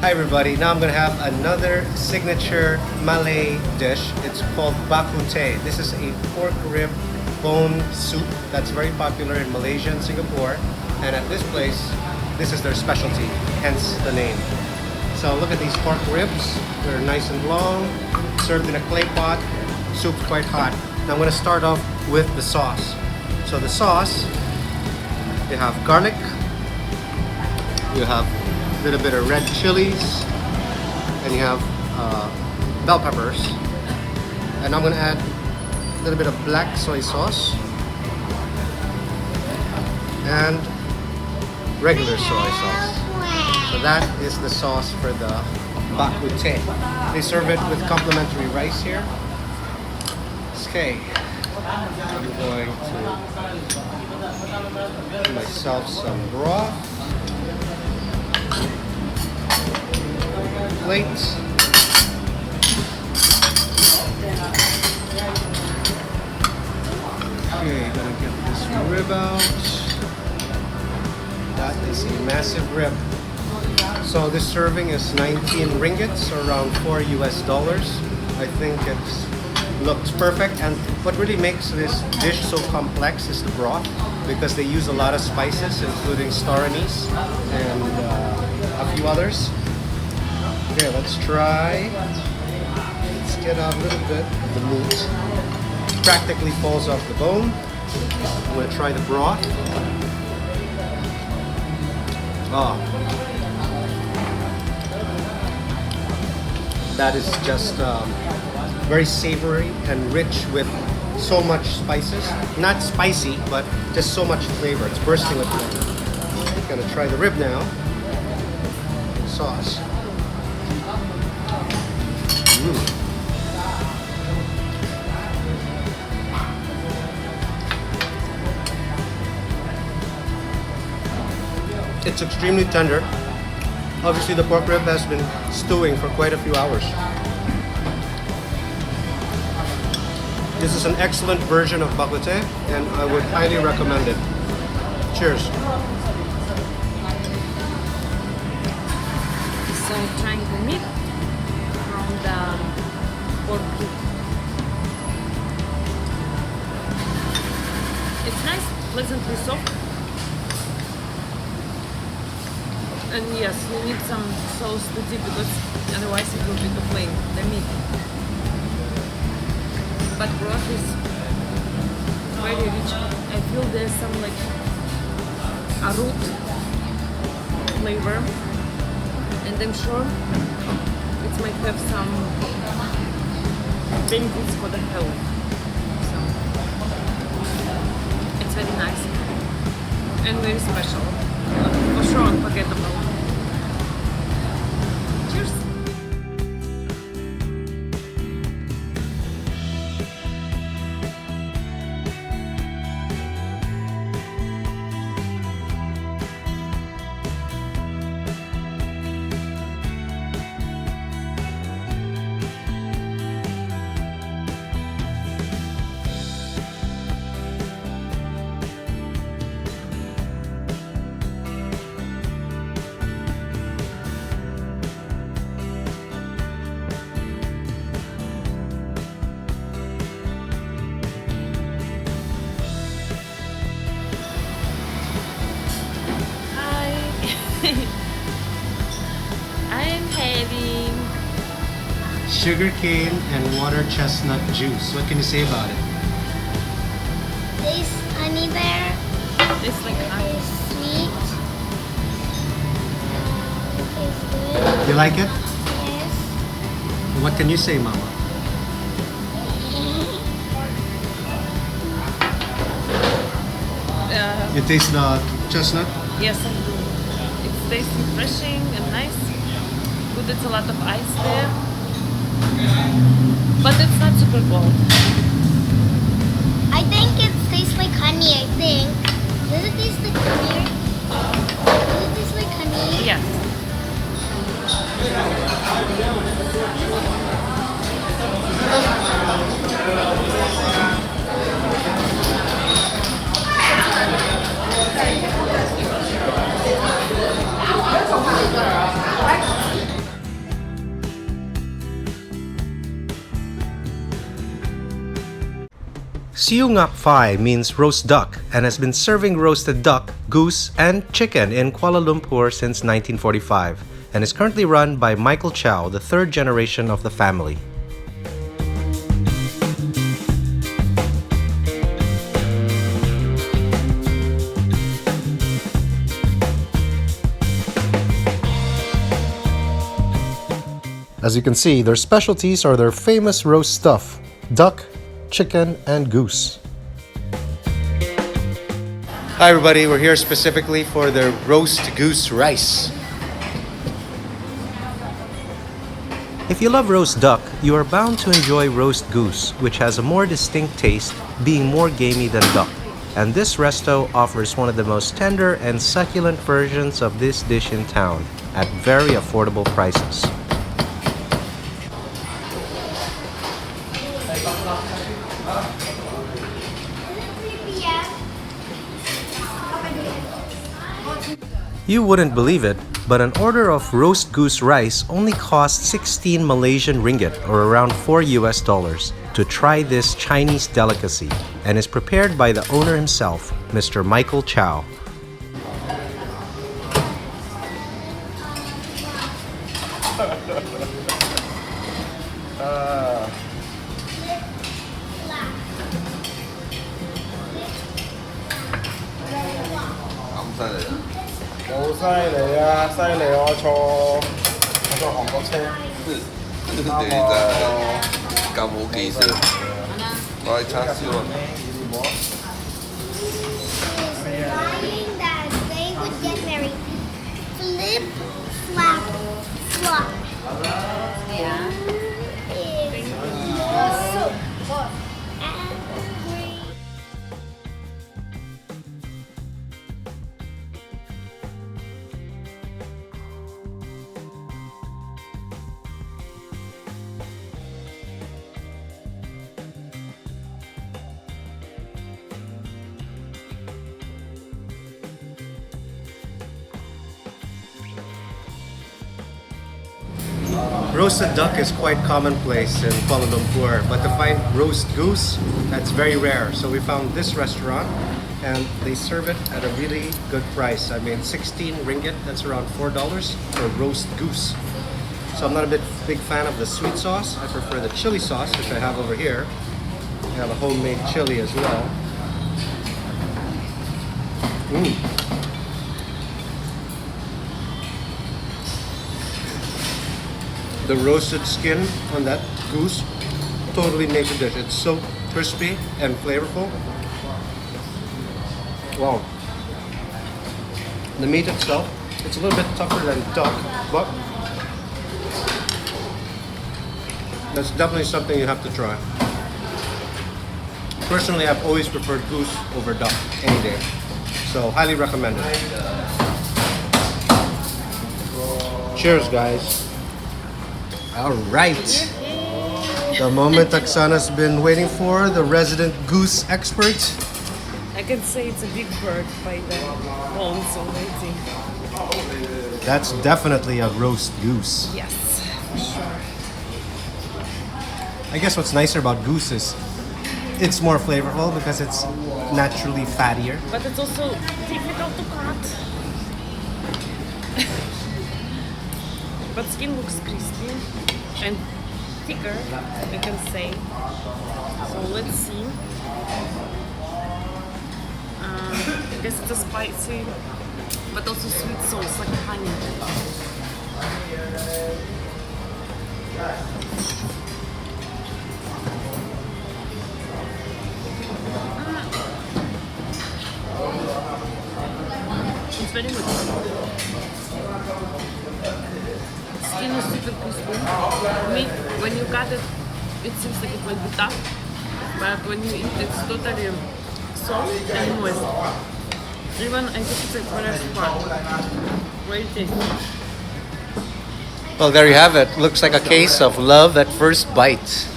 Hi everybody, now I'm going to have another signature Malay dish. It's called Bak Kut Teh. This is a pork rib bone soup that's very popular in Malaysia and Singapore. And at this place, this is their specialty, hence the name. So look at these pork ribs. They're nice and long, served in a clay pot. Soup's quite hot. Now I'm going to start off with the sauce. So the sauce, you have garlic, you have a little bit of red chilies, and you have bell peppers. And I'm going to add a little bit of black soy sauce and regular soy sauce. So that is the sauce for the Bak Kut Teh. They serve it with complimentary rice here. Okay, I'm going to give myself some broth. Plate. Okay, gonna get this rib out. That is a massive rib. So this serving is 19 ringgits, or around $4 US. I think it looks perfect, and what really makes this dish so complex is the broth, because they use a lot of spices, including star anise and a few others. Okay, let's try. Let's get out a little bit of the meat. Practically falls off the bone. I'm going to try the broth. Oh, that is just very savory and rich with so much spices. Not spicy, but just so much flavor. It's bursting with flavor. Gonna try the rib now. Sauce. It's extremely tender. Obviously the pork rib has been stewing for quite a few hours. This is an excellent version of bak kut teh, and I would highly recommend it. Cheers. So trying the meat from the pork rib. It's nice, pleasantly soft. And yes, you need some sauce to dip because otherwise it will be too plain, the meat. But broth is very rich. I feel there's some like a root flavor, and I'm sure it might have some benefits for the health. So it's very nice and very special. For sure unforgettable. Cheers! I'm having Sugar cane and water chestnut juice. What can you say about it? Tastes honey bear. it's like It's sweet. It tastes good. You like it? Yes. What can you say, Mama? You taste the chestnut? yes, I do. It tastes refreshing and nice. Good, it's a lot of ice there, but it's not super cold. I think it tastes like honey, I think. Does it taste like honey? Does it taste like honey? Yes. Siu Ngap Phai means roast duck and has been serving roasted duck, goose, and chicken in Kuala Lumpur since 1945 and is currently run by Michael Chow, the third generation of the family. As you can see, their specialties are their famous roast stuff, duck, chicken, and goose. Hi everybody, we're here specifically for the roast goose rice. If you love roast duck, you are bound to enjoy roast goose, which has a more distinct taste, being more gamey than duck. And this resto offers one of the most tender and succulent versions of this dish in town at very affordable prices. You wouldn't believe it, but an order of roast goose rice only costs 16 Malaysian ringgit or around $4 to try this Chinese delicacy and is prepared by the owner himself, Mr. Michael Chow. That they would get married flip, flap, flop. Yeah. Soup. Roasted duck is quite commonplace in Kuala Lumpur, but to find roast goose, that's very rare. So we found this restaurant and they serve it at a really good price. I mean, 16 ringgit, that's around $4 for roast goose. So I'm not a big fan of the sweet sauce. I prefer the chili sauce, which I have over here. I have a homemade chili as well. The roasted skin on that goose totally makes a dish. It's so crispy and flavorful. Wow. The meat itself, it's a little bit tougher than duck, but that's definitely something you have to try. Personally, I've always preferred goose over duck any day. So, highly recommended. Cheers, guys. All right. The moment Oksana's been waiting for, the resident goose expert. I can say it's a big bird by the bones already. That's definitely a roast goose. Yes, for sure. I guess what's nicer about goose is it's more flavorful because it's naturally fattier. But it's also difficult to cut. But skin looks crispy and thicker, I can say. So let's see. I guess it's a spicy, but also sweet sauce like honey. It's very good. Skin is super crispy. Meat, when you cut it, it seems like it will be tough, but when you eat, it's totally soft and moist. Even I think it's a fresh part. Very tasty. Well, there you have it. Looks like a case of love at first bite.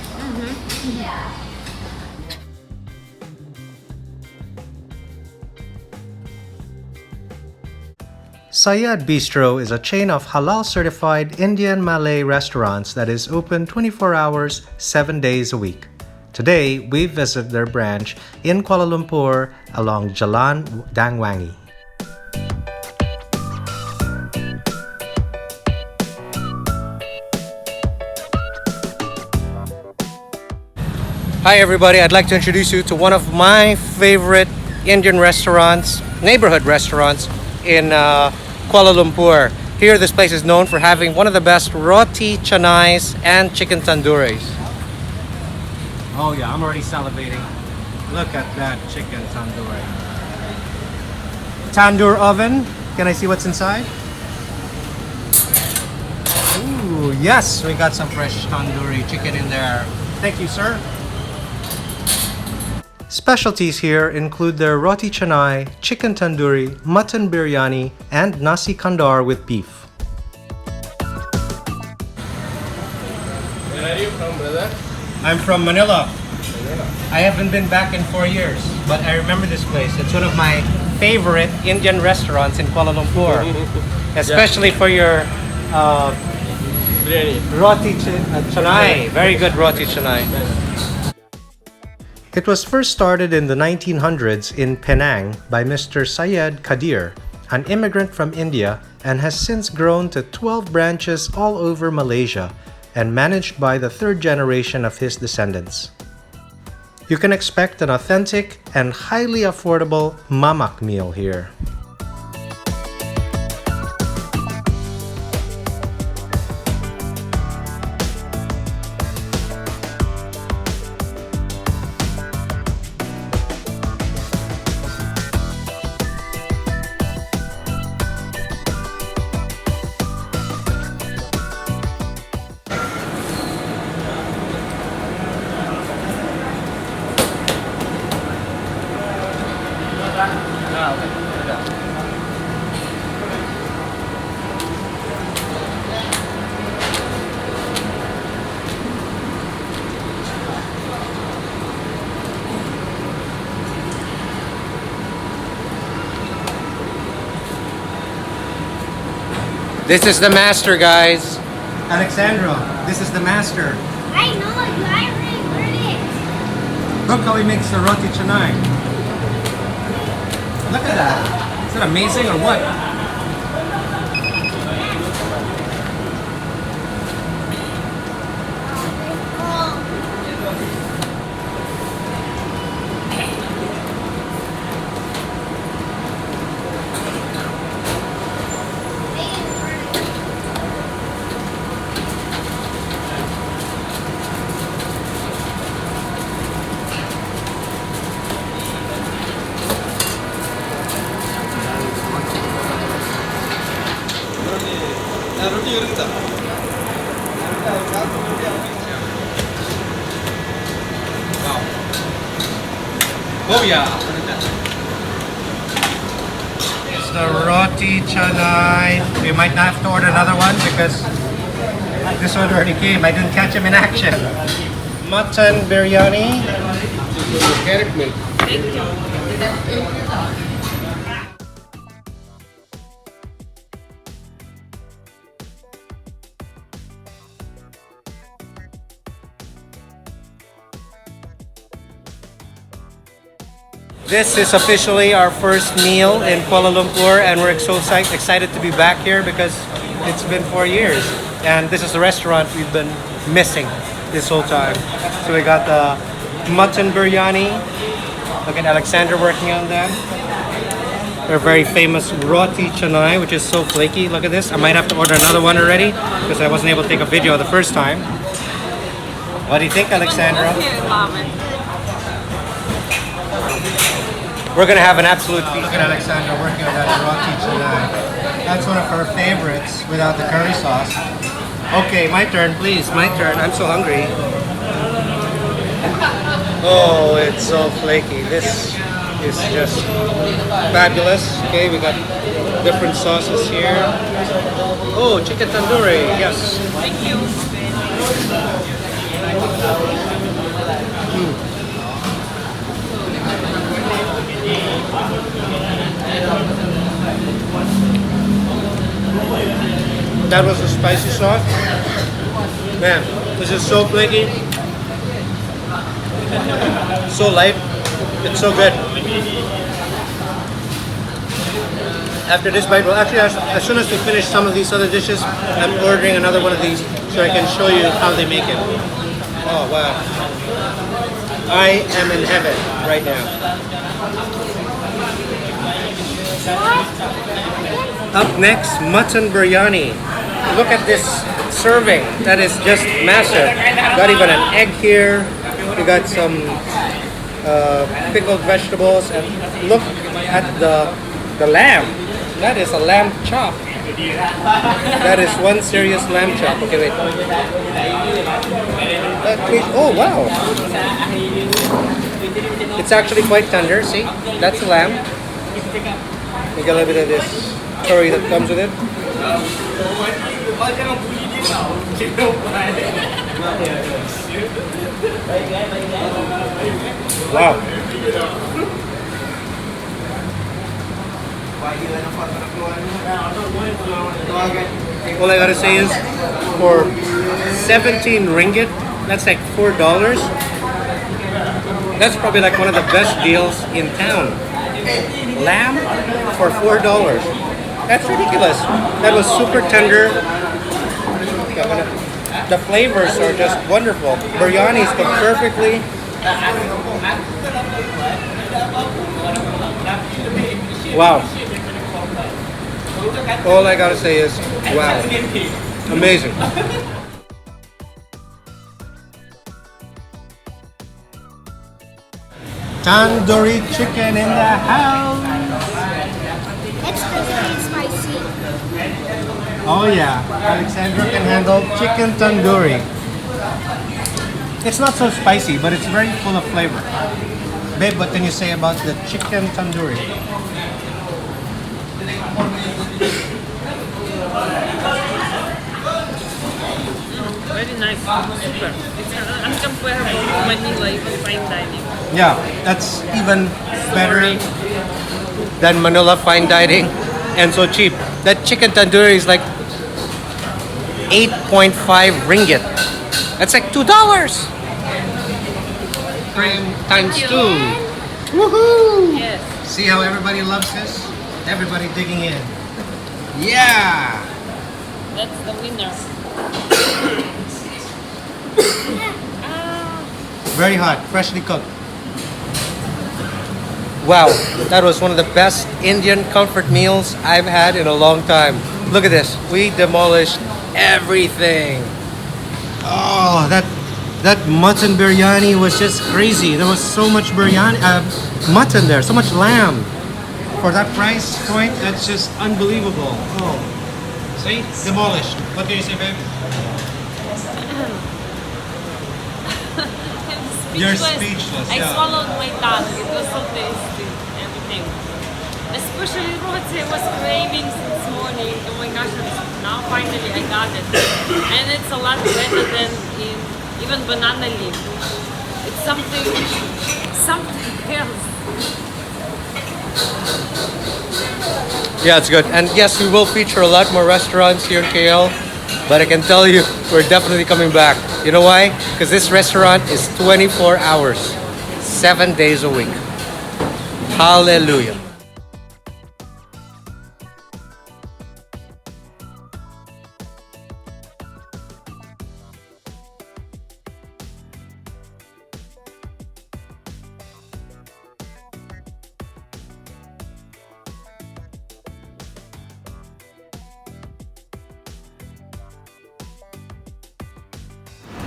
Syed Bistro is a chain of halal certified Indian Malay restaurants that is open 24 hours, 7 days a week. Today, we visit their branch in Kuala Lumpur along Jalan Dang Wangi. Hi everybody, I'd like to introduce you to one of my favorite Indian restaurants, neighborhood restaurants in Kuala Lumpur. Here, this place is known for having one of the best roti canais and chicken tandoori's. Oh yeah, I'm already salivating. Look at that chicken tandoori. Tandoor oven. Can I see what's inside? Ooh, yes, we got some fresh tandoori chicken in there. Thank you, sir. Specialties here include their roti canai, chicken tandoori, mutton biryani, and nasi kandar with beef. Where are you from, brother? I'm from Manila. I haven't been back in 4 years, but I remember this place. It's one of my favorite Indian restaurants in Kuala Lumpur, especially for your roti canai. Very good roti canai. It was first started in the 1900s in Penang by Mr. Syed Kadir, an immigrant from India, and has since grown to 12 branches all over Malaysia and managed by the third generation of his descendants. You can expect an authentic and highly affordable mamak meal here. This is the master, guys. Alexandra, this is the master. I know, you already heard it. Look how he makes the roti canai. Look at that. Is that amazing or what? Oh yeah. It's the roti canai. We might not have to order another one because this one already came. I didn't catch him in action. Mutton biryani. Carrot milk. This is officially our first meal in Kuala Lumpur, and we're so excited to be back here because it's been 4 years. And this is the restaurant we've been missing this whole time. So we got the mutton biryani. Look at Alexander working on that. Our very famous roti canai, which is so flaky. Look at this. I might have to order another one already because I wasn't able to take a video the first time. What do you think, Alexandra? We're gonna have an absolute feast. Look at Alexandra working on that roti canai. That's one of her favorites without the curry sauce. Okay, my turn, please. My turn. I'm so hungry. Oh, it's so flaky. This is just fabulous. Okay, we got different sauces here. Oh, chicken tandoori. Yes. Thank you. That was the spicy sauce. Man, this is so flaky. So light. It's so good. After this bite, well actually as soon as we finish some of these other dishes, I'm ordering another one of these so I can show you how they make it. Oh wow. I am in heaven right now. Up next, mutton biryani. Look at this serving. That is just massive. Got even an egg here. We got some pickled vegetables, and look at the lamb. That is a lamb chop. That is one serious lamb chop. Okay, wait. Oh wow! It's actually quite tender. See, that's a lamb. We got a little bit of this curry that comes with it. Wow. All I gotta say is, for 17 ringgit, that's like $4. That's probably like one of the best deals in town. Lamb for $4. That's ridiculous. That was super tender. The flavors are just wonderful. Biryani is cooked perfectly. Wow. All I gotta say is, wow. Amazing. Tandoori chicken in the house. It's really spicy. Oh yeah, Alexandra can handle chicken tandoori. It's not so spicy, but it's very full of flavor. Babe, what can you say about the chicken tandoori? Very nice. Super. It's uncomparable to Manila, even fine dining. Yeah, that's even better than Manila fine dining, and so cheap. That chicken tandoori is like 8.5 ringgit. That's like $2. Times 2. Woohoo! Yes. See how everybody loves this? Everybody digging in. Yeah! That's the winner. Very hot, freshly cooked. Wow, that was one of the best Indian comfort meals I've had in a long time. Look at this. We demolished everything. Oh, that mutton biryani was just crazy. There was so much biryani, mutton there, so much lamb. For that price point, that's just unbelievable. Oh, see? Demolished. What do you say, babe? You're speechless. I Yeah. swallowed my tongue. It was so tasty. Everything. Especially roti. I was craving since morning. Oh my gosh, now finally I got it. And it's a lot better than in even banana leaf. It's something else. Yeah, it's good. And yes, we will feature a lot more restaurants here in KL. But I can tell you, we're definitely coming back. You know why? Because this restaurant is 24 hours, 7 days a week. Hallelujah.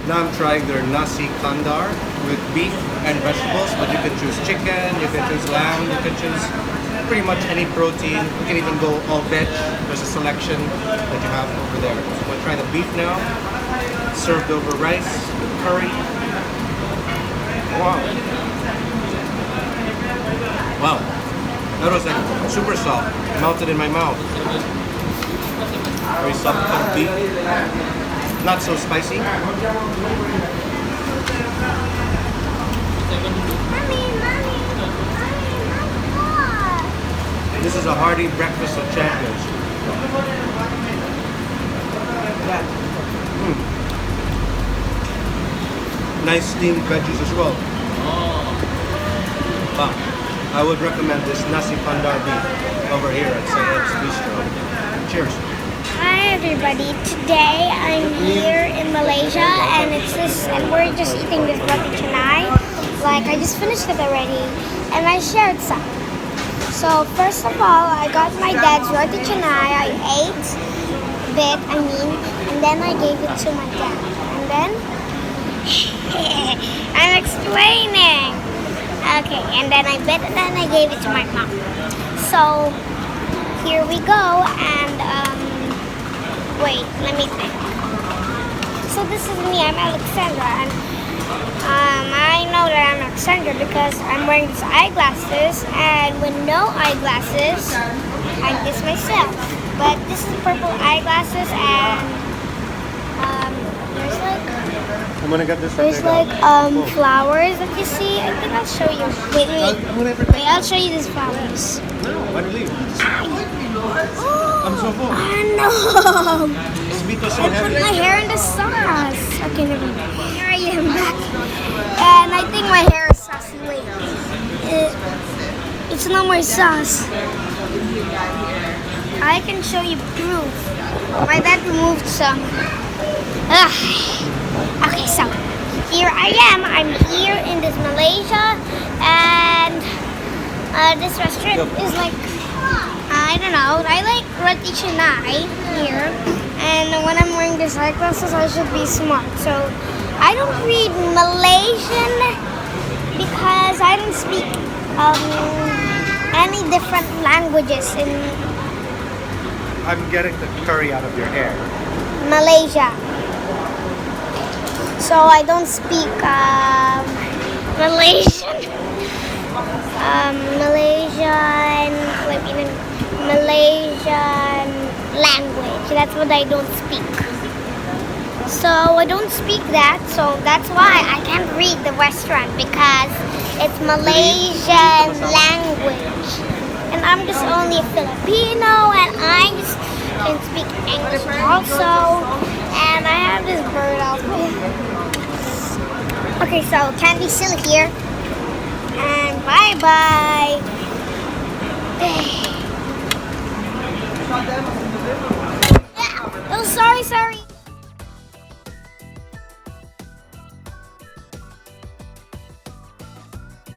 Now I'm trying their Nasi Kandar with beef and vegetables, but you can choose chicken, you can choose lamb, you can choose pretty much any protein. You can even go all veg. There's a selection that you have over there. So we'll try the beef now, served over rice, curry. Wow. Wow. That was like super soft, melted in my mouth. Very soft cooked beef. Not so spicy. This is a hearty breakfast of champions. Nice steamed veggies as well. Wow. I would recommend this Nasi Kandar beef over here at Sayed's Bistro. Cheers. Hi everybody, today I'm here in Malaysia and we're just eating this roti canai. Like I just finished it already and I shared some. So first of all, I got my dad's roti canai. I ate a bit, and then I gave it to my dad. And then I'm explaining. Okay, and then I bit and then I gave it to my mom. So here we go and wait, let me think. So this is me, I'm Alexandra, and I know that I'm Alexandra because I'm wearing these eyeglasses, and with no eyeglasses, I'm just myself. But this is purple eyeglasses, and there's like I'm gonna get this. there's like flowers that you see. I think I'll show you. Wait, I'll show you these flowers. No, why do you leave? I'm so full. Oh no! It's so I put heavy. my hair in the sauce. Okay, never mind. Here I am back. And I think my hair is saucy. Wait. It's no more sauce. I can show you proof. My dad removed some. Okay, so here I am. I'm here in this Malaysia. And this restaurant is like, I don't know. I like roti canai here. And when I'm wearing these eyeglasses, I should be smart. So I don't read Malaysian because I don't speak any different languages in I'm getting the curry out of your hair. Malaysia. So I don't speak Malaysian. Malaysian language. That's what I don't speak. So I don't speak that. So that's why I can't read the restaurant because it's Malaysian language. And I'm just only a Filipino, and I'm just can speak English also. And I have this bird out there. Okay, so Candy's still here. And bye-bye. Oh, sorry.